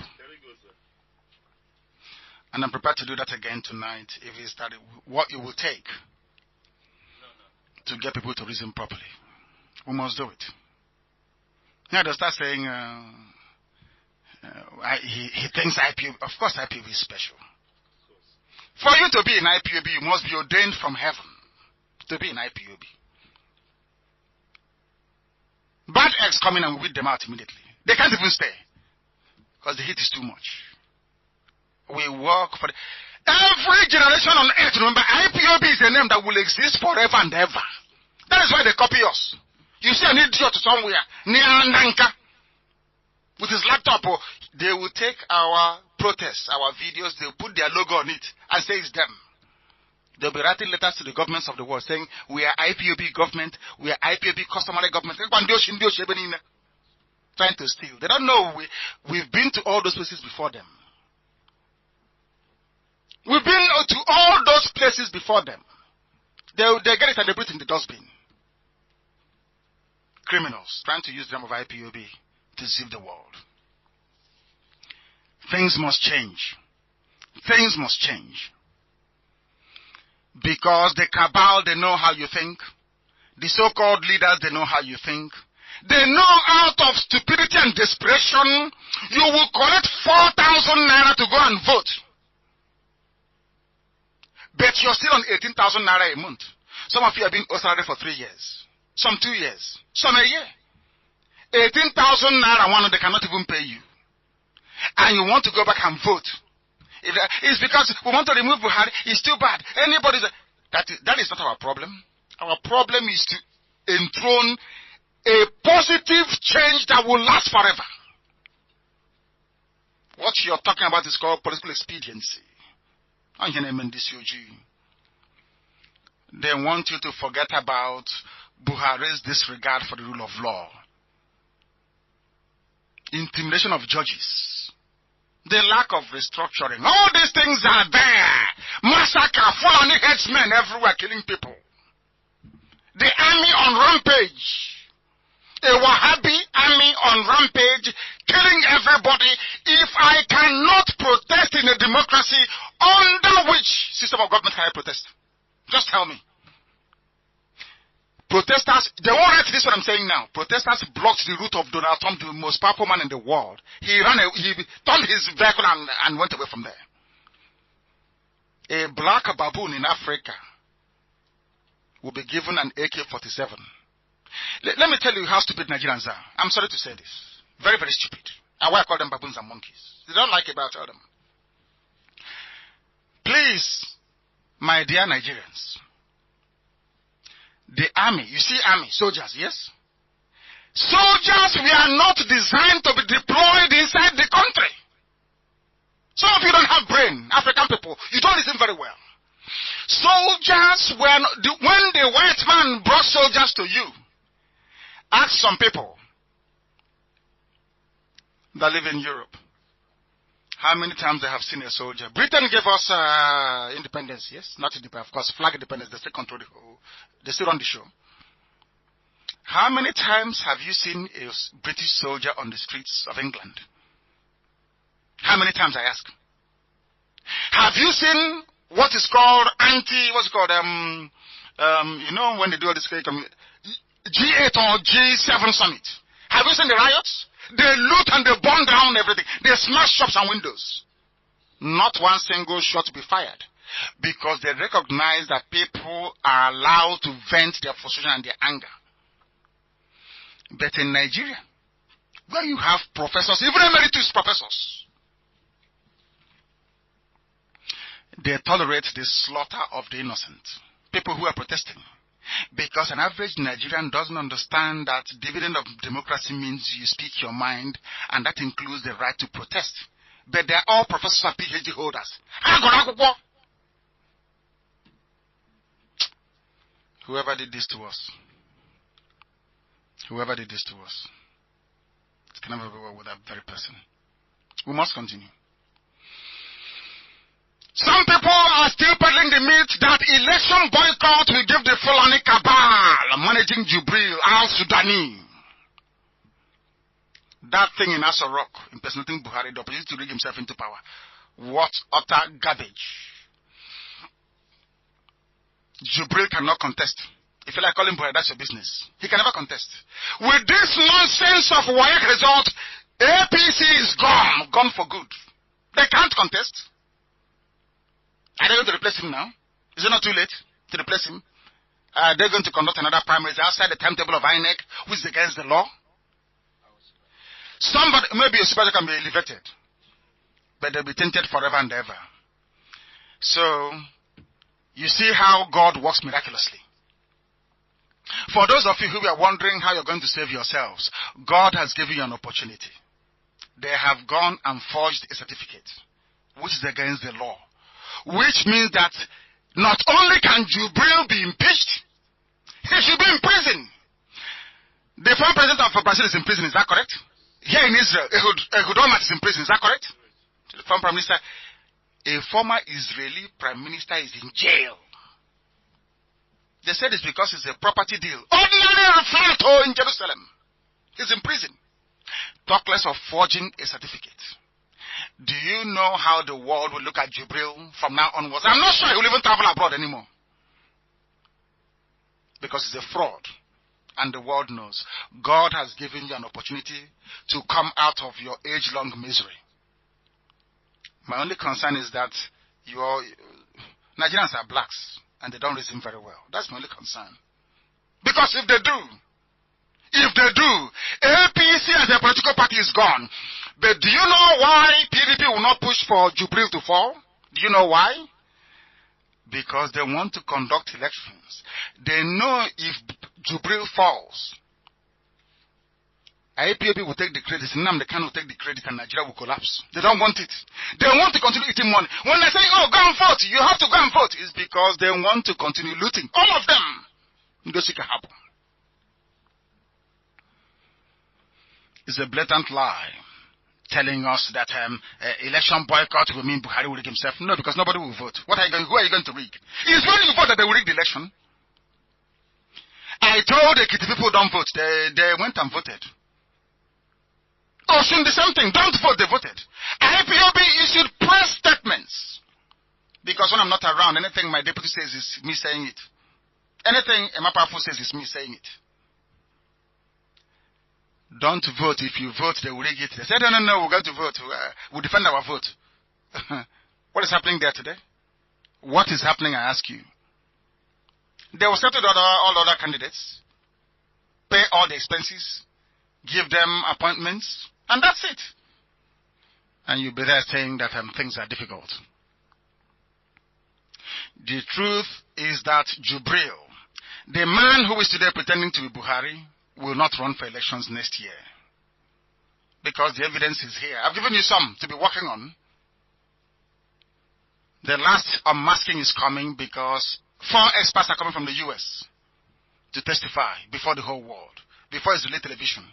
B: And I'm prepared to do that again tonight if it started. What it will take to get people to reason properly. We must do it. Now they'll start saying he thinks IPOB. Of course IPOB is special. For you to be in IPOB, you must be ordained from heaven to be in IPOB. Bad eggs come in and we weed them out immediately. They can't even stay because the heat is too much. We work for every generation on earth. Remember, IPOB is a name that will exist forever and ever. That is why they copy us. You see an idiot somewhere near Nanka with his laptop, they will take our protests, our videos, they'll put their logo on it and say it's them. They'll be writing letters to the governments of the world saying, we are IPOB government, we are IPOB customary government. Trying to steal. They don't know we've been to all those places before them. We've been to all those places before them. They get it and they put it in the dustbin. Criminals trying to use them of IPOB to deceive the world. Things must change. Things must change. Because the cabal, they know how you think. The so-called leaders, they know how you think. They know out of stupidity and desperation, you will collect 4,000 naira to go and vote. But you're still on 18,000 naira a month. Some of you have been salary for 3 years. Some 2 years. Some a year. 18,000 naira one, they cannot even pay you. And you want to go back and vote. It's because we want to remove Buhari. It's too bad. That is not our problem. Our problem is to enthrone a positive change that will last forever. What you're talking about is called political expediency. They want you to forget about Buhari's disregard for the rule of law. Intimidation of judges. The lack of restructuring. All these things are there. Massacre, Fulani headsmen everywhere killing people. The army on rampage. A Wahhabi army on rampage, killing everybody. If I cannot protest in a democracy, under which system of government can I protest? Just tell me. Protesters, they won't write this what I'm saying now. Protesters blocked the route of Donald Trump, the most powerful man in the world. He turned his vehicle and went away from there. A black baboon in Africa will be given an AK-47. Let me tell you how stupid Nigerians are. I'm sorry to say this. Very, very stupid. And why I call them baboons and monkeys. They don't like it, but I tell them. Please, my dear Nigerians, the army, you see army, soldiers, yes? Soldiers, we are not designed to be deployed inside the country. Some of you don't have brain, African people. You don't listen very well. Soldiers, when the white man brought soldiers to you, ask some people that live in Europe how many times they have seen a soldier. Britain gave us independence, yes? Not independence, of course, flag independence. They still control they still run the show. How many times have you seen a British soldier on the streets of England? How many times, I ask? Have you seen what is called when they do all this G8 or G7 summit? Have you seen the riots? They loot and they burn down everything. They smash shops and windows. Not one single shot to be fired. Because they recognize that people are allowed to vent their frustration and their anger. But in Nigeria, where you have professors, even emeritus professors, they tolerate the slaughter of the innocent. People who are protesting. Because an average Nigerian doesn't understand that dividend of democracy means you speak your mind, and that includes the right to protest. But they're all professors and PhD holders. Whoever did this to us, Whoever did this to us, it can never be well with that very person. We must continue. Some people are still peddling the myth that election boycott will give the Fulani cabal managing Jubril al-Sudani that thing in Asa Rock, impersonating Buhari, the opportunity to rig himself into power. What utter garbage. Jubril cannot contest. If you like calling Buhari, that's your business. He can never contest. With this nonsense of WAEC result, APC is gone for good. They can't contest. Are they going to replace him now? Is it not too late to replace him? Are they going to conduct another primary outside the timetable of INEC, which is against the law? Somebody, maybe a supervisor can be elevated, but they'll be tainted forever and ever. So, you see how God works miraculously. For those of you who are wondering how you're going to save yourselves, God has given you an opportunity. They have gone and forged a certificate, which is against the law. Which means that not only can Jubril be impeached, he should be in prison. The former president of Brazil is in prison, is that correct? Here in Israel, Ehud Olmert is in prison, is that correct? The former prime minister, a former Israeli prime minister is in jail. They said it's because it's a property deal. Ordinary flat in Jerusalem. He's in prison. Talk less of forging a certificate. Do you know how the world will look at Jubril from now onwards? I'm not sure he will even travel abroad anymore. Because he's a fraud. And the world knows. God has given you an opportunity to come out of your age-long misery. My only concern is that Nigerians are blacks and they don't reason very well. That's my only concern. Because if they do, APC as a political party is gone. But do you know why PDP will not push for Jubril to fall? Do you know why? Because they want to conduct elections. They know if Jubril falls, IPOB will take the credit, Nnamdi Kanu will take the credit, and Nigeria will collapse. They don't want it. They want to continue eating money. When they say, oh, go and vote, you have to go and vote, it's because they want to continue looting. All of them. It's a blatant lie telling us that election boycott will mean Buhari will rig himself. No, because nobody will vote. Who are you going to rig? It's when you vote that they will rig the election. I told the Kitty people don't vote. They went and voted. Soon the same thing. Don't vote, they voted. IPOB issued press statements. Because when I'm not around, anything my deputy says is me saying it. Anything Emma Powerful says is me saying it. Don't vote. If you vote, they will rig it. They said, no, we're going to vote. We'll defend our vote. What is happening there today? What is happening, I ask you? They will settle all other candidates, pay all the expenses, give them appointments, and that's it. And you'll be there saying that things are difficult. The truth is that Jubril, the man who is today pretending to be Buhari, will not run for elections next year. Because the evidence is here. I've given you some to be working on. The last unmasking is coming because 4 experts are coming from the US to testify before the whole world, before Israeli television.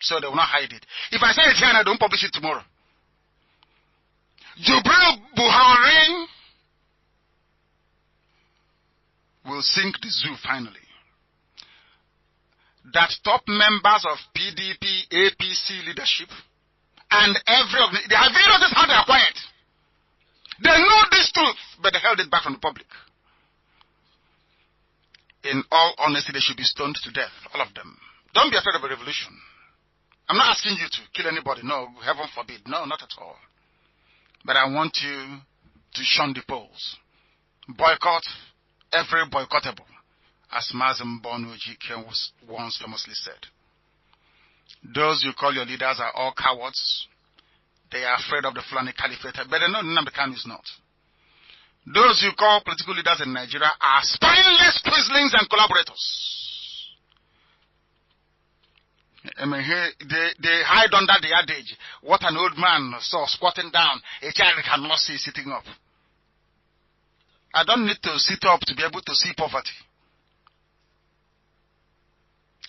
B: So they will not hide it. If I say it here and I don't publish it tomorrow, Jubril Buhari will sink the zoo finally. That top members of PDP, APC leadership, and they have noticed how they are quiet. They know this truth, but they held it back from the public. In all honesty, they should be stoned to death, all of them. Don't be afraid of a revolution. I'm not asking you to kill anybody, no, heaven forbid, no, not at all. But I want you to shun the polls. Boycott every boycottable. As Mazi Nnamdi Kanu once famously said. Those you call your leaders are all cowards. They are afraid of the Fulani Caliphate, but they know Nnamdi Kanu is not. Those you call political leaders in Nigeria are spineless quislings and collaborators. They hide under the adage, what an old man saw squatting down, a child cannot see sitting up. I don't need to sit up to be able to see poverty.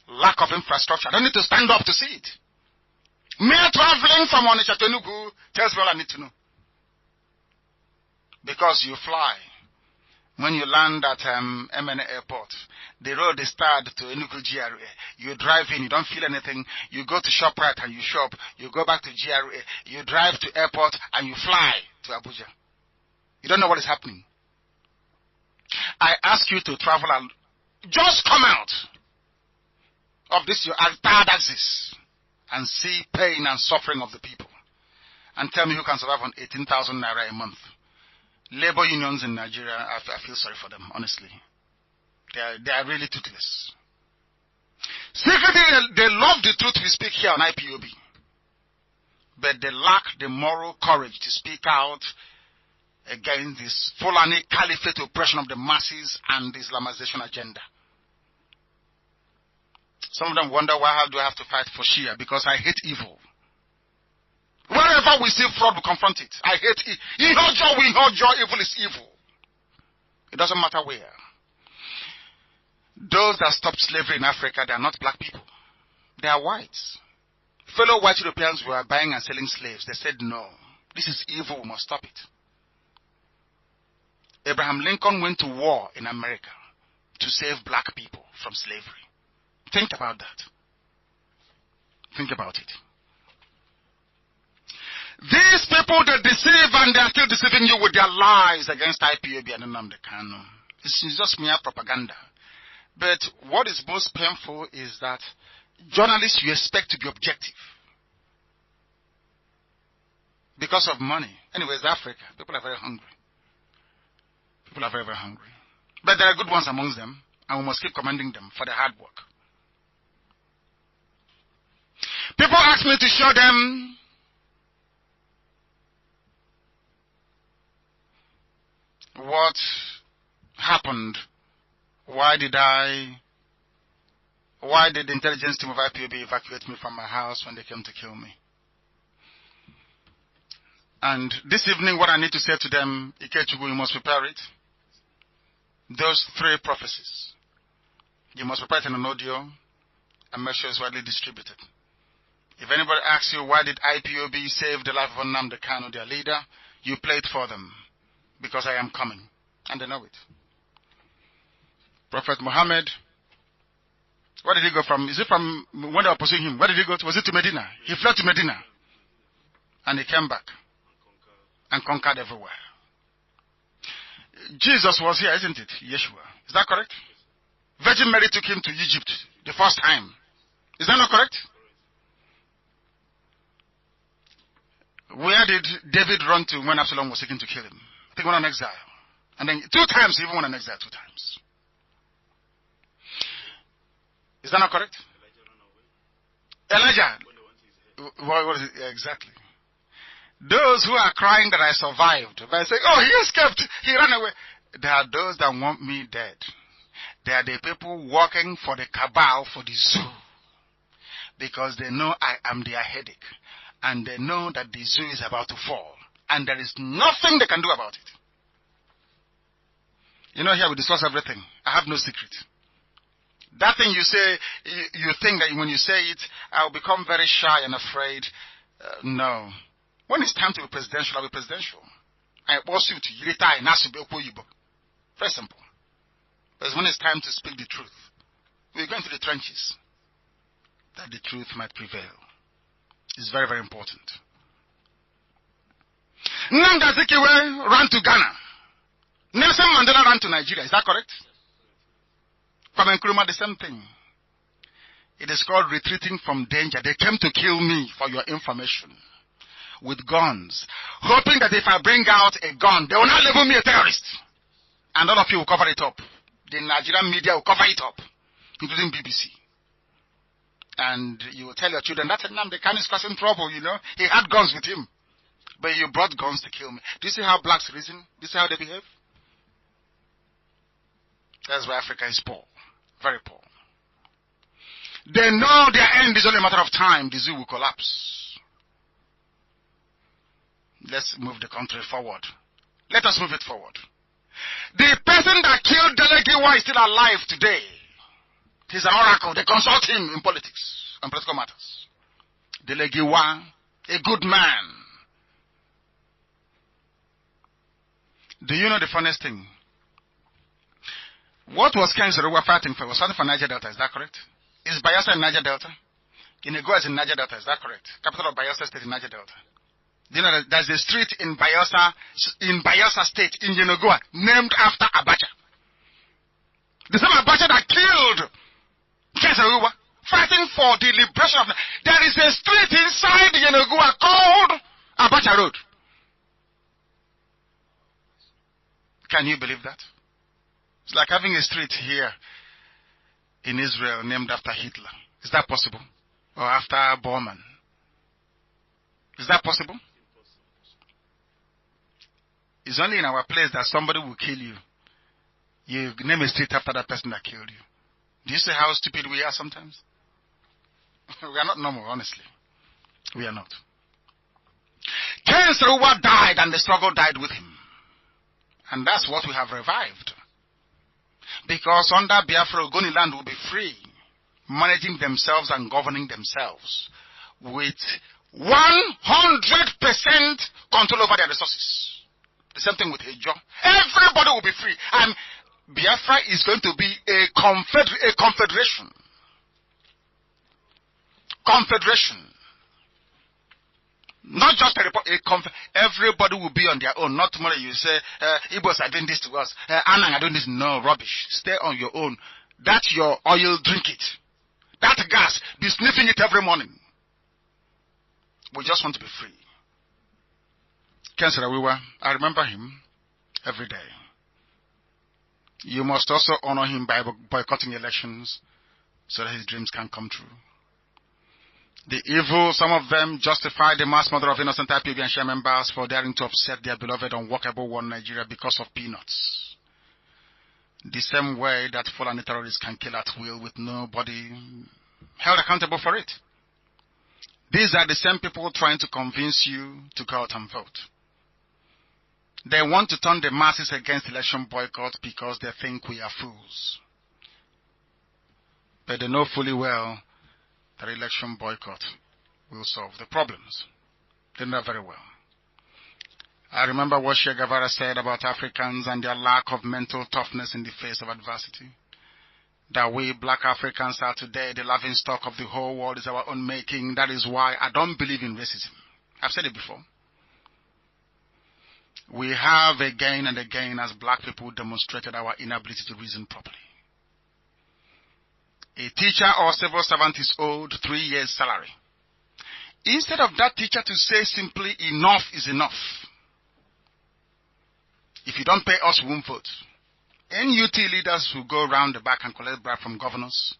B: lack of infrastructure. I don't need to stand up to see it. Mere traveling from Onitsha to Enugu tells me all I need to know. Because you fly. When you land at MN Airport, the road is started to Enugu GRA. You drive in, you don't feel anything. You go to ShopRite and you shop. You go back to GRA. You drive to airport and you fly to Abuja. You don't know what is happening. I ask you to travel and just come out of this your third axis and see pain and suffering of the people. And tell me who can survive on 18,000 naira a month. Labor unions in Nigeria, I feel sorry for them, honestly. They are really toothless. Secretly, they love the truth we speak here on IPOB. But they lack the moral courage to speak out against this Fulani caliphate oppression of the masses and the Islamization agenda. Some of them wonder why do I have to fight for Shia? Because I hate evil. Wherever we see fraud, we confront it. I hate it. Evil is evil. It doesn't matter where. Those that stopped slavery in Africa, they are not black people. They are whites. Fellow white Europeans were buying and selling slaves. They said, no, this is evil, we must stop it. Abraham Lincoln went to war in America to save black people from slavery. Think about that. Think about it. These people, they deceive and they are still deceiving you with their lies against IPOB and Nnamdi Kanu. It's just mere propaganda. But what is most painful is that journalists you expect to be objective. Because of money. Anyways, Africa, people are very hungry. People are very, very hungry. But there are good ones amongst them, and we must keep commending them for their hard work. People ask me to show them what happened. Why did the intelligence team of IPOB evacuate me from my house when they came to kill me? And this evening, what I need to say to them, Ikechukwu, you must prepare it. Those 3 prophecies. You must prepare it in an audio and make sure it's widely distributed. If anybody asks you why did IPOB save the life of Nnamdi Kanu, their leader, you play it for them. Because I am coming. And they know it. Prophet Muhammad, where did he go from? Is it from when they were pursuing him? Where did he go to? Was it to Medina? He fled to Medina. And he came back. And conquered everywhere. Jesus was here, isn't it? Yeshua. Is that correct? Virgin Mary took him to Egypt the first time. Is that not correct? Where did David run to when Absalom was seeking to kill him? I think he went on exile. And then 2 times, he even went on exile 2 times. Is that not correct? Elijah. What is it? Yeah, exactly. Those who are crying that I survived, by saying, oh, he escaped, he ran away. There are those that want me dead. They are the people working for the cabal for the zoo. Because they know I am their headache. And they know that the zoo is about to fall. And there is nothing they can do about it. You know, here we discuss everything. I have no secret. That thing you say, you think that when you say it, I'll become very shy and afraid. No. When it's time to be presidential, I'll be presidential. I force you to retire and ask you to be very simple. But when it's time to speak the truth, we're going to the trenches. That the truth might prevail. It's very, very important. Nnamdi Azikiwe ran to Ghana. Nelson Mandela ran to Nigeria. Is that correct? From Nkrumah, the same thing. It is called retreating from danger. They came to kill me, for your information, with guns, hoping that if I bring out a gun, they will not label me a terrorist. And all of you will cover it up. The Nigerian media will cover it up, including BBC. And you will tell your children, that's Nnamdi Kanu is causing trouble, you know. He had guns with him. But you brought guns to kill me. Do you see how blacks reason? Do you see how they behave? That's why Africa is poor. Very poor. They know their end is only a matter of time. The zoo will collapse. Let's move the country forward. Let us move it forward. The person that killed Delegiwa is still alive today. He's an oracle. They consult him in politics and political matters. Delegiwa, a good man. Do you know the funniest thing? What was Ken Zeruwa fighting for? Was fighting for Niger Delta, is that correct? Is Bayelsa in Niger Delta? Inegoa is in Niger Delta, is that correct? Capital of Bayelsa State in Niger Delta. Do you know that there's a street in Bayelsa State, in Yenagoa, named after Abacha? The same Abacha that killed Ken Zeruwa, fighting for the liberation of... There is a street inside Yenagoa called Abacha Road. Can you believe that? It's like having a street here in Israel named after Hitler. Is that possible? Or after Bormann? Is that possible? It's only in our place that somebody will kill you. You name a street after that person that killed you. Do you see how stupid we are sometimes? We are not normal, honestly. We are not. Ken Zeruwa died and the struggle died with him. And that's what we have revived. Because under Biafra, Ogoniland will be free, managing themselves and governing themselves with 100% control over their resources. The same thing with Ejo. Everybody will be free. And Biafra is going to be a confederation. Confederation. Not just everybody will be on their own. Not tomorrow you say, Igbos are doing this to us. Anang are doing this. No, rubbish. Stay on your own. That's your oil, drink it. That gas, be sniffing it every morning. We just want to be free. Ken Zeruwa, I remember him every day. You must also honor him by boycotting elections so that his dreams can come true. The evil, some of them justify the mass murder of innocent IPOB and share members for daring to upset their beloved unworkable one Nigeria because of peanuts. The same way that Fulani terrorists can kill at will with nobody held accountable for it. These are the same people trying to convince you to go out and vote. They want to turn the masses against election boycott because they think we are fools. But they know fully well that election boycott will solve the problems. They know very well. I remember what Che Guevara said about Africans and their lack of mental toughness in the face of adversity. That we black Africans are today the laughingstock of the whole world is our own making. That is why I don't believe in racism. I've said it before. We have again and again as black people demonstrated our inability to reason properly. A teacher or civil servant is owed 3 years' salary. Instead of that teacher to say simply, enough is enough. If you don't pay us, we won't vote. NUT leaders will go around the back and collect bribe from governors,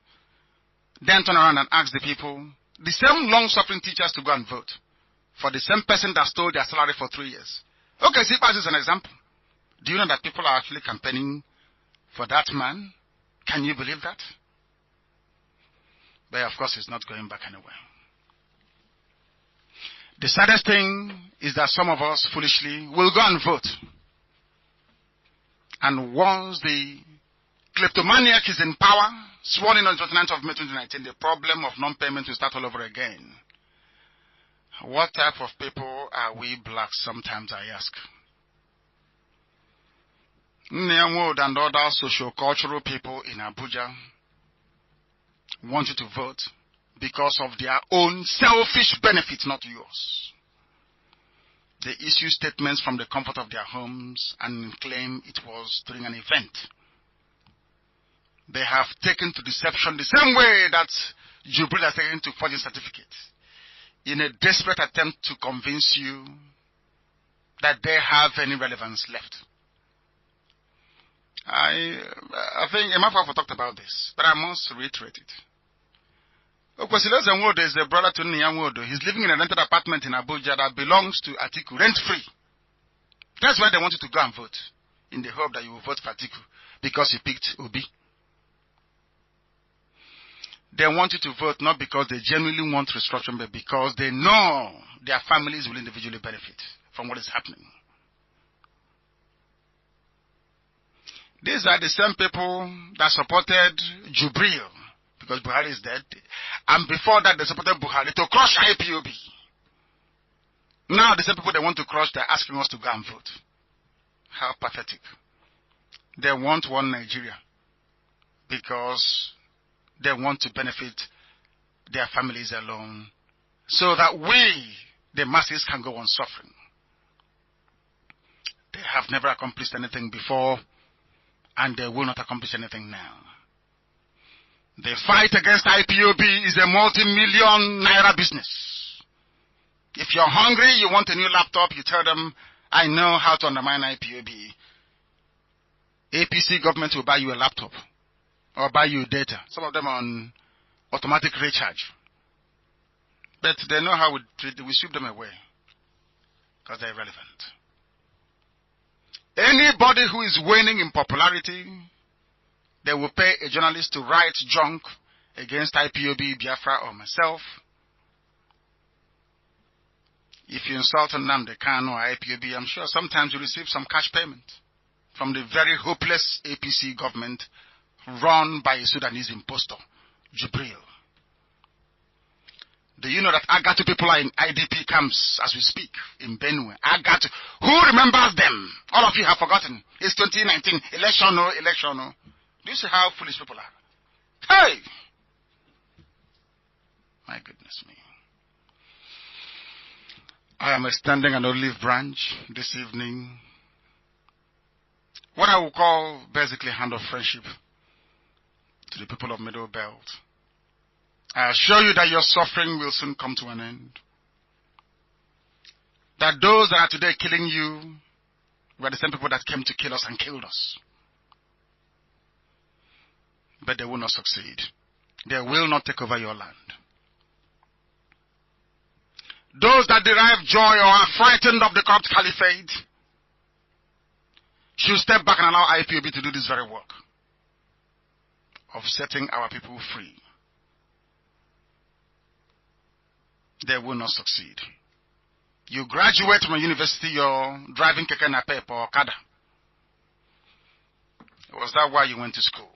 B: then turn around and ask the people, the same long-suffering teachers, to go and vote for the same person that stole their salary for 3 years. Okay, see, as an example. Do you know that people are actually campaigning for that man? Can you believe that? But of course, it's not going back anywhere. The saddest thing is that some of us foolishly will go and vote. And once the kleptomaniac is in power, sworn in on the 29th of May 2019, the problem of non-payment will start all over again. What type of people are we blacks, sometimes I ask? Nneamwood and other socio-cultural people in Abuja want you to vote because of their own selfish benefit, not yours. They issue statements from the comfort of their homes and claim it was during an event. They have taken to deception the same way that Jubril has taken to forging certificates in a desperate attempt to convince you that they have any relevance left. I think Emafo talked about this, but I must reiterate it. Okwesiloze Nwodo is a brother to Nnia Nwodo. He's living in a rented apartment in Abuja that belongs to Atiku, rent-free. That's why they want you to go and vote, in the hope that you will vote for Atiku, because you picked Obi. They want you to vote not because they genuinely want restructuring, but because they know their families will individually benefit from what is happening. These are the same people that supported Jubril because Buhari is dead. And before that, they supported Buhari to crush IPOB. Now, the same people they want to crush, they're asking us to go and vote. How pathetic. They want one Nigeria because they want to benefit their families alone so that we, the masses, can go on suffering. They have never accomplished anything before, and they will not accomplish anything now. The fight against IPOB is a multi-million naira business. If you're hungry, you want a new laptop, you tell them, I know how to undermine IPOB. APC government will buy you a laptop or buy you data. Some of them on automatic recharge. But they know how we sweep them away because they're irrelevant. Anybody who is waning in popularity, they will pay a journalist to write junk against IPOB, Biafra, or myself. If you insult Nnamdi Kanu or IPOB, I'm sure sometimes you receive some cash payment from the very hopeless APC government run by a Sudanese impostor, Jibril. Do you know that Agatu people are in IDP camps as we speak in Benue? Agatu. Who remembers them? All of you have forgotten. It's 2019. Election, no, election, no. Do you see how foolish people are? Hey! My goodness me. I am extending an olive branch this evening. What I will call basically a hand of friendship to the people of Middle Belt. I assure you that your suffering will soon come to an end. That those that are today killing you were the same people that came to kill us and killed us. But they will not succeed. They will not take over your land. Those that derive joy or are frightened of the corrupt caliphate should step back and allow IPOB to do this very work of setting our people free. They will not succeed. You graduate from a university, you're driving keke napep or okada. Was that why you went to school?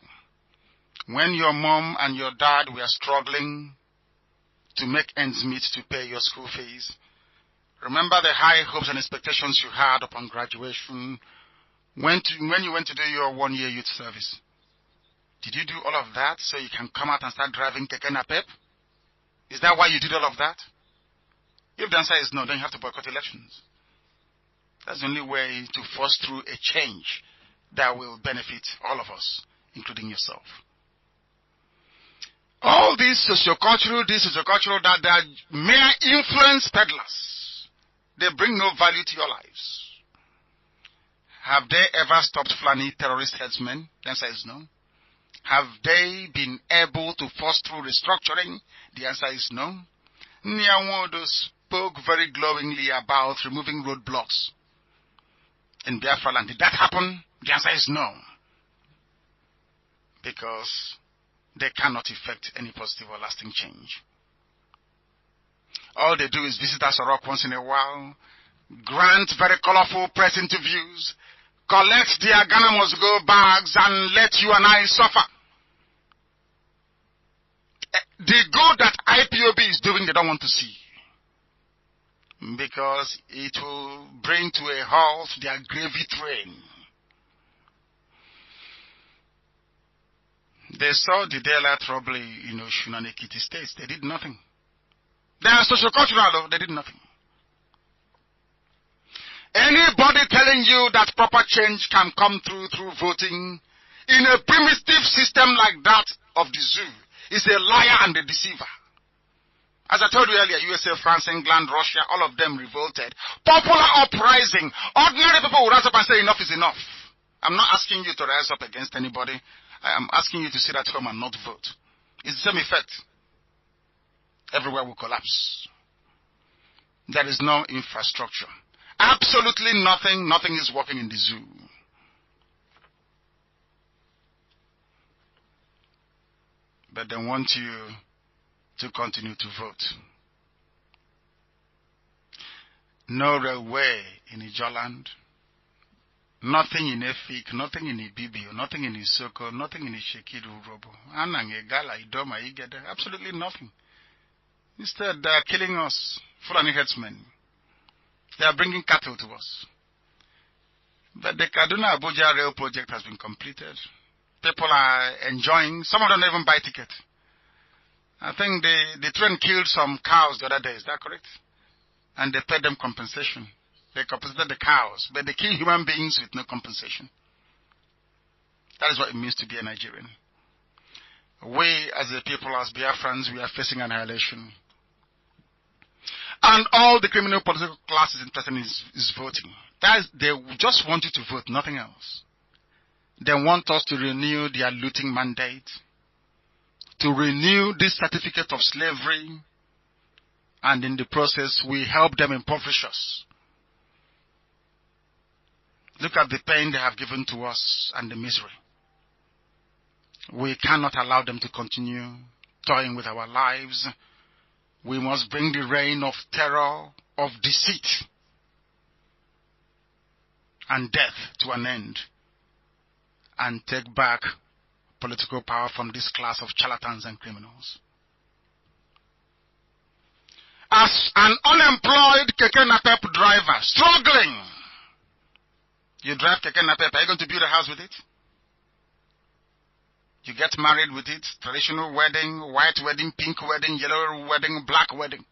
B: When your mom and your dad were struggling to make ends meet to pay your school fees, remember the high hopes and expectations you had upon graduation when you went to do your 1-year youth service. Did you do all of that so you can come out and start driving keke napep? Is that why you did all of that? If the answer is no, then you have to boycott elections. That's the only way to force through a change that will benefit all of us, including yourself. All these sociocultural, that they are mere influence peddlers. They bring no value to your lives. Have they ever stopped Fulani terrorist headsmen? The answer is no. Have they been able to force through restructuring? The answer is no. Nyawodo spoke very glowingly about removing roadblocks in Biafra land. Did that happen? The answer is no. Because they cannot effect any positive or lasting change. All they do is visit us Rock once in a while, grant very colorful press interviews, collect their Ghana must go bags, and let you and I suffer. The good that IPOB is doing, they don't want to see. Because it will bring to a halt their gravy train. They saw the daylight robbery in Osun and Ekiti states. They did nothing. They are sociocultural, they did nothing. Anybody telling you that proper change can come through voting in a primitive system like that of the zoo is a liar and a deceiver. As I told you earlier, USA, France, England, Russia, all of them revolted. Popular uprising. Ordinary people will rise up and say enough is enough. I'm not asking you to rise up against anybody. I am asking you to sit at home and not vote. It's the same effect. Everywhere will collapse. There is no infrastructure. Absolutely nothing. Nothing is working in the zoo. But they want you to continue to vote. No railway in Ijoland. Nothing in Efik, nothing in Ibibio, nothing in Isoko, nothing in Ishekiru Robo. Anangegala, Idoma, Igede, absolutely nothing. Instead, they are killing us, Fulani headsmen. They are bringing cattle to us. But the Kaduna Abuja rail project has been completed. People are enjoying. Some of them don't even buy ticket. I think the train killed some cows the other day. Is that correct? And they paid them compensation. They compensated the cows, but they kill human beings with no compensation. That is what it means to be a Nigerian. We, as a people, as Biafrans, we are facing annihilation. And all the criminal political classes interested in is voting. They just want you to vote, nothing else. They want us to renew their looting mandate, to renew this certificate of slavery, and in the process, we help them impoverish us. Look at the pain they have given to us and the misery. We cannot allow them to continue toying with our lives. We must bring the reign of terror, of deceit, and death to an end, and take back political power from this class of charlatans and criminals. As an unemployed Keke Napep driver, struggling, you drive Keke Napep, are you going to build a house with it? You get married with it, traditional wedding, white wedding, pink wedding, yellow wedding, black wedding.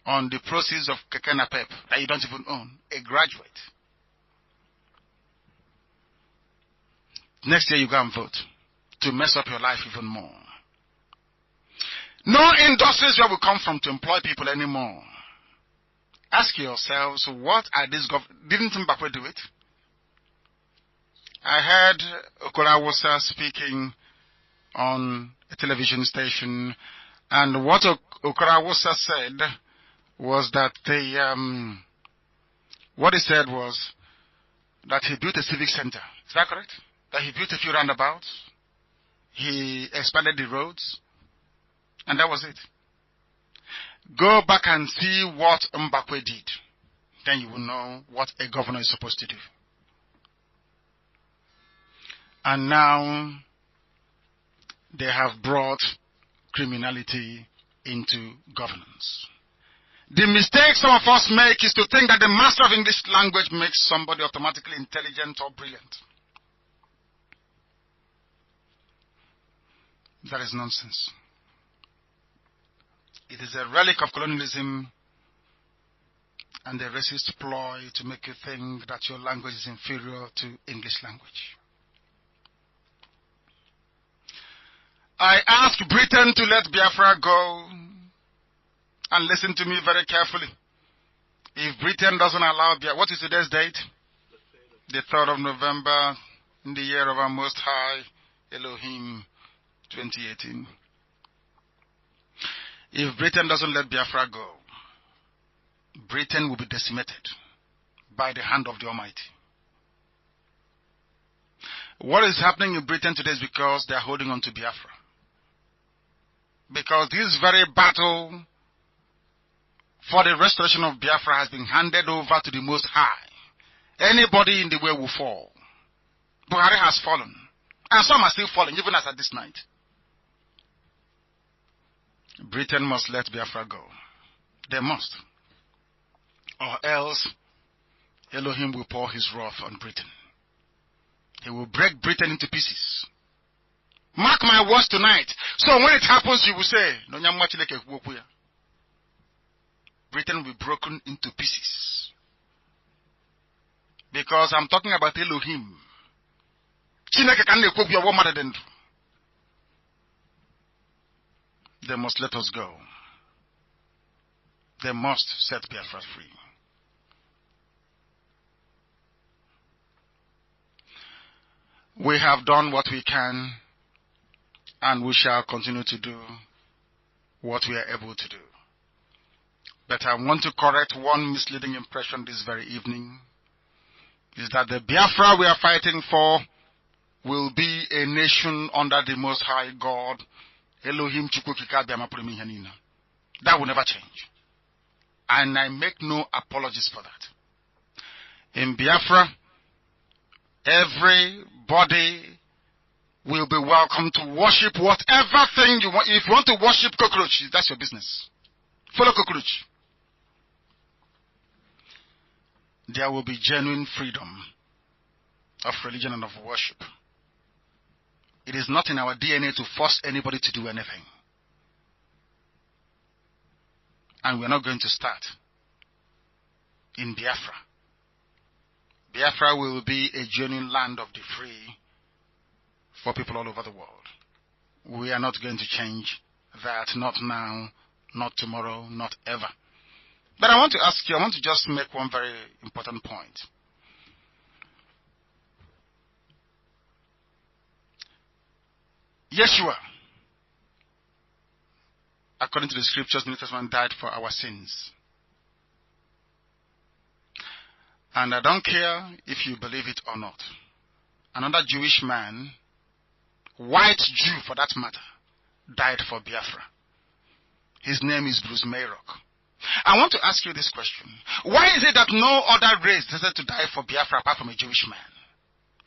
B: On the proceeds of Keke Napep that you don't even own, a graduate. Next year you go and vote to mess up your life even more. No industries where we come from to employ people anymore. Ask yourselves, what are these didn't Zimbabwe do it? I heard Okorawusa speaking on a television station, and what Okorawusa said was that what he said was that he built a civic center. Is that correct? That he built a few roundabouts, he expanded the roads, and that was it. Go back and see what Mbakwe did. Then you will know what a governor is supposed to do. And now they have brought criminality into governance. The mistake some of us make is to think that the master of English language makes somebody automatically intelligent or brilliant. That is nonsense. It is a relic of colonialism and a racist ploy to make you think that your language is inferior to English language. I ask Britain to let Biafra go, and listen to me very carefully. If Britain doesn't allow Biafra, what is today's date? The 3rd of November, in the year of our Most High, Elohim, 2018. If Britain doesn't let Biafra go, Britain will be decimated by the hand of the Almighty. What is happening in Britain today is because they are holding on to Biafra. Because this very battle for the restoration of Biafra has been handed over to the Most High. Anybody in the way will fall. Buhari has fallen. And some are still falling, even as at this night. Britain must let Biafra go. They must. Or else, Elohim will pour his wrath on Britain. He will break Britain into pieces. Mark my words tonight. So when it happens, you will say, Britain will be broken into pieces. Because I'm talking about Elohim. They must let us go. They must set Biafra free. We have done what we can, and we shall continue to do what we are able to do. But I want to correct one misleading impression this very evening, is that the Biafra we are fighting for will be a nation under the Most High God, Elohim Chukwukika Biamapurimi Hanina. That will never change. And I make no apologies for that. In Biafra, everybody will be welcome to worship whatever thing you want. If you want to worship cockroach, that's your business. Follow cockroach. There will be genuine freedom of religion and of worship. It is not in our DNA to force anybody to do anything. And we're not going to start in Biafra. Biafra will be a genuine land of the free for people all over the world. We are not going to change that, not now, not tomorrow, not ever. But I want to ask you, I want to just make one very important point. Yeshua, according to the scriptures, the New Testament died for our sins. And I don't care if you believe it or not. Another Jewish man, white Jew for that matter, died for Biafra. His name is Bruce Mayrock. I want to ask you this question. Why is it that no other race decided to die for Biafra apart from a Jewish man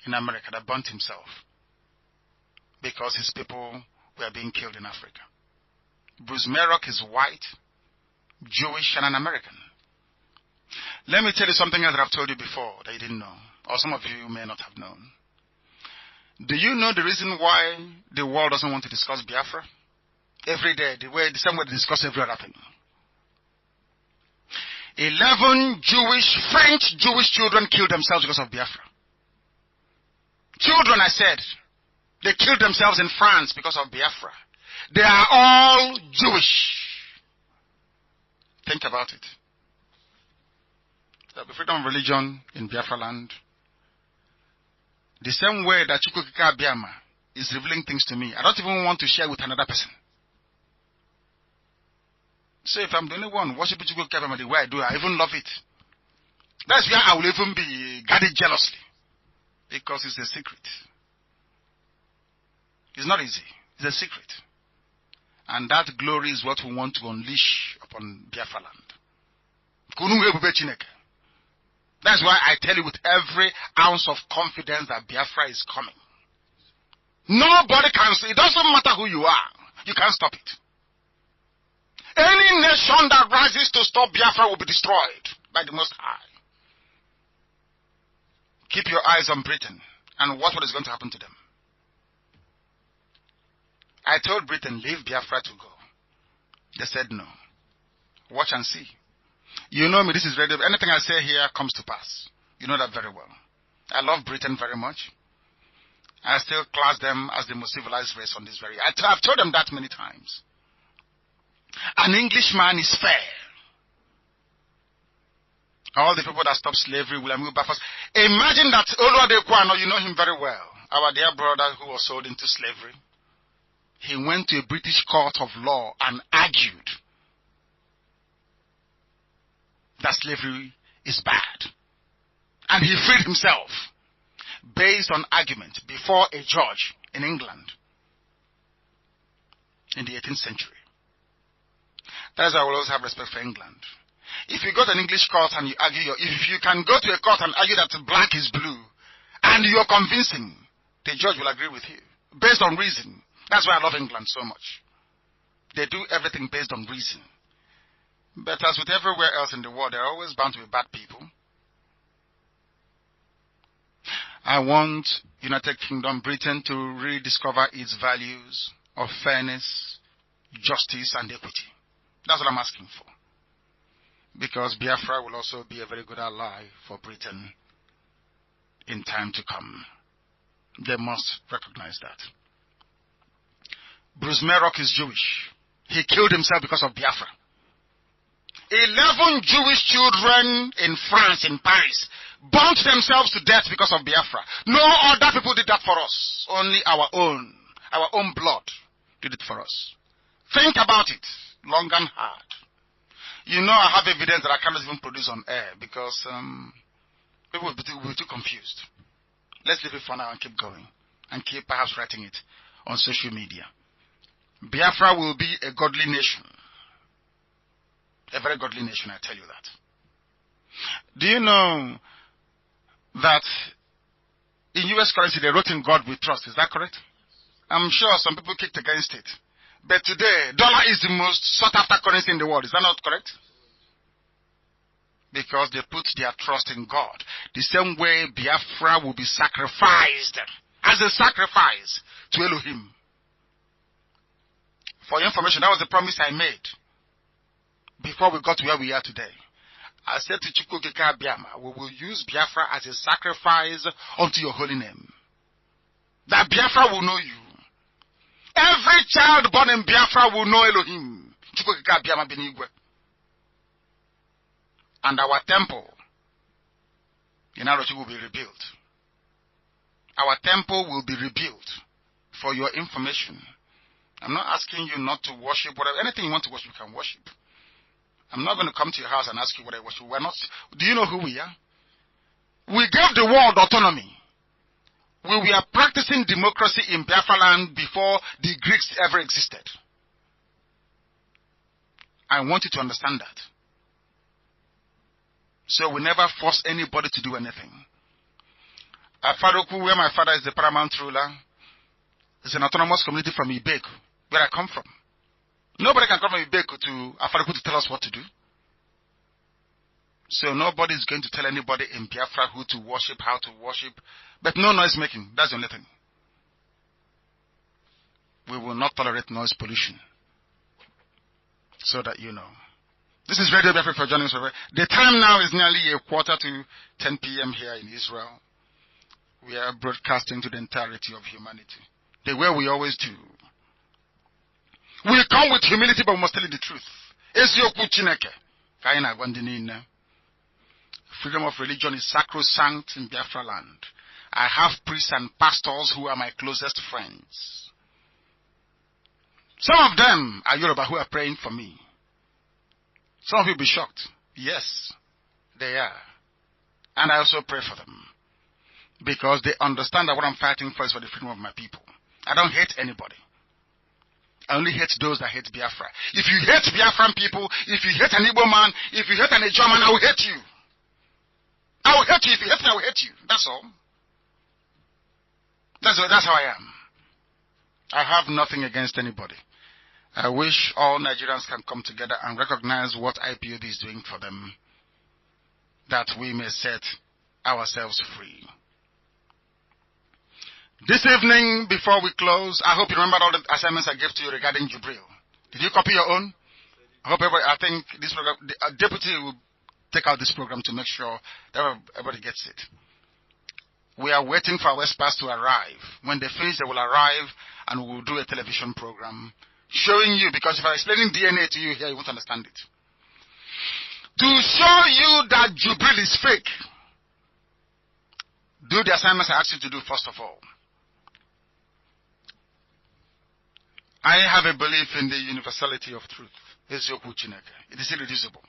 B: in America that burnt himself? Because his people were being killed in Africa. Bruce Mayrock is white, Jewish, and an American. Let me tell you something else that I've told you before that you didn't know, or some of you may not have known. Do you know the reason why the world doesn't want to discuss Biafra? Every day, the same way they discuss every other thing. 11 French Jewish children killed themselves because of Biafra. Children, I said. They killed themselves in France because of Biafra. They are all Jewish. Think about it. There will be freedom of religion in Biafra land. The same way that Chukwukika Biama is revealing things to me, I don't even want to share with another person. So if I'm the only one worshiping Chukwukika Biama the way I do, I even love it. That's where I will even be guarded jealously. Because it's a secret. It's not easy. It's a secret. And that glory is what we want to unleash upon Biafra land. That's why I tell you with every ounce of confidence that Biafra is coming. Nobody can say, it doesn't matter who you are. You can't stop it. Any nation that rises to stop Biafra will be destroyed by the Most High. Keep your eyes on Britain and watch what is going to happen to them. I told Britain, leave Biafra to go. They said no. Watch and see. You know me, this is radio. Anything I say here comes to pass. You know that very well. I love Britain very much. I still class them as the most civilized race on this very... I've told them that many times. An Englishman is fair. All the people that stopped slavery, William Wilberforce. Imagine that Oluwade Kwano, you know him very well. Our dear brother who was sold into slavery. He went to a British court of law and argued that slavery is bad. And he freed himself based on argument before a judge in England in the 18th century. That's why I will always have respect for England. If you go to an English court and you argue, if you can go to a court and argue that black is blue and you're convincing, the judge will agree with you based on reason. That's why I love England so much. They do everything based on reason. But as with everywhere else in the world, there are always bound to be bad people. I want United Kingdom, Britain, to rediscover its values of fairness, justice, and equity. That's what I'm asking for. Because Biafra will also be a very good ally for Britain in time to come. They must recognize that. Bruce Mayrock is Jewish. He killed himself because of Biafra. 11 Jewish children in France, in Paris, burnt themselves to death because of Biafra. No other people did that for us. Only our own blood did it for us. Think about it, long and hard. You know I have evidence that I cannot even produce on air because people will be too confused. Let's leave it for now and keep going. And keep perhaps writing it on social media. Biafra will be a godly nation. A very godly nation, I tell you that. Do you know that in US currency they wrote in God we trust. Is that correct? I'm sure some people kicked against it. But today, dollar is the most sought after currency in the world. Is that not correct? Because they put their trust in God. The same way Biafra will be sacrificed as a sacrifice to Elohim. For your information, that was the promise I made before we got to where we are today. I said to Chukwukeka Biama, we will use Biafra as a sacrifice unto your holy name. That Biafra will know you. Every child born in Biafra will know Elohim. Chukwukeka Biama Benigwe. And our temple in Arochi will be rebuilt. Our temple will be rebuilt. For your information. I'm not asking you not to worship whatever. Anything you want to worship, you can worship. I'm not going to come to your house and ask you what I worship. We're not. Do you know who we are? We gave the world autonomy. We were practicing democracy in Biafra land before the Greeks ever existed. I want you to understand that. So we never force anybody to do anything. Afaroku, where my father is the paramount ruler, is an autonomous community from Ibeku, where I come from. Nobody can come from Ibeku to Afaroku to tell us what to do. So nobody is going to tell anybody in Biafra who to worship, how to worship. But no noise making. That's the only thing. We will not tolerate noise pollution. So that you know. This is Radio Biafra for joining us. The time now is nearly 9:45 p.m. here in Israel. We are broadcasting to the entirety of humanity. The way we always do. We come with humility, but we must tell you the truth. Freedom of religion is sacrosanct in Biafra land. I have priests and pastors who are my closest friends. Some of them are Yoruba who are praying for me. Some of you will be shocked. Yes, they are. And I also pray for them. Because they understand that what I'm fighting for is for the freedom of my people. I don't hate anybody. I only hate those that hate Biafra. If you hate Biafran people, if you hate an Igbo man, if you hate an German, I will hate you. I will hate you. If you hate me, I will hate you. That's all. That's how I am. I have nothing against anybody. I wish all Nigerians can come together and recognize what IPOB is doing for them, that we may set ourselves free. This evening, before we close, I hope you remember all the assignments I gave to you regarding Jubril. Did you copy your own? I think this program, the deputy will take out this program to make sure that everybody gets it. We are waiting for our experts to arrive. When they finish, they will arrive and we will do a television program showing you, because if I'm explaining DNA to you here, you won't understand it. To show you that Jubril is fake, do the assignments I asked you to do first of all. I have a belief in the universality of truth. It is irreducible.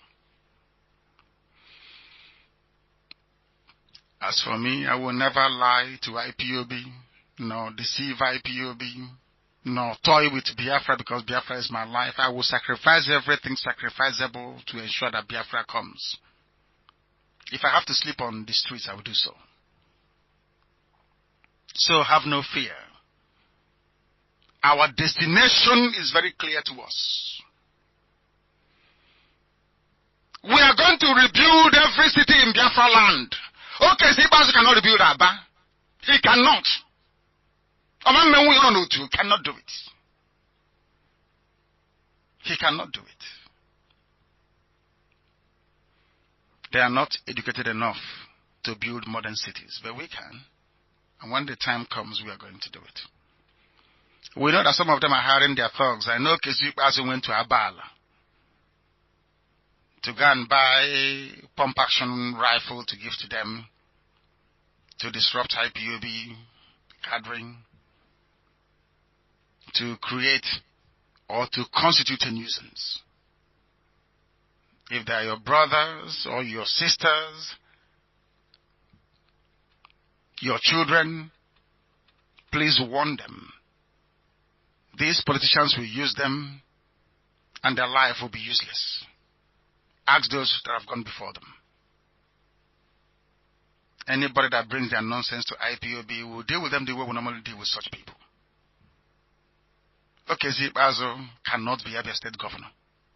B: As for me, I will never lie to IPOB, nor deceive IPOB, nor toy with Biafra because Biafra is my life. I will sacrifice everything sacrificable to ensure that Biafra comes. If I have to sleep on the streets, I will do so. So have no fear. Our destination is very clear to us. We are going to rebuild every city in Biafra land. Okay, Zimbabwe cannot rebuild Aba. He cannot. He cannot do it. He cannot do it. They are not educated enough to build modern cities, but we can. And when the time comes, we are going to do it. We know that some of them are hiring their thugs. I know Kezipazi went to Abala to go and buy pump action rifle to give to them to disrupt IPOB gathering, to create or to constitute a nuisance. If they are your brothers or your sisters, your children, please warn them. These politicians will use them and their life will be useless. Ask those that have gone before them. Anybody that brings their nonsense to IPOB will deal with them the way we normally deal with such people. Okezi Ikpeazu cannot be Abia State governor.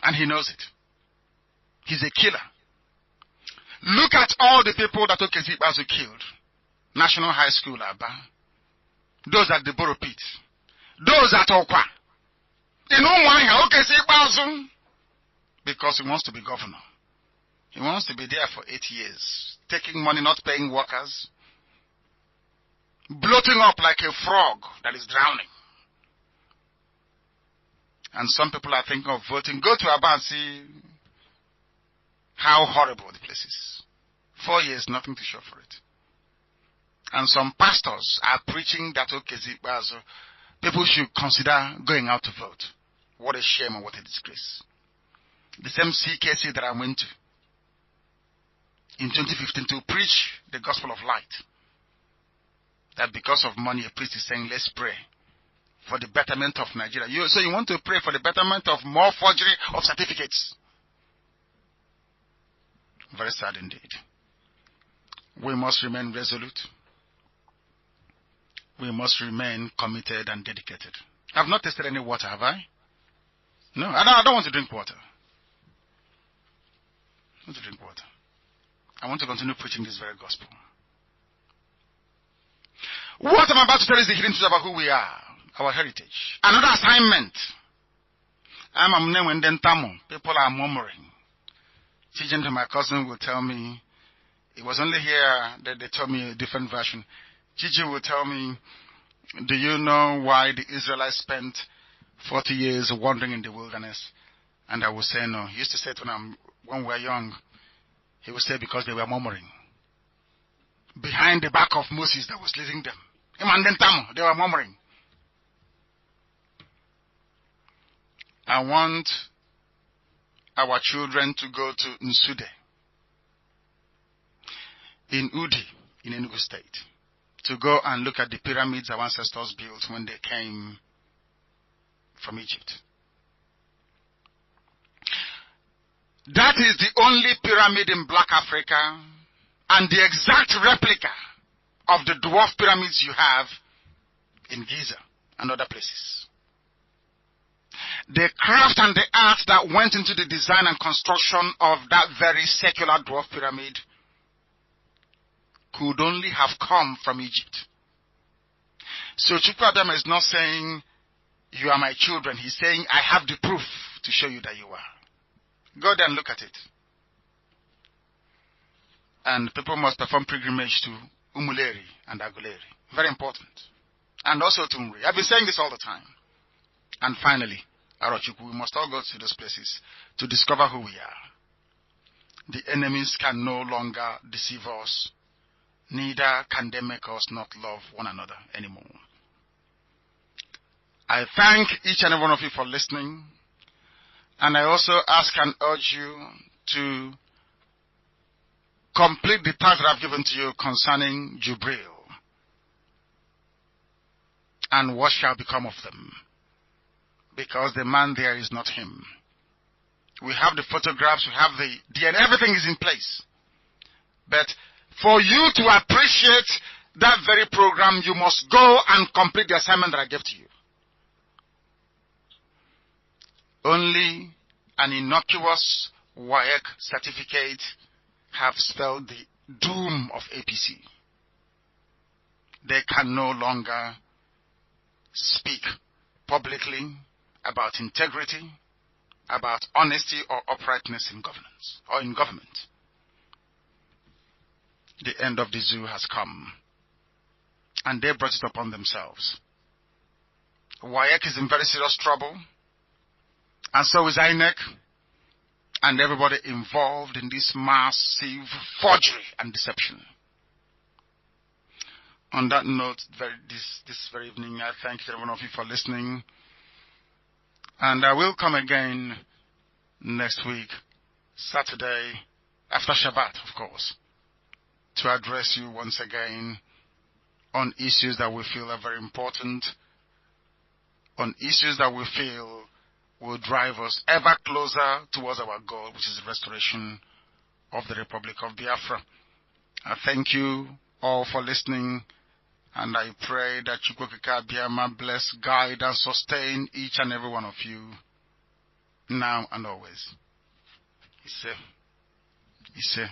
B: And he knows it. He's a killer. Look at all the people that Okezi Ikpeazu killed. National High School, Aba. Those at the Borough Pit. Those at Okwa. In Umuahia, Okezi Ikpeazu. Because he wants to be governor. He wants to be there for 8 years. Taking money, not paying workers. Bloating up like a frog that is drowning. And some people are thinking of voting. Go to Aba and see how horrible the place is. 4 years, nothing to show for it. And some pastors are preaching that Okezi Ikpeazu, people should consider going out to vote. What a shame and what a disgrace. The same CKC that I went to in 2015 to preach the gospel of light. That because of money, a priest is saying, let's pray for the betterment of Nigeria. So you want to pray for the betterment of more forgery of certificates. Very sad indeed. We must remain resolute. We must remain committed and dedicated. I've not tasted any water, have I? No, I don't want to drink water. I want to drink water. I want to continue preaching this very gospel. What I'm about to tell is the hidden truth about who we are, our heritage. Another assignment. People are murmuring. Chijin, my cousin, will tell me, it was only here that they told me a different version. Gigi will tell me, do you know why the Israelites spent 40 years wandering in the wilderness? And I will say no. He used to say it when we were young. He would say because they were murmuring. Behind the back of Moses that was leading them. They were murmuring. I want our children to go to Nsude, in Udi, in Enugu State, to go and look at the pyramids our ancestors built when they came from Egypt. That is the only pyramid in Black Africa and the exact replica of the dwarf pyramids you have in Giza and other places. The craft and the art that went into the design and construction of that very secular dwarf pyramid could only have come from Egypt. So Chukwuadama is not saying, you are my children. He's saying, I have the proof to show you that you are. Go there and look at it. And people must perform pilgrimage to Umuleri and Aguleri. Very important. And also to Umri. I've been saying this all the time. And finally, Arochukwu, we must all go to those places to discover who we are. The enemies can no longer deceive us. Neither can they make us not love one another anymore. I thank each and every one of you for listening. And I also ask and urge you to complete the task that I've given to you concerning Jubril. And what shall become of them? Because the man there is not him. We have the photographs, we have the DNA, everything is in place. But for you to appreciate that very program, you must go and complete the assignment that I gave to you. Only an innocuous WAEC certificate have spelled the doom of APC. They can no longer speak publicly about integrity, about honesty or uprightness in governance or in government. The end of the zoo has come, and they brought it upon themselves. WAEC is in very serious trouble, and so is INEC, and everybody involved in this massive forgery and deception. On that note, this very evening, I thank every one of you for listening. And I will come again next week, Saturday, after Shabbat, of course, to address you once again on issues that we feel are very important, on issues that we feel will drive us ever closer towards our goal, which is the restoration of the Republic of Biafra. I thank you all for listening, and I pray that Chukwukika Abiyama bless, guide, and sustain each and every one of you, now and always. Ise.